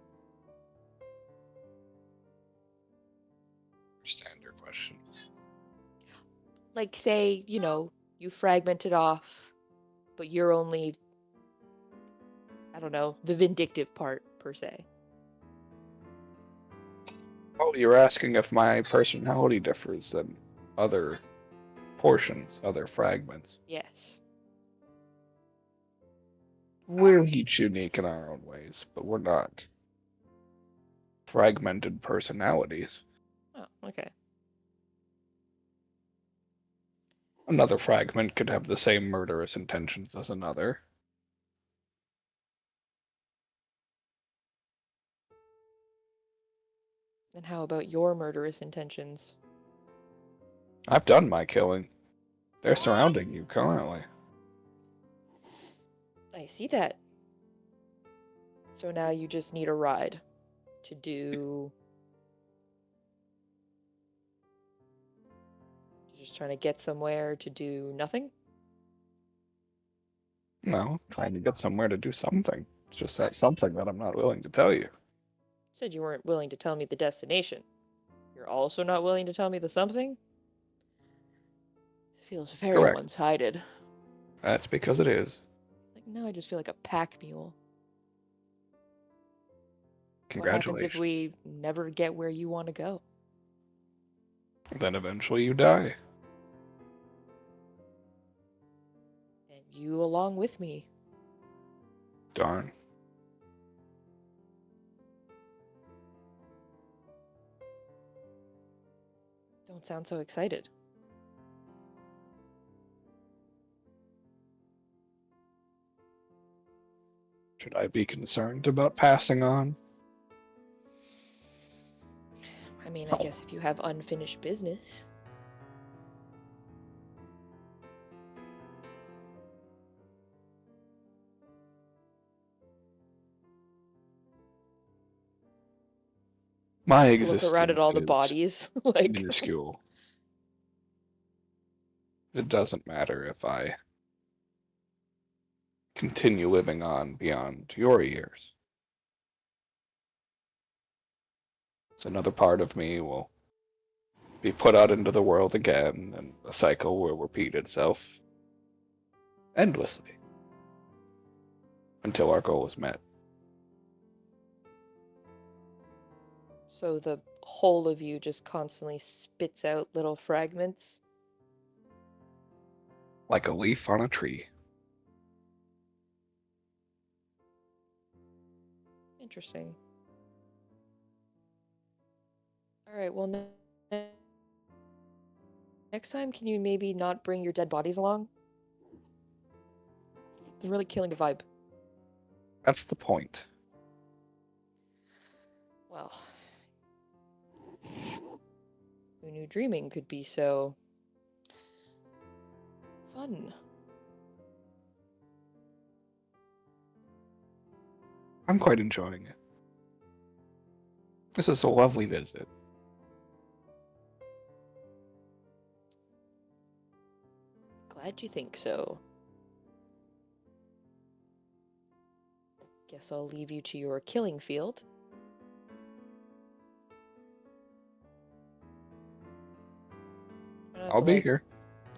Understand your question. Like, say, you fragmented off, but you're only, I don't know, the vindictive part, per se. Oh, you're asking if my personality differs than other portions, other fragments. Yes. We're each unique in our own ways, but we're not fragmented personalities. Oh, okay. Another fragment could have the same murderous intentions as another. And how about your murderous intentions? I've done my killing. They're surrounding you currently. I see that. So now you just need a ride to do... You're just trying to get somewhere to do nothing? No, trying to get somewhere to do something. It's just that something that I'm not willing to tell you. Said you weren't willing to tell me the destination. You're also not willing to tell me the something? This feels very Correct. one-sided. That's because it is. Like, now I just feel like a pack mule. What happens if Congratulations. we never get where you want to go? Then eventually you die. And you along with me. Darn. Don't sound so excited. Should I be concerned about passing on? I mean, I guess if you have unfinished business. My Look existence around at all the is bodies. Like, minuscule. It doesn't matter if I continue living on beyond your years. So another part of me will be put out into the world again, and the cycle will repeat itself endlessly until our goal is met. so the whole of you just constantly spits out little fragments. Like a leaf on a tree. Interesting. Alright, well, next time, can you maybe not bring your dead bodies along? You're really killing the vibe. That's the point. Well, who knew dreaming could be so fun? I'm quite enjoying it. This is a lovely visit. Glad you think so. Guess I'll leave you to your killing field. I'll be here.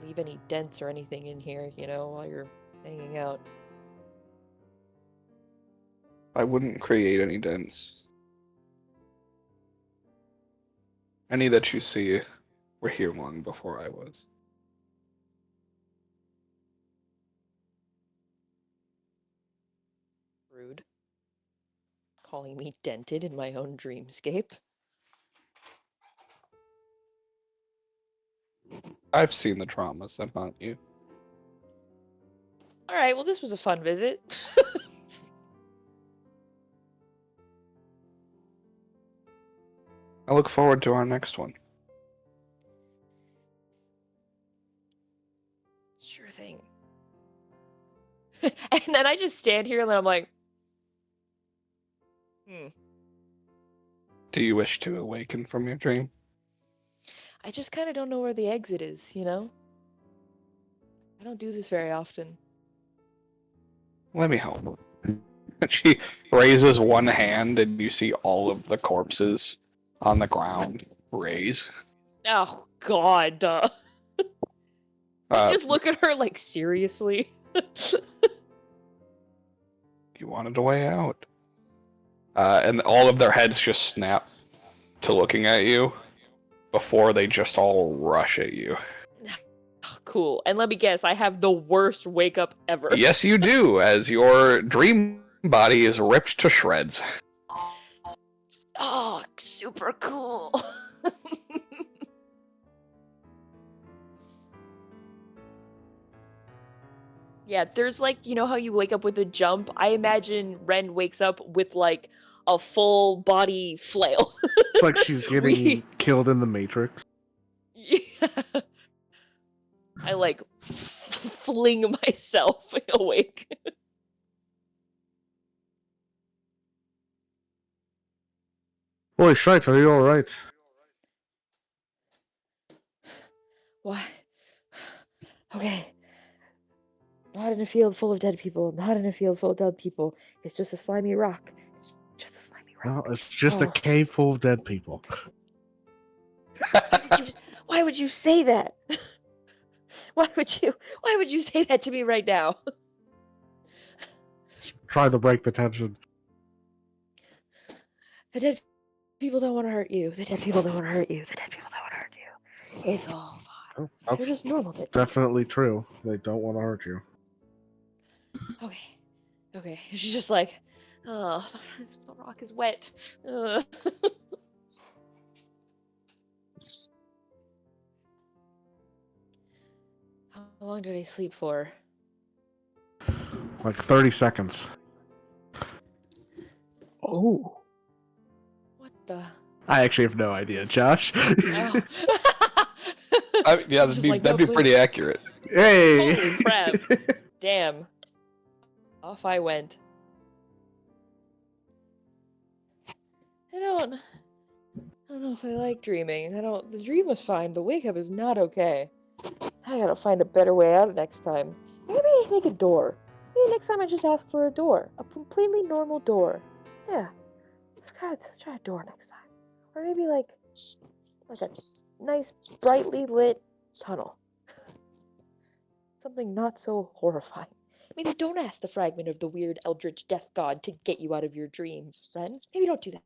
Leave any dents or anything in here, while you're hanging out. I wouldn't create any dents. Any that you see were here long before I was. Rude. Calling me dented in my own dreamscape. I've seen the traumas that haunt you. Alright, well, this was a fun visit. I look forward to our next one. Sure thing. And then I just stand here and then I'm like, Do you wish to awaken from your dream? I just kind of don't know where the exit is, you know? I don't do this very often. Let me help. She raises one hand, and you see all of the corpses on the ground raise. Oh, God. Just look at her like, seriously? You wanted a way out. And all of their heads just snap to looking at you before they just all rush at you. Cool. And let me guess, I have the worst wake up ever. Yes, you do, as your dream body is ripped to shreds. Oh, super cool. Yeah, there's like, you know how you wake up with a jump? I imagine Ren wakes up with like a full body flail. It's like she's getting killed in the Matrix. Yeah. I like fling myself awake. Holy shite, are you alright? What? Okay. Not in a field full of dead people. Not in a field full of dead people. It's just a slimy rock. It's just a slimy rock. No, it's just a cave full of dead people. Why would you say that? Why would you say that to me right now? Try to break the tension. The dead people don't want to hurt you. The dead people don't want to hurt you. The dead people don't want to hurt you. It's all fine. Oh, They're just normal dead definitely true. They don't want to hurt you. Okay. Okay. She's just like, oh, the rock is wet. How long did I sleep for? Like 30 seconds. Oh. What the? I actually have no idea, Josh. Oh. Yeah, that'd be pretty accurate. Hey! Holy crap. Damn. Off I went. I don't know if I like dreaming. The dream was fine. The wake up is not okay. I gotta find a better way out next time. Maybe I just make a door. Maybe next time I just ask for a door. A completely normal door. Yeah. Let's try a door next time. Or maybe like a nice brightly lit tunnel. Something not so horrifying. Maybe don't ask the fragment of the weird eldritch death god to get you out of your dream, Ren. Maybe don't do that.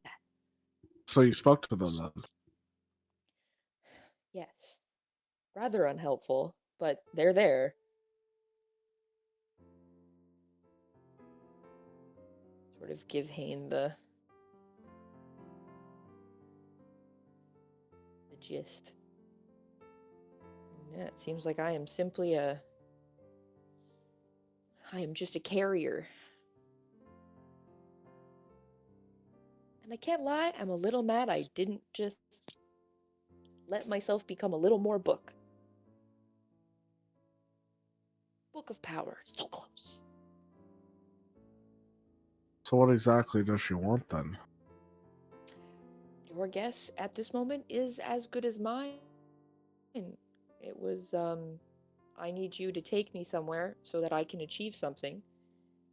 So you spoke to them then? Yes. Rather unhelpful, but they're there. Sort of give Hane the gist. Yeah, it seems like I am just a carrier. And I can't lie, I'm a little mad I didn't just let myself become a little more book. Book of power, so close. So what exactly does she want then? Your guess at this moment is as good as mine. It was, I need you to take me somewhere so that I can achieve something.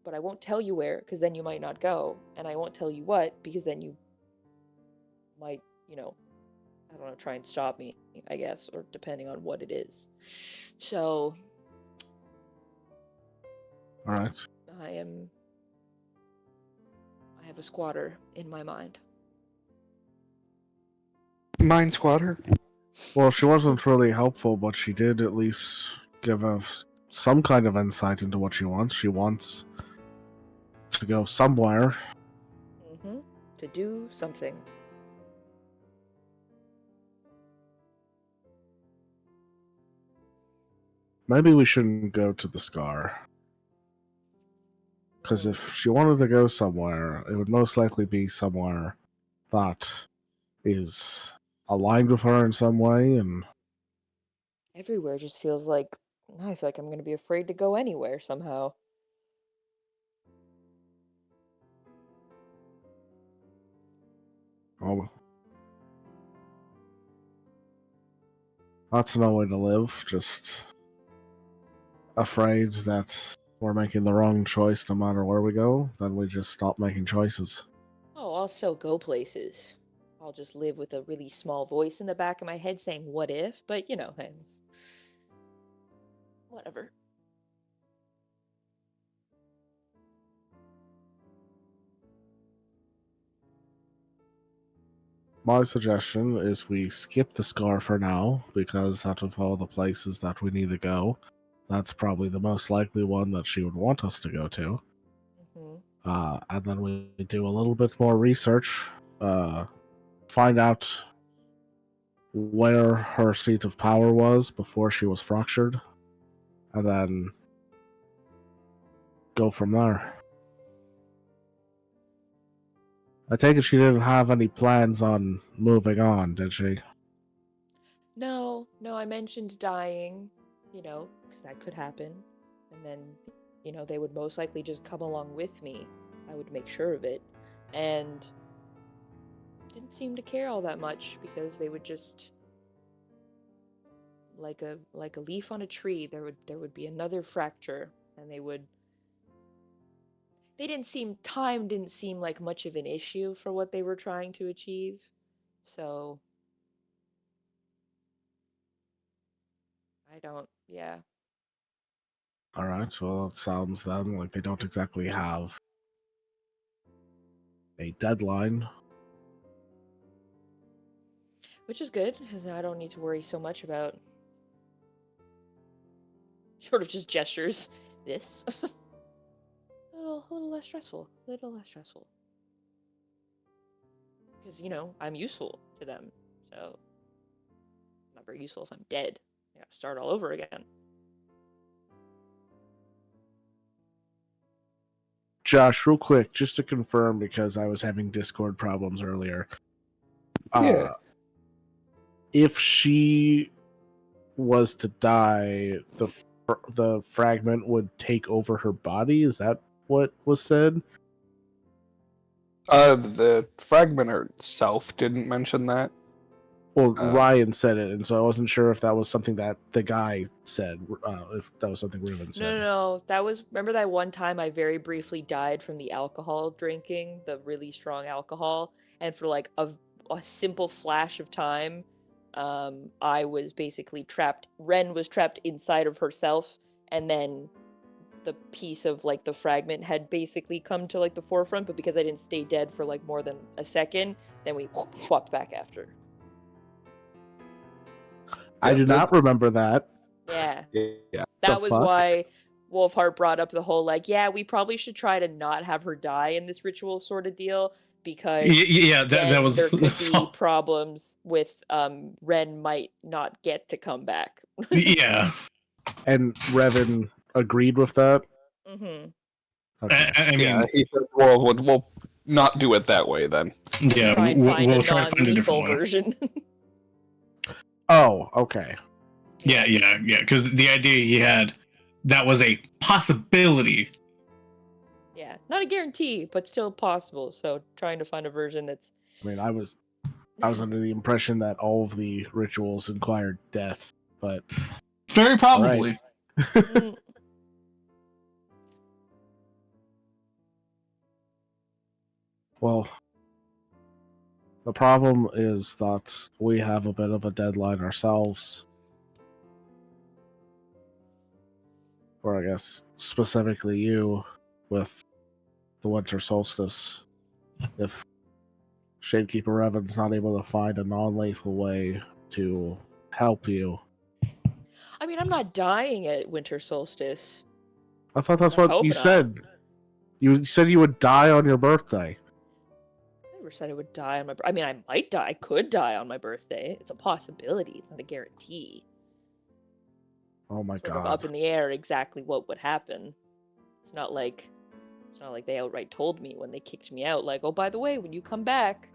But I won't tell you where, because then you might not go. And I won't tell you what, because then you might, I don't know, try and stop me, I guess, or depending on what it is. So... Alright. I have a squatter in my mind. Mind squatter? Well, she wasn't really helpful, but she did at least give us some kind of insight into what she wants. She wants to go somewhere. Mm-hmm. To do something. Maybe we shouldn't go to the Scar. Because if she wanted to go somewhere, it would most likely be somewhere that is aligned with her in some way, and Everywhere just feels like... I feel like I'm going to be afraid to go anywhere somehow. well, That's no way to live. Just afraid that we're making the wrong choice no matter where we go. Then we just stop making choices. Oh, I'll still go places. I'll just live with a really small voice in the back of my head saying, what if? But, you know, it's... whatever. My suggestion is we skip the scar for now, because out of all the places that we need to go, that's probably the most likely one that she would want us to go to. And then we do a little bit more research, find out where her seat of power was before she was fractured, and then go from there. I take it she didn't have any plans on moving on, did she? No, I mentioned dying, you know, because that could happen. And then, you know, they would most likely just come along with me. I would make sure of it. And didn't seem to care all that much because they would just like a leaf on a tree, there would be another fracture, and time didn't seem like much of an issue for what they were trying to achieve. So yeah. Alright, well, it sounds then like they don't exactly have a deadline. Which is good, because now I don't need to worry so much about sort of just gestures. This. a little less stressful. Because, you know, I'm useful to them. So, I'm not very useful if I'm dead. I gotta start all over again. Josh, real quick, just to confirm, because I was having Discord problems earlier. Yeah. If she was to die, the fragment would take over her body? Is that what was said? The fragment itself didn't mention that. Well, Ryan said it, and so I wasn't sure if that was something that the guy said, if that was something Riven said. No. Remember that one time I very briefly died from the alcohol drinking, the really strong alcohol, and for like a simple flash of time, I was basically trapped. Ren was trapped inside of herself, and then the piece of like the fragment had basically come to like the forefront, but because I didn't stay dead for like more than a second, then we swapped back after. I do not remember that. Yeah. Yeah. That was why Wolfheart brought up the whole, like, yeah, we probably should try to not have her die in this ritual sort of deal, because that was there could be problems with Ren might not get to come back. Yeah. And Revan agreed with that? Mm-hmm. Okay. I mean, yeah, he said, well, we'll not do it that way then. Yeah, we'll try to find a different version. Oh, okay. Yeah, because the idea he had, that was a possibility. Yeah, not a guarantee, but still possible. So trying to find a version that's... I mean, I was under the impression that all of the rituals required death, but... Very probably. Right. Well, the problem is that we have a bit of a deadline ourselves. Or I guess specifically you, with the winter solstice. If Shadekeeper Revan's not able to find a non-lethal way to help you. I mean, I'm not dying at winter solstice. I thought that's what you said. You said you would die on your birthday. I never said I would die on my birthday. I mean, I might die. I could die on my birthday. It's a possibility. It's not a guarantee. Oh my God. God. Of up in the air exactly what would happen. It's not like they outright told me when they kicked me out, like, oh, by the way, when you come back.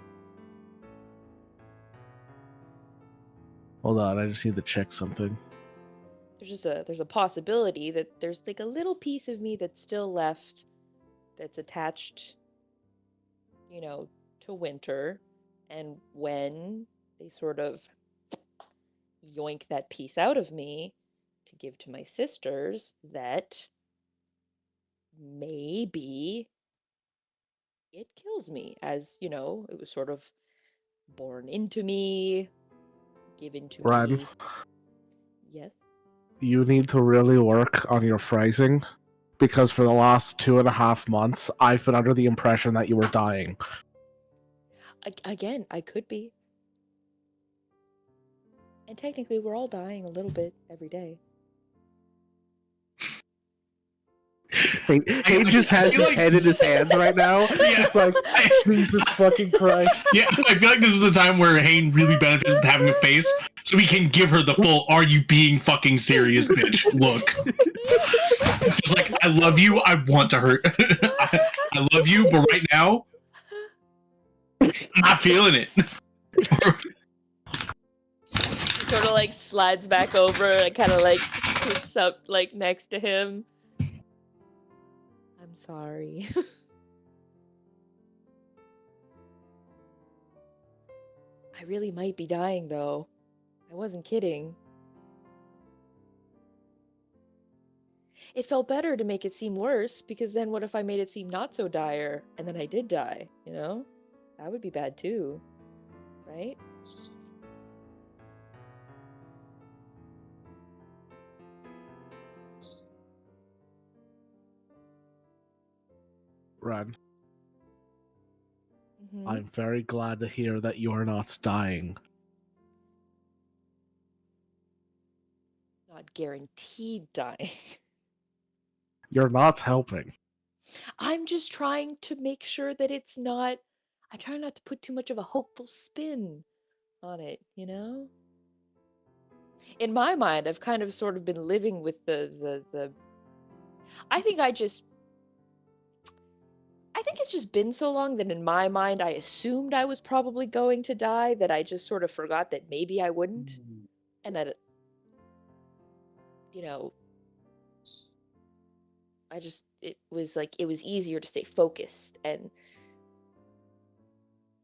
Hold on, I just need to check something. There's a possibility that there's like a little piece of me that's still left, that's attached, you know, to Winter, and when they sort of yoink that piece out of me to give to my sisters that maybe it kills me, as it was sort of born into me, given to Ren, me. Yes. you need to really work on your phrasing, because for the last 2.5 months, I've been under the impression that you were dying. Again, I could be. And technically, we're all dying a little bit every day. He just has his head in his hands right now. Yeah. It's like, Jesus fucking Christ. Yeah, I feel like this is the time where Hayne really benefits from having a face, so we can give her the full "Are you being fucking serious, bitch?" look. Just like, I love you, I want to hurt. I love you, but right now, I'm not feeling it. He sort of like slides back over and kind of like scoots up like next to him. I'm sorry. I really might be dying though. I wasn't kidding. It felt better to make it seem worse, because then what if I made it seem not so dire and then I did die, That would be bad too, right? Ren, Mm-hmm. I'm very glad to hear that you are not dying. Not guaranteed dying. You're not helping. I'm just trying to make sure that it's not. I try not to put too much of a hopeful spin on it, In my mind, I've kind of sort of been living with the. I think it's just been so long that in my mind I assumed I was probably going to die, that I just sort of forgot that maybe I wouldn't, and that it was easier to stay focused. And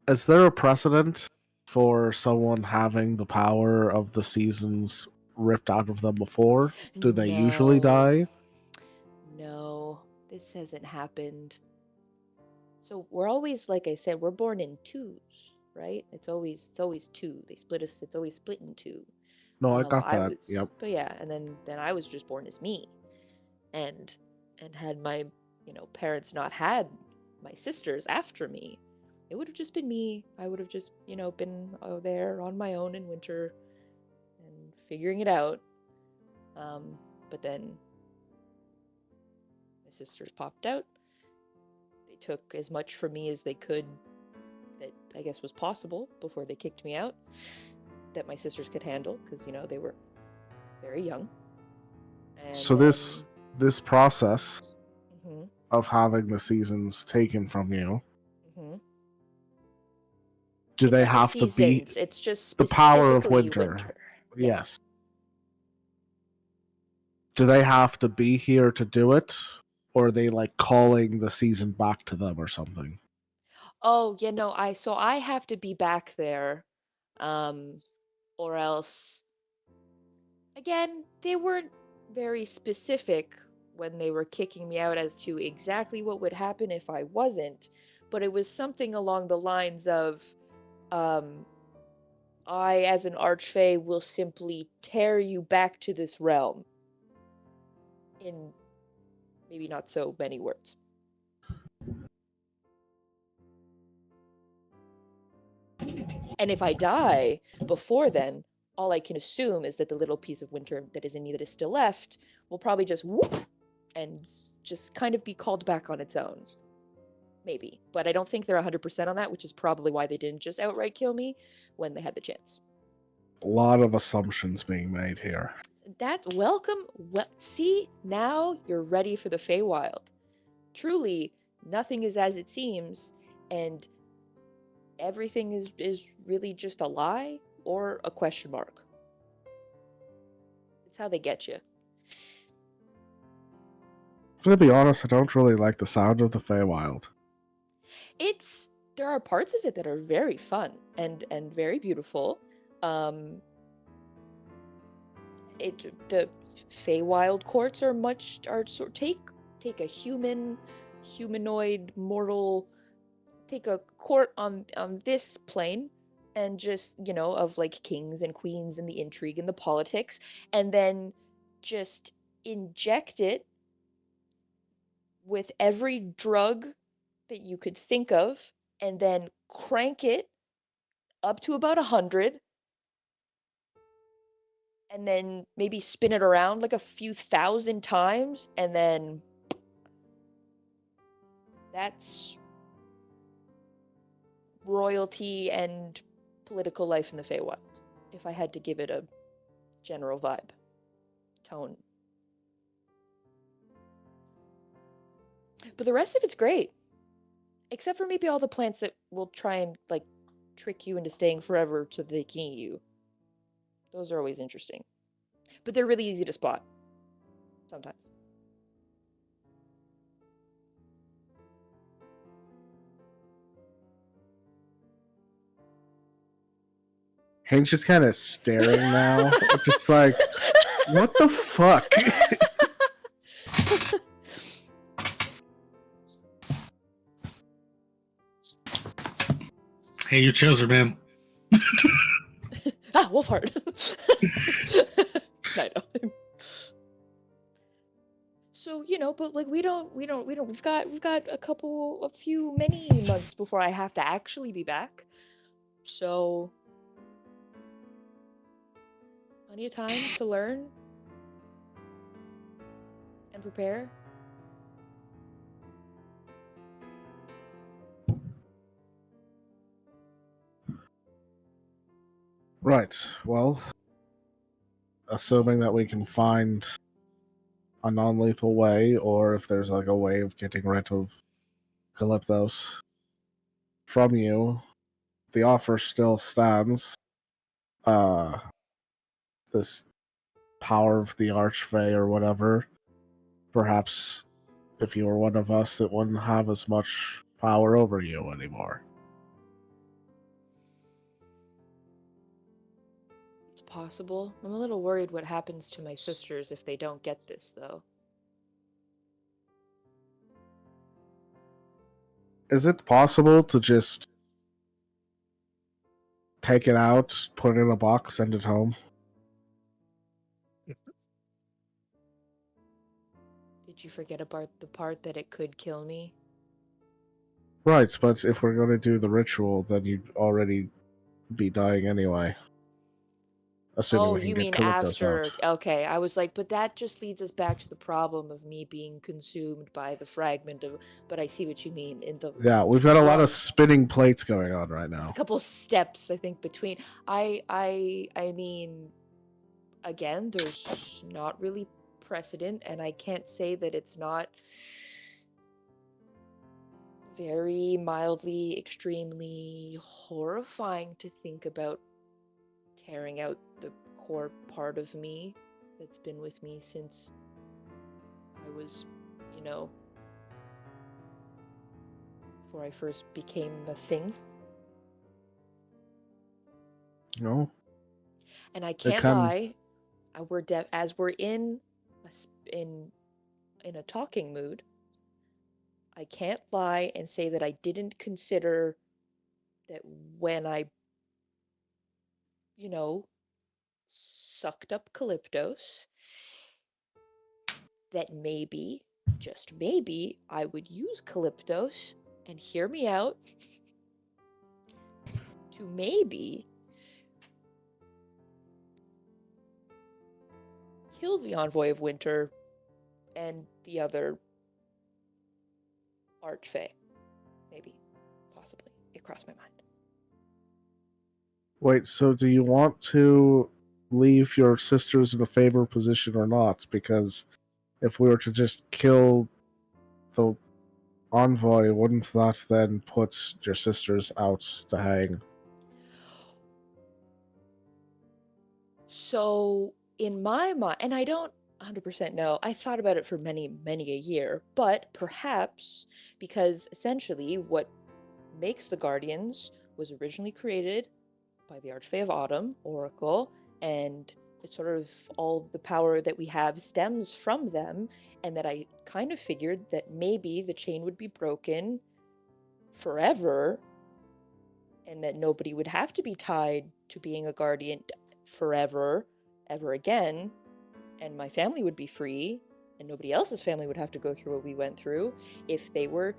is there a precedent for someone having the power of the seasons ripped out of them before? Do they usually die? No, this hasn't happened. So we're always, like I said, we're born in twos, right? It's always two. They split us. It's always split in two. No, I got that. Yep. But yeah, and then I was just born as me, and had my parents not had my sisters after me, it would have just been me. I would have just been there on my own in winter and figuring it out. But then my sisters popped out. They took as much from me as they could, that I guess was possible before they kicked me out, that my sisters could handle, because they were very young. And so then, this process mm-hmm. of having the seasons taken from you, Mm-hmm. do It's they not have the to be seasons, it's just the power of specifically winter? Yes. Do they have to be here to do it, or are they like calling the season back to them or something? Oh, yeah, no, I have to be back there, or else, again, they weren't very specific when they were kicking me out as to exactly what would happen if I wasn't, but it was something along the lines of, I, as an archfey, will simply tear you back to this realm, in maybe not so many words. And if I die before then, all I can assume is that the little piece of winter that is in me that is still left will probably just whoop and just kind of be called back on its own. Maybe. But I don't think they're 100% on that, which is probably why they didn't just outright kill me when they had the chance. A lot of assumptions being made here. See, now you're ready for the Feywild. Truly, nothing is as it seems, and everything is really just a lie or a question mark. It's how they get you. I'm gonna be honest, I don't really like the sound of the Feywild. There are parts of it that are very fun and very beautiful. the Feywild courts are take a humanoid mortal, take a court on this plane, and just, of like kings and queens and the intrigue and the politics, and then just inject it with every drug that you could think of, and then crank it up to about 100, and then maybe spin it around like a few thousand times, and then that's royalty and political life in the Feywild, if I had to give it a general vibe, tone. But the rest of it's great. Except for maybe all the plants that will try and, like, trick you into staying forever so they can eat you. Those are always interesting. But they're really easy to spot. Sometimes. Hane's just kind of staring now. Just like, what the fuck? Hey, you chose her, man. Wolfheart. I know. So, but like we've got a few many months before I have to actually be back. So plenty of time to learn and prepare. Right. Well, assuming that we can find a non-lethal way, or if there's like a way of getting rid of Calyptos from you, the offer still stands. This power of the Archfey or whatever. Perhaps if you were one of us, it wouldn't have as much power over you anymore. It's possible. I'm a little worried what happens to my sisters if they don't get this, though. Is it possible to just take it out, put it in a box, send it home? Did you forget about the part that it could kill me? Right, but if we're going to do the ritual, then you'd already be dying anyway. Assuming we can You get mean Calyptos after? out. Okay, I was like, but that just leads us back to the problem of me being consumed by the fragment of. But I see what you mean in the. Yeah, we've got a lot of spinning plates going on right There's now. a couple steps, I think, between. I mean, again, there's not really precedent, and I can't say that it's not very mildly, extremely horrifying to think about tearing out the core part of me that's been with me since I was, before I first became a thing. No? And I can't lie, as we're in a talking mood, I can't lie and say that I didn't consider that when I, sucked up Calyptos, that maybe, just maybe, I would use Calyptos, and hear me out, to maybe kill the Envoy of Winter and the other Archfey. Maybe. Possibly. It crossed my mind. Wait, so do you want to leave your sisters in a favored position or not? Because if we were to just kill the envoy, wouldn't that then put your sisters out to hang? So, in my mind, and I don't 100% know, I thought about it for many, many a year, but perhaps because essentially what makes the Guardians was originally created by the Archfey of Autumn, Oracle, and it's sort of all the power that we have stems from them, and that I kind of figured that maybe the chain would be broken forever, and that nobody would have to be tied to being a guardian forever, ever again, and my family would be free, and nobody else's family would have to go through what we went through if they were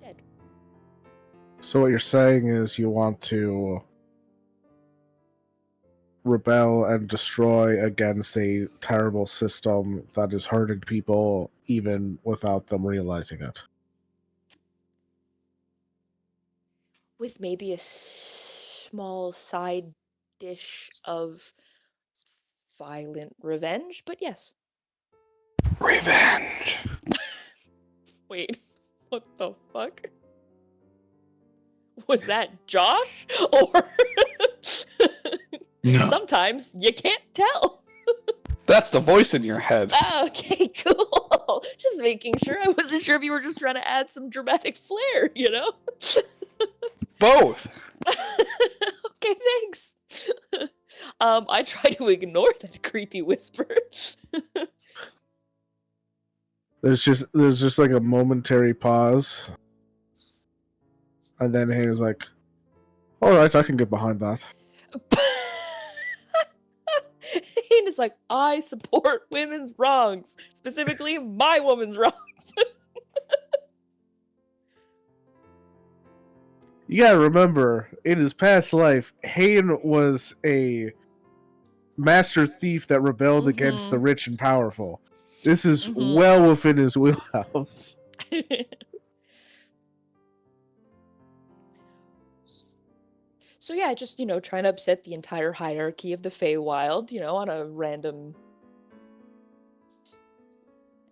dead. So what you're saying is you want to rebel and destroy against a terrible system that is hurting people even without them realizing it. With maybe a small side dish of violent revenge, but yes. Revenge. Wait, what the fuck? Was that Josh? Or No. sometimes you can't tell. That's the voice in your head. Okay, cool. Just making sure. I wasn't sure if you were just trying to add some dramatic flair, you know? Both. Okay, thanks. I try to ignore that creepy whisper. There's just like a momentary pause, and then he's like, "All right, I can get behind that." And it's like, I support women's wrongs, specifically my woman's wrongs. You gotta remember, in his past life, Hain was a master thief that rebelled against the rich and powerful. This is well within his wheelhouse. So yeah, just, trying to upset the entire hierarchy of the Feywild, on a random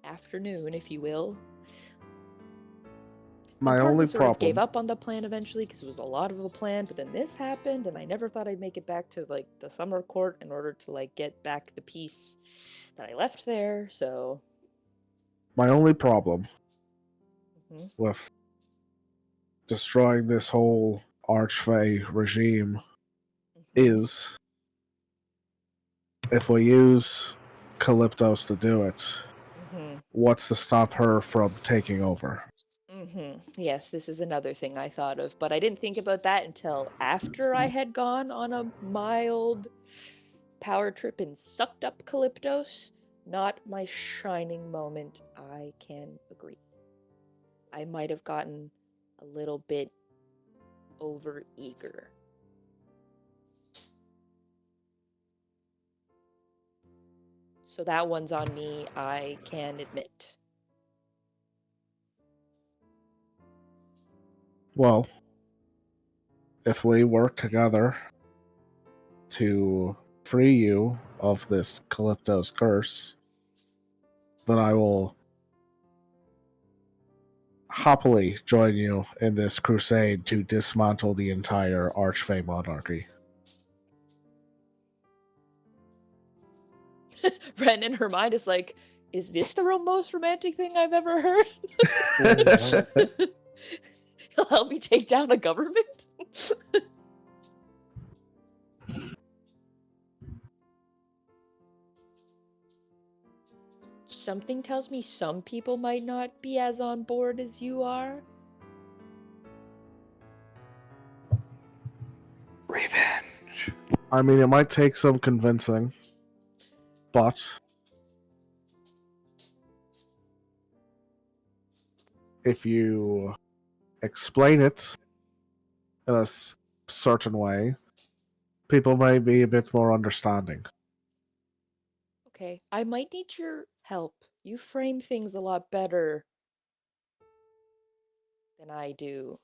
afternoon, if you will. My and only sort of gave problem. up on the plan eventually because it was a lot of a plan, but then this happened, and I never thought I'd make it back to like the summer court in order to like get back the piece that I left there. So My only problem Mhm. with destroying this whole Archfey regime is if we use Calyptos to do it, what's to stop her from taking over? Yes, this is another thing I thought of, but I didn't think about that until after I had gone on a mild power trip and sucked up Calyptos. Not my shining moment, I can agree. I might have gotten a little bit over eager. So that one's on me, I can admit. Well, if we work together to free you of this Calypto's curse, then I will happily join you in this crusade to dismantle the entire Archfey monarchy. Ren in her mind is like, is this the most romantic thing I've ever heard? He'll help me take down a government? Something tells me some people might not be as on board as you are. Revenge. I mean, it might take some convincing, but if you explain it in a certain way, people may be a bit more understanding. Okay, I might need your help. You frame things a lot better than I do.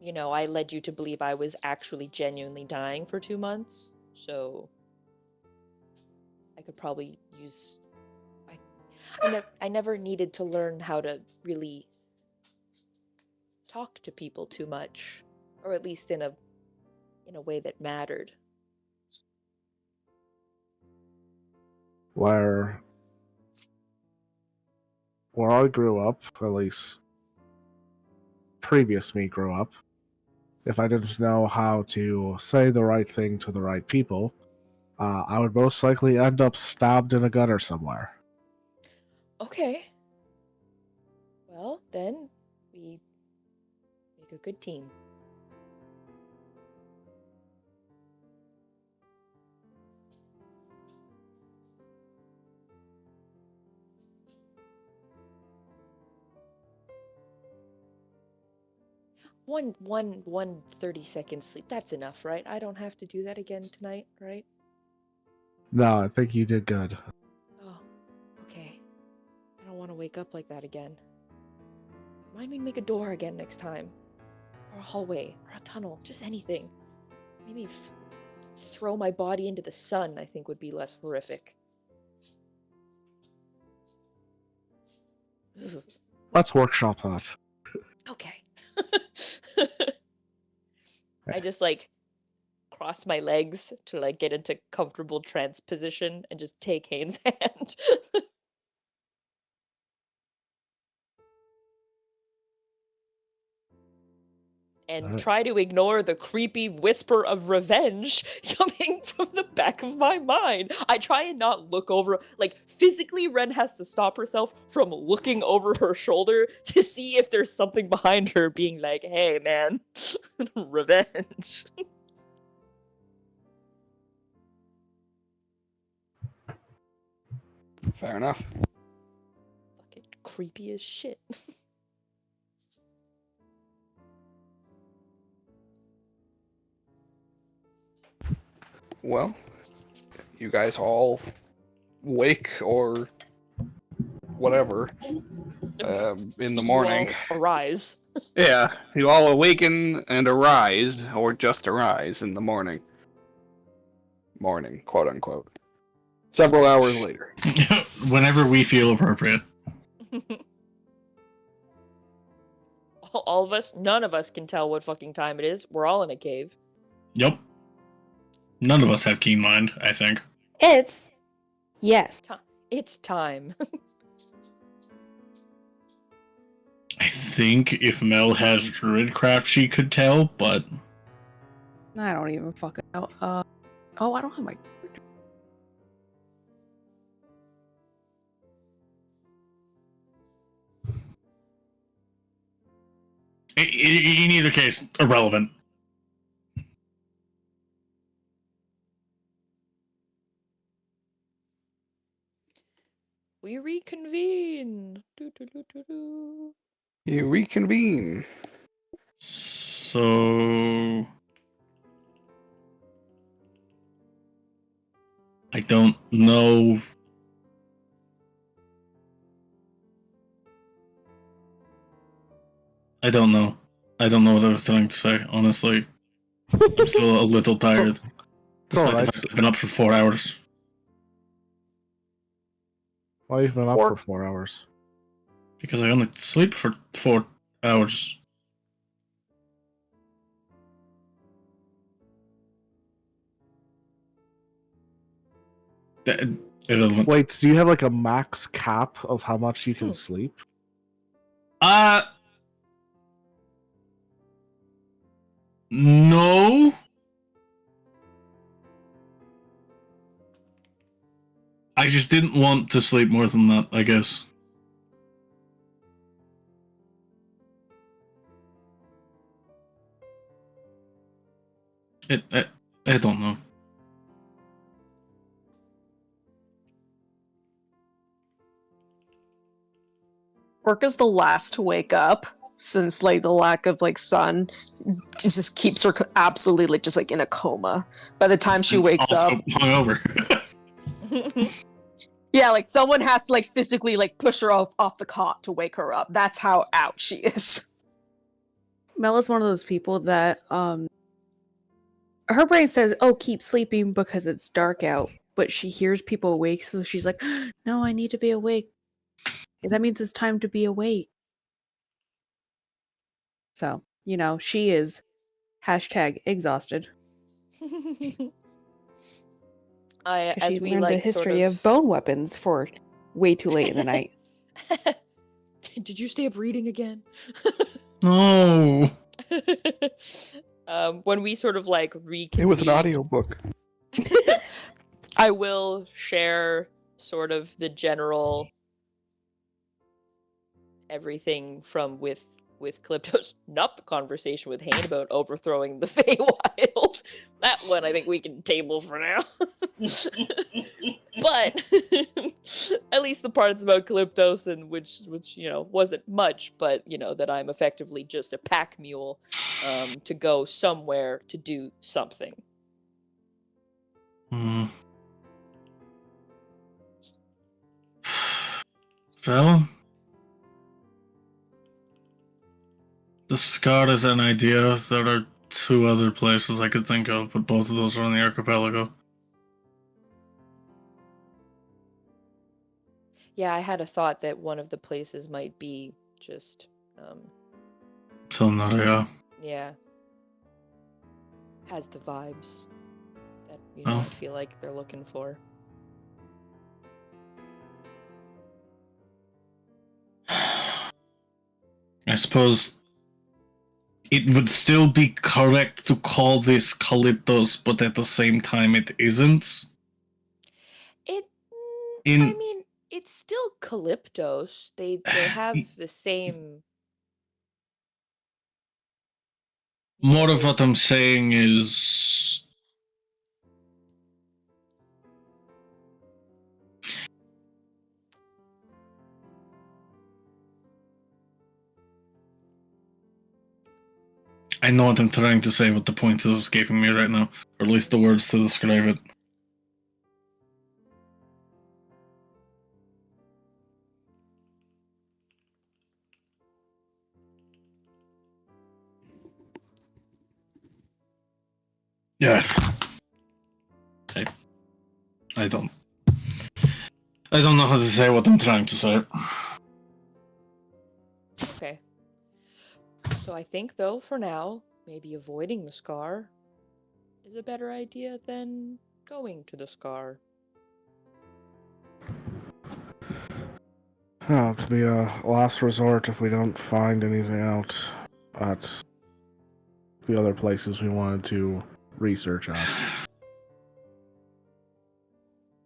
I led you to believe I was actually genuinely dying for 2 months, so I could probably use... I never needed to learn how to really talk to people too much, or at least in a way that mattered. Where I grew up, at least previous me grew up, if I didn't know how to say the right thing to the right people, I would most likely end up stabbed in a gutter somewhere. Okay. Well, then we make a good team. One 30-second sleep. That's enough, right? I don't have to do that again tonight, right? No, I think you did good. Oh, okay. I don't want to wake up like that again. Remind me to make a door again next time. Or a hallway, or a tunnel, just anything. Maybe throw my body into the sun, I think would be less horrific. Ugh. Let's workshop that. Okay. I just cross my legs to get into comfortable trance position and just take Haynes' hand. And try to ignore the creepy whisper of revenge coming from the back of my mind. I try and not look over, physically Ren has to stop herself from looking over her shoulder to see if there's something behind her being like, hey man, revenge. Fair enough. Fucking creepy as shit. Well, you guys all wake or whatever in the morning. You all arise. Yeah, you all awaken and arise, or just arise in the morning. Morning, quote unquote. Several hours later. Whenever we feel appropriate. All of us, none of us can tell what fucking time it is. We're all in a cave. Yep. None of us have keen mind, I think. Yes. It's time. I think if Mel has Druidcraft, she could tell, but I don't even fucking know. I don't have my. in either case, irrelevant. We reconvene. Do. You reconvene. So I don't know. I don't know what I was trying to say, honestly. I'm still a little tired. Despite the fact I've been up for 4 hours. Why you've been up for 4 hours? Because I only sleep for 4 hours. Irrelevant. Wait, do you have a max cap of how much you can sleep? No. I just didn't want to sleep more than that, I guess. I don't know. Orca's the last to wake up, since the lack of sun just keeps her absolutely just in a coma. By the time she wakes also up, hungover. yeah, someone has to physically push her off the cot to wake her up. That's how out she is. Mel is one of those people that her brain says, "Oh, keep sleeping because it's dark out," but she hears people awake, so she's like, "No, I need to be awake. That means it's time to be awake." So, she is #exhausted. As she we learned the history of bone weapons for way too late in the night. Did you stay up reading again? No. when we sort of like reconvene, It was an audiobook. I will share sort of the general everything from with Calypto's, not the conversation with Hain about overthrowing the Feywild. That one I think we can table for now. But at least the parts about Calyptos, and which wasn't much, but that I'm effectively just a pack mule to go somewhere to do something. Well, the Scar is an idea. There are 2 other places I could think of, but both of those are on the archipelago. Yeah, I had a thought that one of the places might be just Tal'Dorei. yeah, has the vibes that Oh. I feel like they're looking for. I suppose it would still be correct to call this Calyptos, but at the same time it isn't. I mean, it's still Calyptos. They have the same. More of what I'm saying is, I know what I'm trying to say, but the point is escaping me right now, or at least the words to describe it. Yes. I don't know how to say what I'm trying to say. Okay. So I think, though, for now, maybe avoiding the Scar is a better idea than going to the Scar. Oh, it could be a last resort if we don't find anything out at the other places we wanted to research at.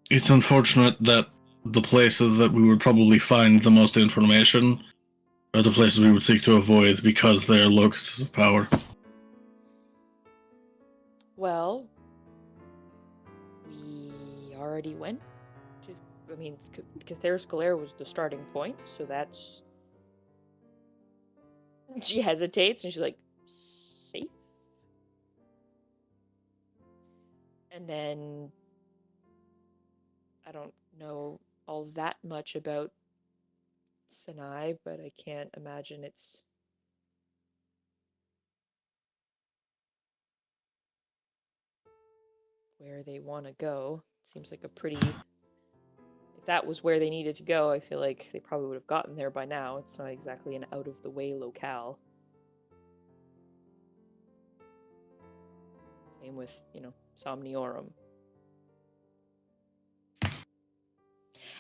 It's unfortunate that the places that we would probably find the most information are the places we would seek to avoid because they're locusts of power. Well, we already went to. I mean, Cathar's Galere was the starting point, so that's. She hesitates and she's like, safe? And then I don't know all that much about Sinai, but I can't imagine it's where they want to go. Seems like a pretty. If that was where they needed to go, I feel like they probably would have gotten there by now. It's not exactly an out of the way locale. Same with, Somniorum.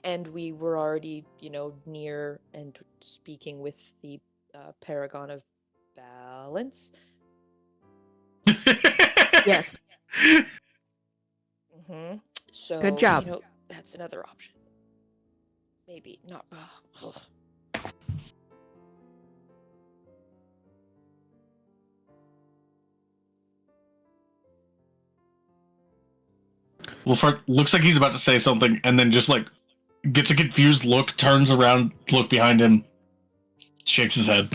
And we were already, near and speaking with the Paragon of Balance. Yes. Mm-hmm. So, Good job. that's another option. Maybe not. Ugh. Wolfhard looks like he's about to say something, and then just like gets a confused look, turns around, look behind him, shakes his head.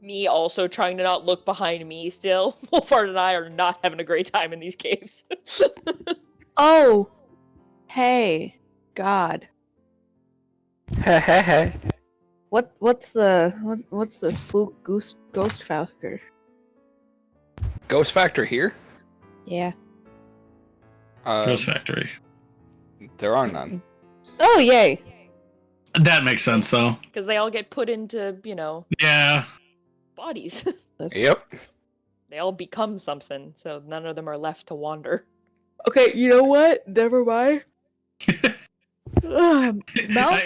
Me also trying to not look behind me still. Wolfhard and I are not having a great time in these caves. Oh, hey, God. Hey. What's the spook ghost factor? Ghost factor here? Yeah. Ghost Factory. There are none. Oh, yay. That makes sense, though. Because they all get put into, Yeah. bodies. Yep. They all become something, so none of them are left to wander. Okay, you know what? Never mind. Mel?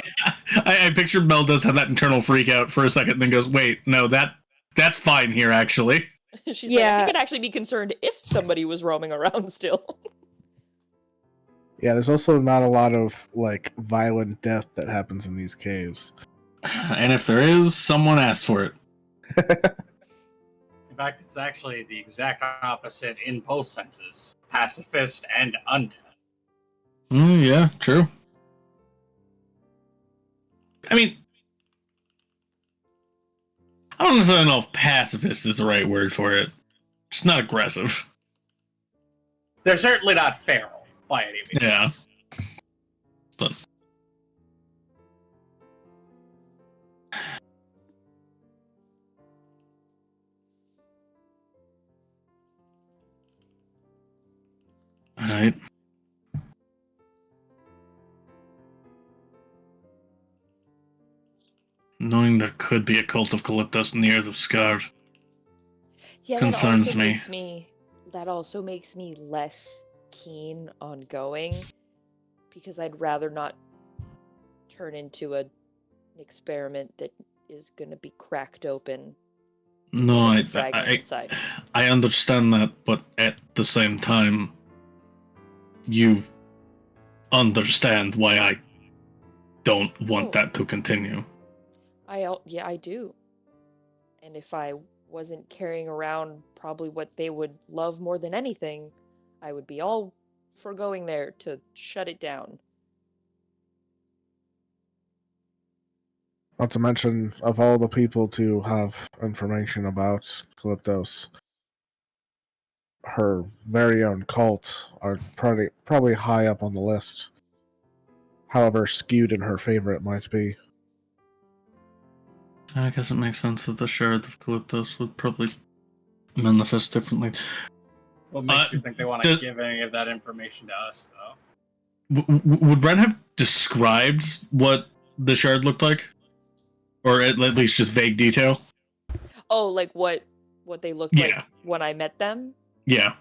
I picture Mel does have that internal freak out for a second, and then goes, "Wait, no, that's fine here, actually." She's like, I think I'd actually be concerned if somebody was roaming around still. Yeah, there's also not a lot of like violent death that happens in these caves. And if there is, someone asked for it. In fact, it's actually the exact opposite in both senses: pacifist and undead. Yeah, true. I mean, I don't necessarily know if pacifist is the right word for it. It's not aggressive. They're certainly not feral by any means. Yeah. But alright. Knowing there could be a cult of Calyptos near the scar concerns me. That also makes me less keen on going, because I'd rather not turn into an experiment that is going to be cracked open. No, I understand that, but at the same time, you understand why I don't want that to continue. I do. And if I wasn't carrying around probably what they would love more than anything, I would be all for going there to shut it down. Not to mention, of all the people to have information about Calyptos, her very own cult are probably high up on the list. However skewed in her favor it might be. I guess it makes sense that the shard of Calyptos would probably manifest differently. What makes you think they want to give any of that information to us, though? Would Ren have described what the shard looked like? Or at least just vague detail? Oh, like what they looked like when I met them? Yeah.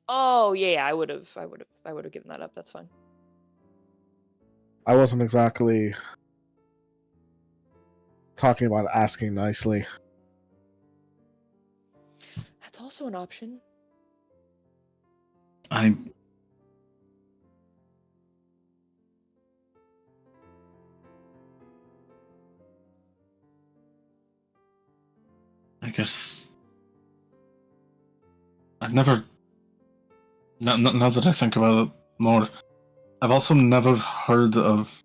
Oh, yeah, I would have given that up. That's fine. I wasn't exactly talking about asking nicely. That's also an option. I guess I've never. Now that I think about it more, I've also never heard of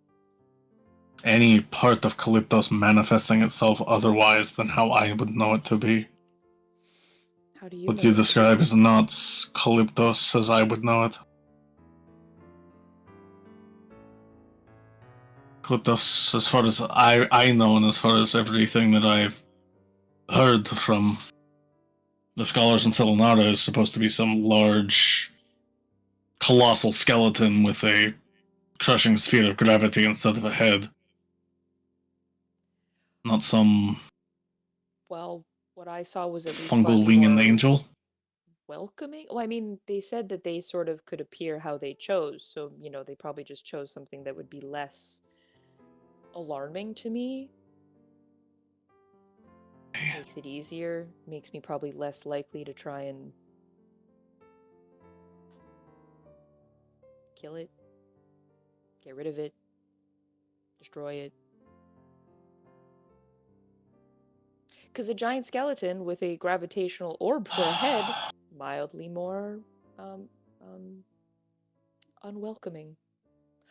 any part of Calyptos manifesting itself otherwise than how I would know it to be. How do you What know you it? describe is not Calyptos as I would know it. Calyptos, as far as I know, and as far as everything that I've heard from the scholars in Selenara, is supposed to be some large, colossal skeleton with a crushing sphere of gravity instead of a head. Not some. Well, what I saw was at least fungal winged angel. Welcoming. Well, I mean, they said that they sort of could appear how they chose, so they probably just chose something that would be less alarming to me. Makes it easier. Makes me probably less likely to try and kill it, get rid of it, destroy it. Because a giant skeleton with a gravitational orb for a head, mildly more unwelcoming.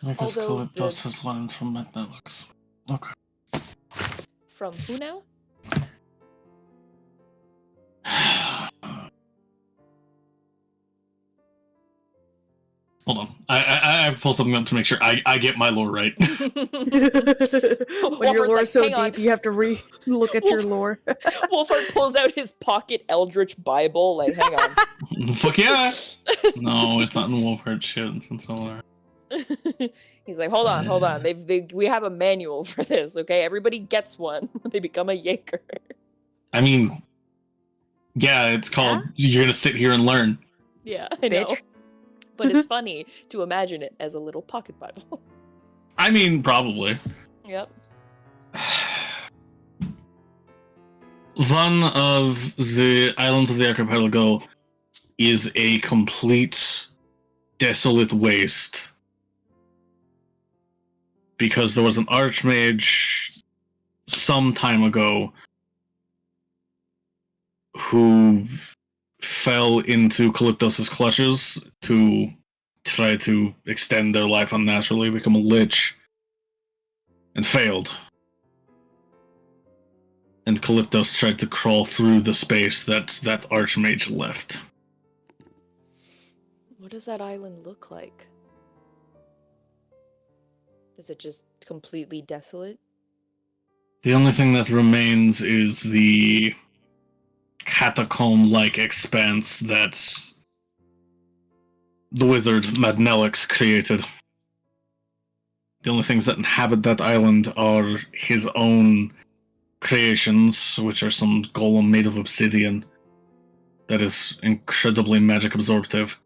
I guess Calyptos has learned from Magnetlux. Okay. From who now? Hold on. I have to pull something up to make sure I get my lore right. When your lore is so deep, you have to look at your lore. Wolfhard pulls out his pocket Eldritch Bible. Like, hang on. Fuck yeah! No, it's not in Wolfhard shit. It's in Solar. He's like, hold on. We have a manual for this, okay? Everybody gets one. They become a Jaeger. I mean, yeah, it's called You're Gonna Sit Here and Learn. Yeah, I know. But it's funny to imagine it as a little pocket Bible. I mean, probably. Yep. One of the islands of the archipelago is a complete desolate waste because there was an archmage some time ago who fell into Calyptos' clutches to try to extend their life unnaturally, become a lich, and failed. And Calyptos tried to crawl through the space that archmage left. What does that island look like? Is it just completely desolate? The only thing that remains is the catacomb-like expanse that the wizard Madnelix created. The only things that inhabit that island are his own creations, which are some golem made of obsidian that is incredibly magic absorptive,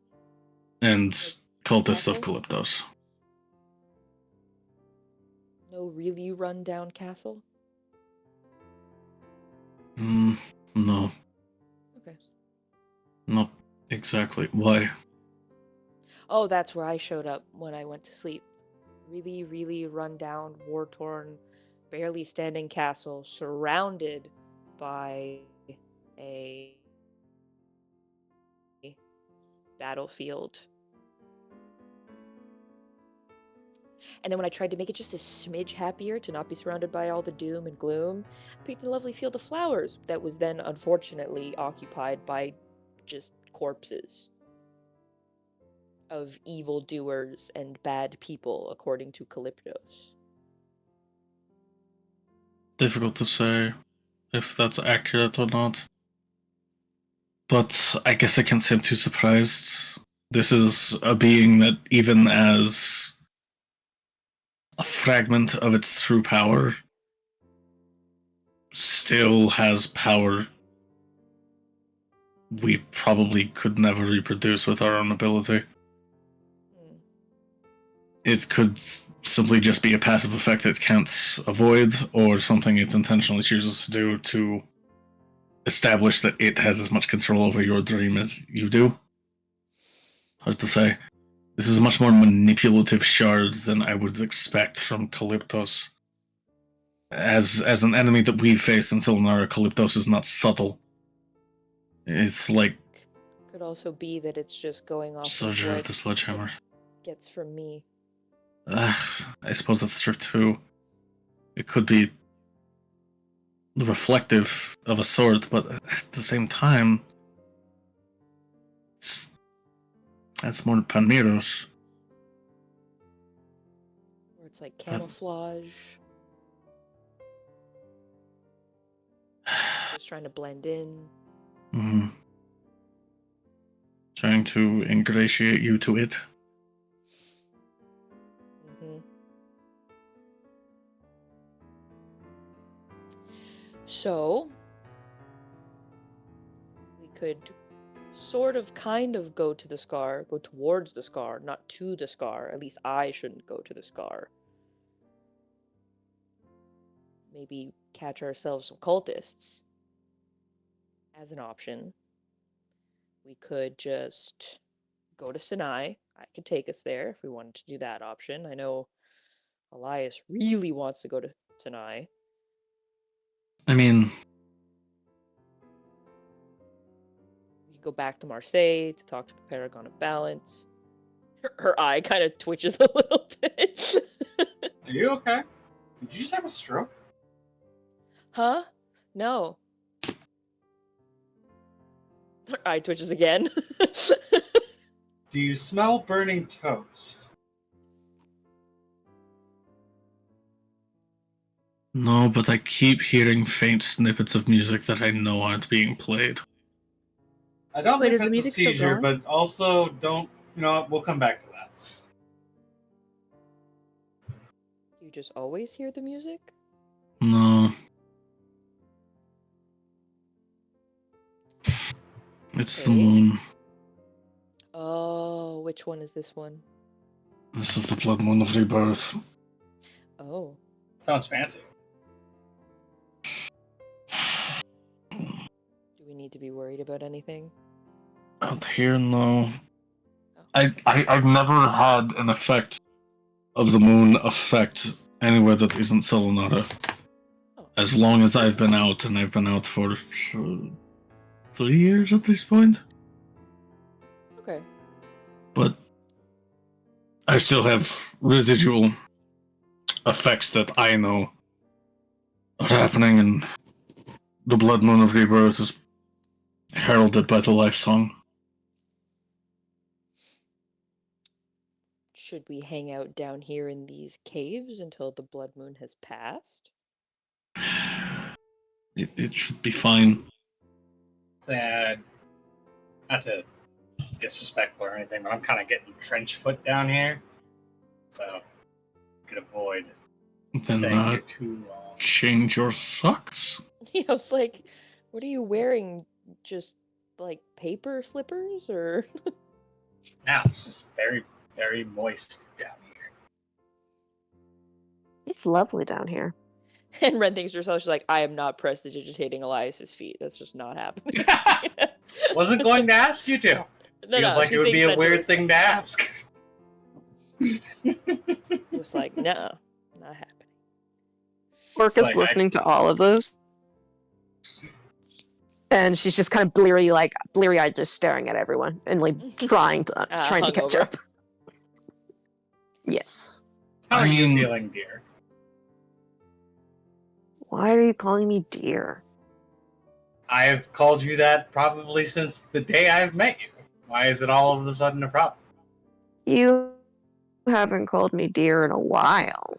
and cultists of Calyptos. No really run-down castle? No. Okay. Not exactly. Why? Oh, that's where I showed up when I went to sleep. Really, really run-down, war-torn, barely standing castle surrounded by a battlefield. And then when I tried to make it just a smidge happier to not be surrounded by all the doom and gloom, I picked a lovely field of flowers that was then unfortunately occupied by just corpses of evildoers and bad people, according to Calyptos. Difficult to say if that's accurate or not. But I guess I can't say I'm too surprised. This is a being that, even as a fragment of its true power, still has power we probably could never reproduce with our own ability. It could simply just be a passive effect it can't avoid, or something it intentionally chooses to do to establish that it has as much control over your dream as you do. Hard to say. This is a much more manipulative shard than I would expect from Calyptos. As an enemy that we've faced in Silnara, Calyptos is not subtle. It's like... Could also be that it's just going off Soldier of of the Sledgehammer. Gets from me. I suppose that's true too. It could be reflective of a sort, but at the same time, that's more Panmiros. Or it's like camouflage. Just trying to blend in. Mm-hmm. Trying to ingratiate you to it. Mm-hmm. So, we could sort of kind of go to the scar, go towards the scar, not to the scar. At least I shouldn't go to the scar. Maybe catch ourselves some cultists as an option. We could just go to Sinai. I could take us there if we wanted to do that option. I know Elias really wants to go to Sinai. I mean... We could go back to Marseille to talk to the Paragon of Balance. Her eye kind of twitches a little bit. Are you okay? Did you just have a stroke? Huh? No. Her eye twitches again. Do you smell burning toast? No, but I keep hearing faint snippets of music that I know aren't being played. I don't Wait, think is the that's a music still seizure, going? but also don't... You know what? We'll come back to that. You just always hear the music? No. It's the moon. Oh, which one is this one? This is the blood moon of rebirth. Oh. Sounds fancy. Do we need to be worried about anything? Out here, no. Oh. I've never had an effect of the moon affect anywhere that isn't Selenata. Oh. As long as I've been out, and I've been out for 3 years at this point. Okay. But I still have residual effects that I know are happening, and the blood moon of rebirth is heralded by the life song. Should we hang out down here in these caves until the blood moon has passed? It should be fine. Sad. Not to disrespectful or anything, but I'm kind of getting trench foot down here, so could avoid Then staying here too long. change your socks. I was like, what are you wearing? Just like paper slippers or? Now it's just very, very moist down here. It's lovely down here. And Ren thinks to herself, she's like, I am not prestidigitating Elias's feet. That's just not happening. Wasn't going to ask you to. Feels like it would be a weird thing to ask. Just like, no, not happening. Orca's Like, listening to all of this. And she's just kind of bleary-eyed, just staring at everyone and like trying to catch hungover. up. Yes. How are you feeling, dear? Why are you calling me dear? I've called you that probably since the day I've met you. Why is it all of a sudden a problem? You haven't called me dear in a while.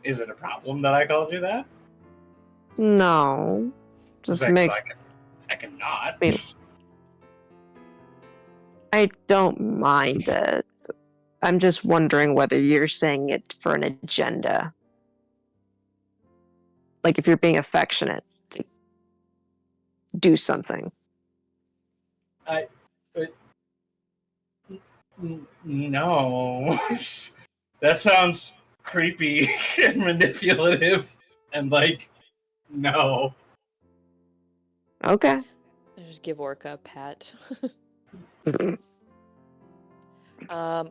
Is it a problem that I called you that? No. Just Because makes... I cannot. I don't mind it. I'm just wondering whether you're saying it for an agenda. Like if you're being affectionate to do something. No. That sounds creepy and manipulative and like, no. Okay. I just give Orca a pat.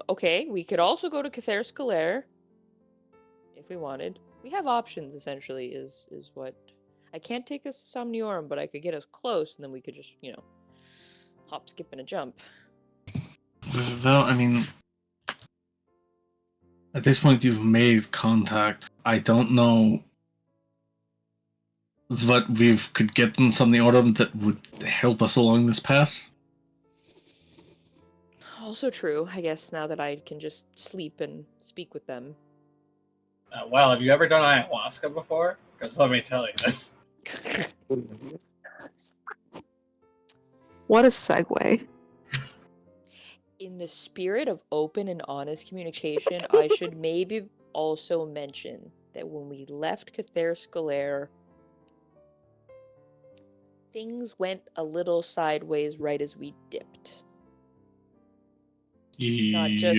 Okay, we could also go to Cather Scalaire if we wanted. We have options, essentially, is what... I can't take us to Somniorum, but I could get us close, and then we could just, hop, skip, and a jump. Well, I mean, at this point you've made contact. I don't know what we could get in Somniorum that would help us along this path. Also true, I guess, now that I can just sleep and speak with them. Well, have you ever done ayahuasca before? Because let me tell you this. What a segue. In the spirit of open and honest communication, I should maybe also mention that when we left Cather Scalaire, things went a little sideways right as we dipped. Not just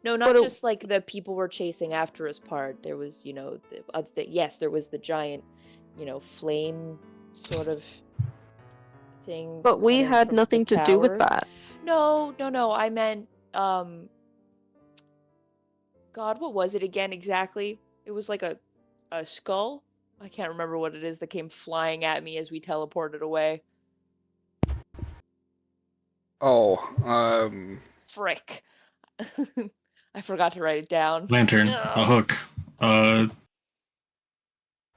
not just like the people were chasing after us part. There was, there was the giant, flame sort of thing. But we had nothing to do with that. No. I meant, God, what was it again exactly? It was like a skull. I can't remember what it is that came flying at me as we teleported away. Frick. I forgot to write it down. Lantern, a hook.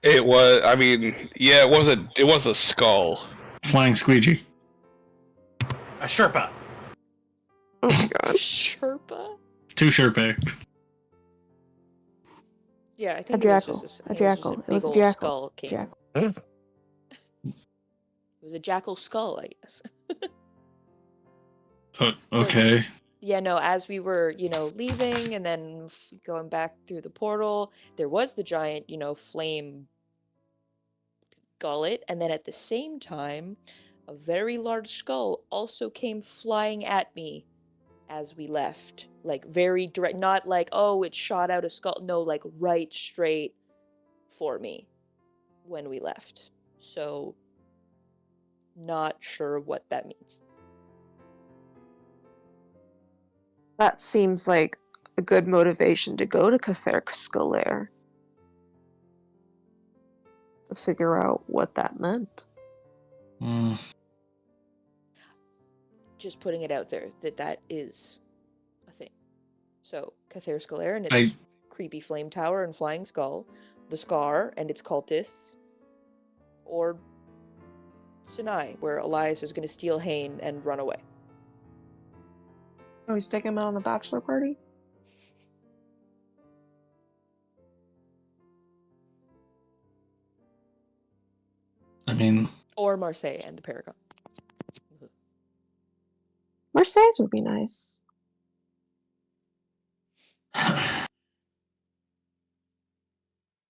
It was. I mean, yeah, it was a skull. Flying squeegee. A Sherpa. Oh my god. Sherpa? 2 Sherpa. Yeah, I think A it jackal. was just A jackal. It was a jackal. Skull king. Jackal. It was a jackal skull, I guess. Okay. Yeah, no, as we were, leaving and then going back through the portal, there was the giant, flame gullet, and then at the same time, a very large skull also came flying at me as we left. Like, very direct, not like, oh, it shot out a skull. No, like, right straight for me when we left. So, not sure what that means. That seems like a good motivation to go to Cather to figure out what that meant. Just putting it out there that is a thing. So, Cather and its creepy flame tower and flying skull, the Scar and its cultists, or Sinai, where Elias is going to steal Hain and run away. Oh, he's taking him out on a bachelor party? I mean... Or Marseille and the Paragon. Marseille's would be nice.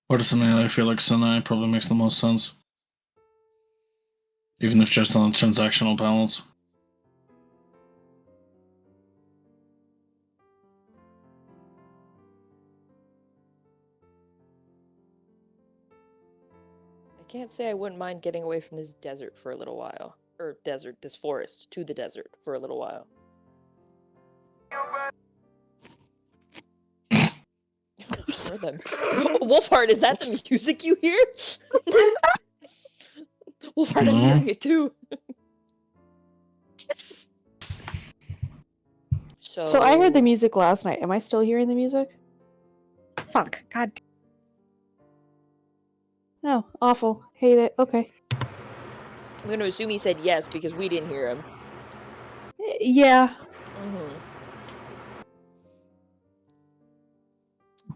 Personally, I feel like Sinai probably makes the most sense. Even if just on a transactional balance. I can't say I wouldn't mind getting away from this desert for a little while. Or this forest, to the desert for a little while. Heard them. Wolfheart, is that the music you hear? Wolfheart, I'm hearing it too. So I heard the music last night. Am I still hearing the music? Fuck. God. Oh, awful. Hate it. Okay. I'm going to assume he said yes because we didn't hear him. Yeah. Mm-hmm.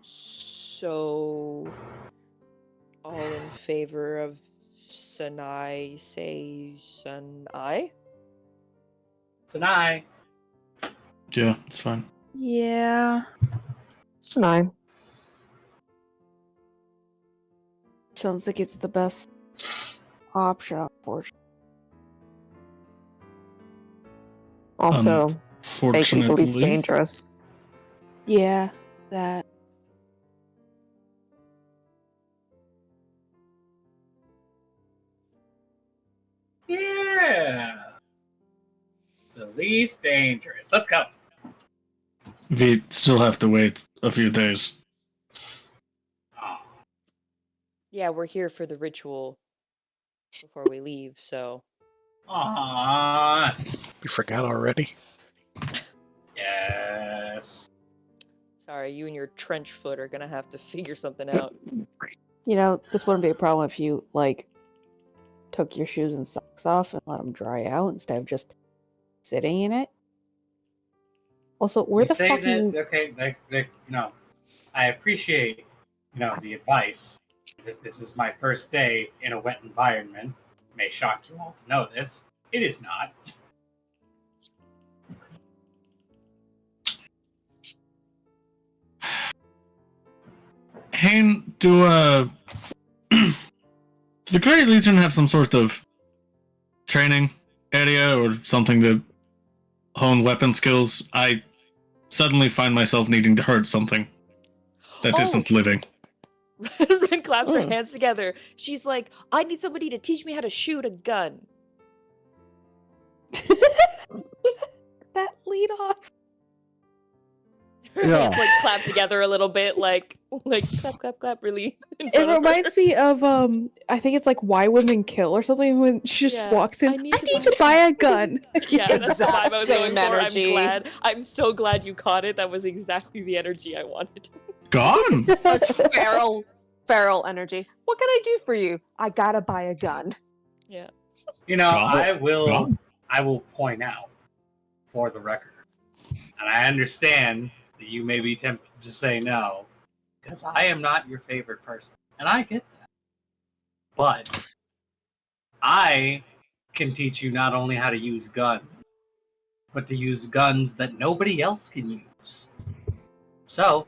So, all in favor of Sinai, say Sinai? Sinai. Yeah, it's fine. Yeah. Sinai. Sounds like it's the best option, unfortunately. Also, making the least dangerous. Yeah, that. Yeah. The least dangerous. Let's go. We still have to wait a few days. Oh. Yeah, we're here for the ritual before we leave, so. Aww. We forgot already? Yes. Sorry, you and your trench foot are gonna have to figure something out. You know, this wouldn't be a problem if you, like, took your shoes and socks off and let them dry out instead of just sitting in it. Also, where You the say fuck that, okay, like, I appreciate, the advice. As if this is my first day in a wet environment. It may shock you all to know this. It is not. Hain, do the Great Legion have some sort of training area or something to hone weapon skills? I suddenly find myself needing to hurt something that isn't living. Ren claps her hands together. She's like, I need somebody to teach me how to shoot a gun. that lead off. Her hands like clap together a little bit, like clap, clap, clap, really. It reminds me of I think it's like Why Women Kill or something when she just walks in. I need to buy a gun. Yeah, that's the vibe I was going for. I'm so glad you caught it. That was exactly the energy I wanted. Gun. Such feral energy. What can I do for you? I gotta buy a gun. Yeah. I will point out, for the record, and I understand that you may be tempted to say no, because I am not your favorite person, and I get that. But I can teach you not only how to use guns, but to use guns that nobody else can use. So,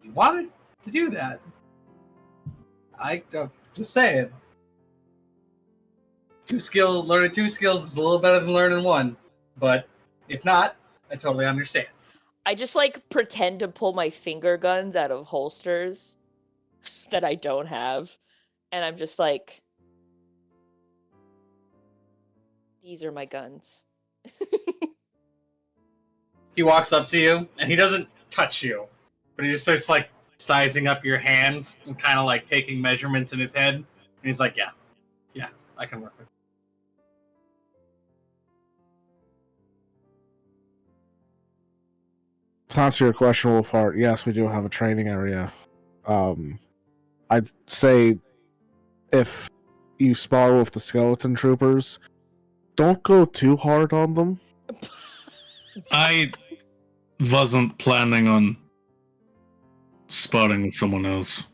you wanted to do that. I just saying. Learning two skills is a little better than learning one. But if not, I totally understand. I just like pretend to pull my finger guns out of holsters that I don't have, and I'm just like, these are my guns. He walks up to you, and he doesn't touch you, but he just starts like sizing up your hand and kind of like taking measurements in his head. And he's like, "Yeah, I can work with." To answer your question, Wolfheart, yes, we do have a training area. I'd say if you spar with the skeleton troopers, don't go too hard on them. I wasn't planning on sparring with someone else.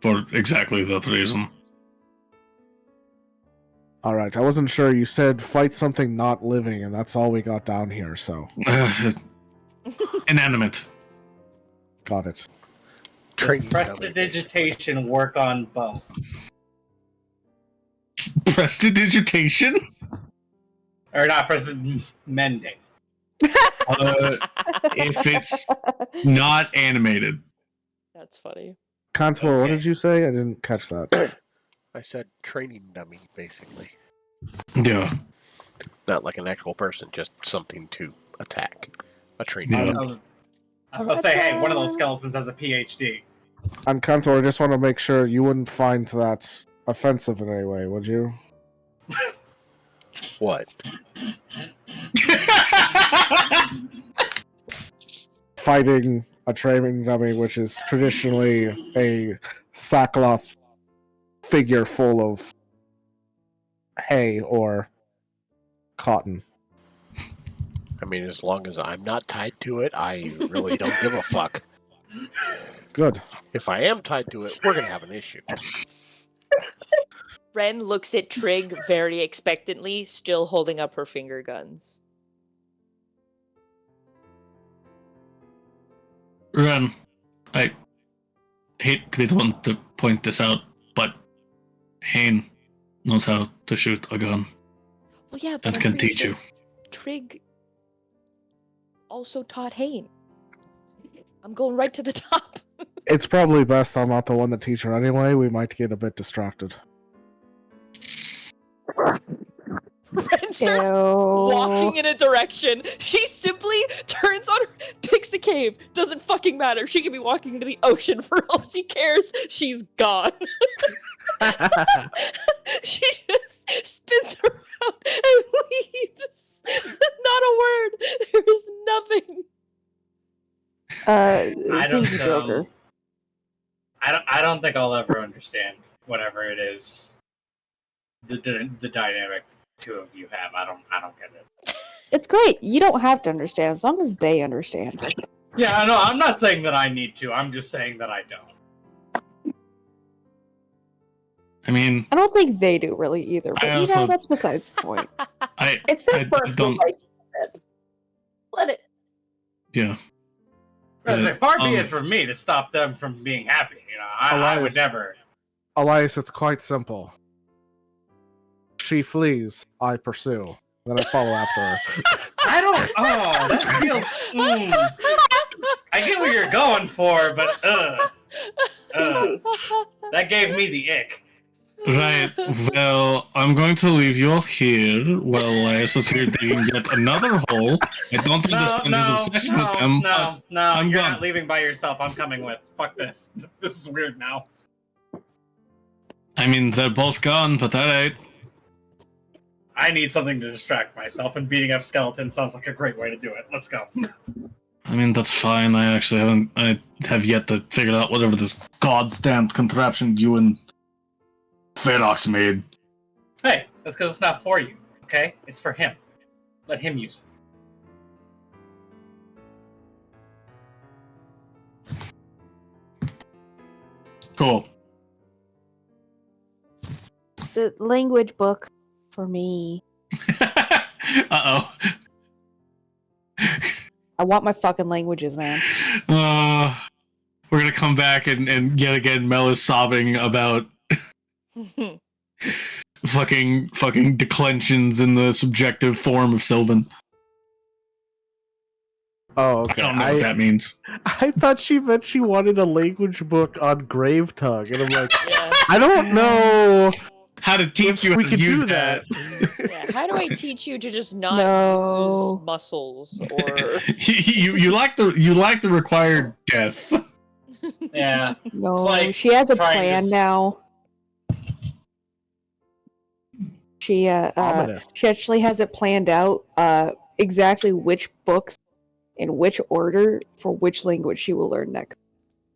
For exactly that reason. Alright, I wasn't sure. You said fight something not living, and that's all we got down here, so. Inanimate. Got it. Does prestidigitation work on bone? Prestidigitation? Or not mending. If it's not animated. That's funny. Contour, what did you say? I didn't catch that. I said training dummy, basically. Yeah. Not like an actual person, just something to attack. A training Yeah. dummy. I was gonna say, hey, one of those skeletons has a PhD. And Contour, I just want to make sure you wouldn't find that offensive in any way, would you? What? Fighting a training dummy, which is traditionally a sackcloth figure full of hay or cotton. I mean, as long as I'm not tied to it, I really don't give a fuck. Good. If I am tied to it, we're gonna have an issue. Ren looks at Trig very expectantly, still holding up her finger guns. Ren, I hate to be the one to point this out, but Hane knows how to shoot a gun. Well, yeah, but and I'm can pretty teach sure you. Trig also taught Hane. I'm going right to the top. It's probably best I'm not the one to teach her anyway. We might get a bit distracted. Ren starts walking in a direction. She simply turns on her, picks a cave. Doesn't fucking matter. She could be walking into the ocean for all she cares. She's gone. She just spins around and leaves. Not a word. There is nothing. I Seems Joker. I don't think I'll ever understand whatever it is. The dynamic two of you have. I don't get it. It's great. You don't have to understand as long as they understand. Yeah, I know. I'm not saying that I need to. I'm just saying that I don't. I mean, I don't think they do really either, but I also- that's besides the point. It's their I personal don't- right to it. Let it. yeah. Far be it from me to stop them from being happy. You know, I would never. Elias, it's quite simple. She flees, I pursue. Then I follow after her. I don't. Oh, that feels. I get what you're going for, but that gave me the ick. Right. Well, I'm going to leave you all here while Elias is here digging yet another hole. I don't understand his obsession with them. No, I'm you're gone. not leaving by yourself. I'm coming with. Fuck this. This is weird now. I mean, they're both gone, but alright. I need something to distract myself, and beating up skeletons sounds like a great way to do it. Let's go. I mean, that's fine. I have yet to figure out whatever this god-stamped contraption you and Ferox made. Hey, that's because it's not for you, okay? It's for him. Let him use it. Cool. The language book for me. Uh-oh. I want my fucking languages, man. We're gonna come back and yet again Mel is sobbing about fucking declensions in the subjective form of Sylvan. Oh, okay. I don't know what that means. I thought she meant she wanted a language book on grave tongue, and I'm like, Yeah. I don't know how to teach you we how can to use do that. Yeah, how do I teach you to just not No. use muscles or you like the required death. Yeah. No, It's like she has a trying to plan now. She Ominous. she actually has it planned out exactly which books in which order for which language she will learn next.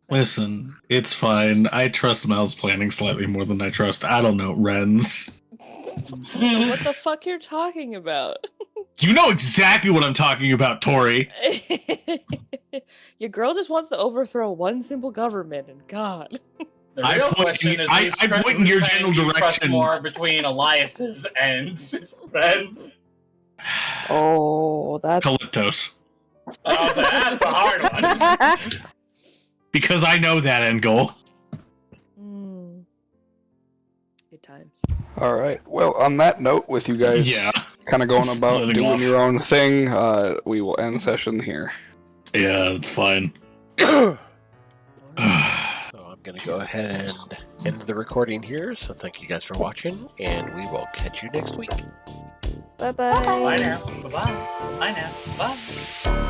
Listen, it's fine. I trust Mel's planning slightly more than I trust, I don't know, Ren's. what the fuck you're talking about? You know exactly what I'm talking about, Tori. Your girl just wants to overthrow one simple government, and God. The real question is, I point in your general trust direction. more between Elias's and Ren's. Oh, that's Calyptos. That's a hard one. Because I know that end goal. Good times. All right. Well, on that note, with you guys kind of going about Splitting doing off. your own thing, we will end session here. Yeah, that's fine. So I'm going to go ahead and end the recording here. So thank you guys for watching, and we will catch you next week. bye-bye. Bye now. Bye-bye. Bye now. Bye.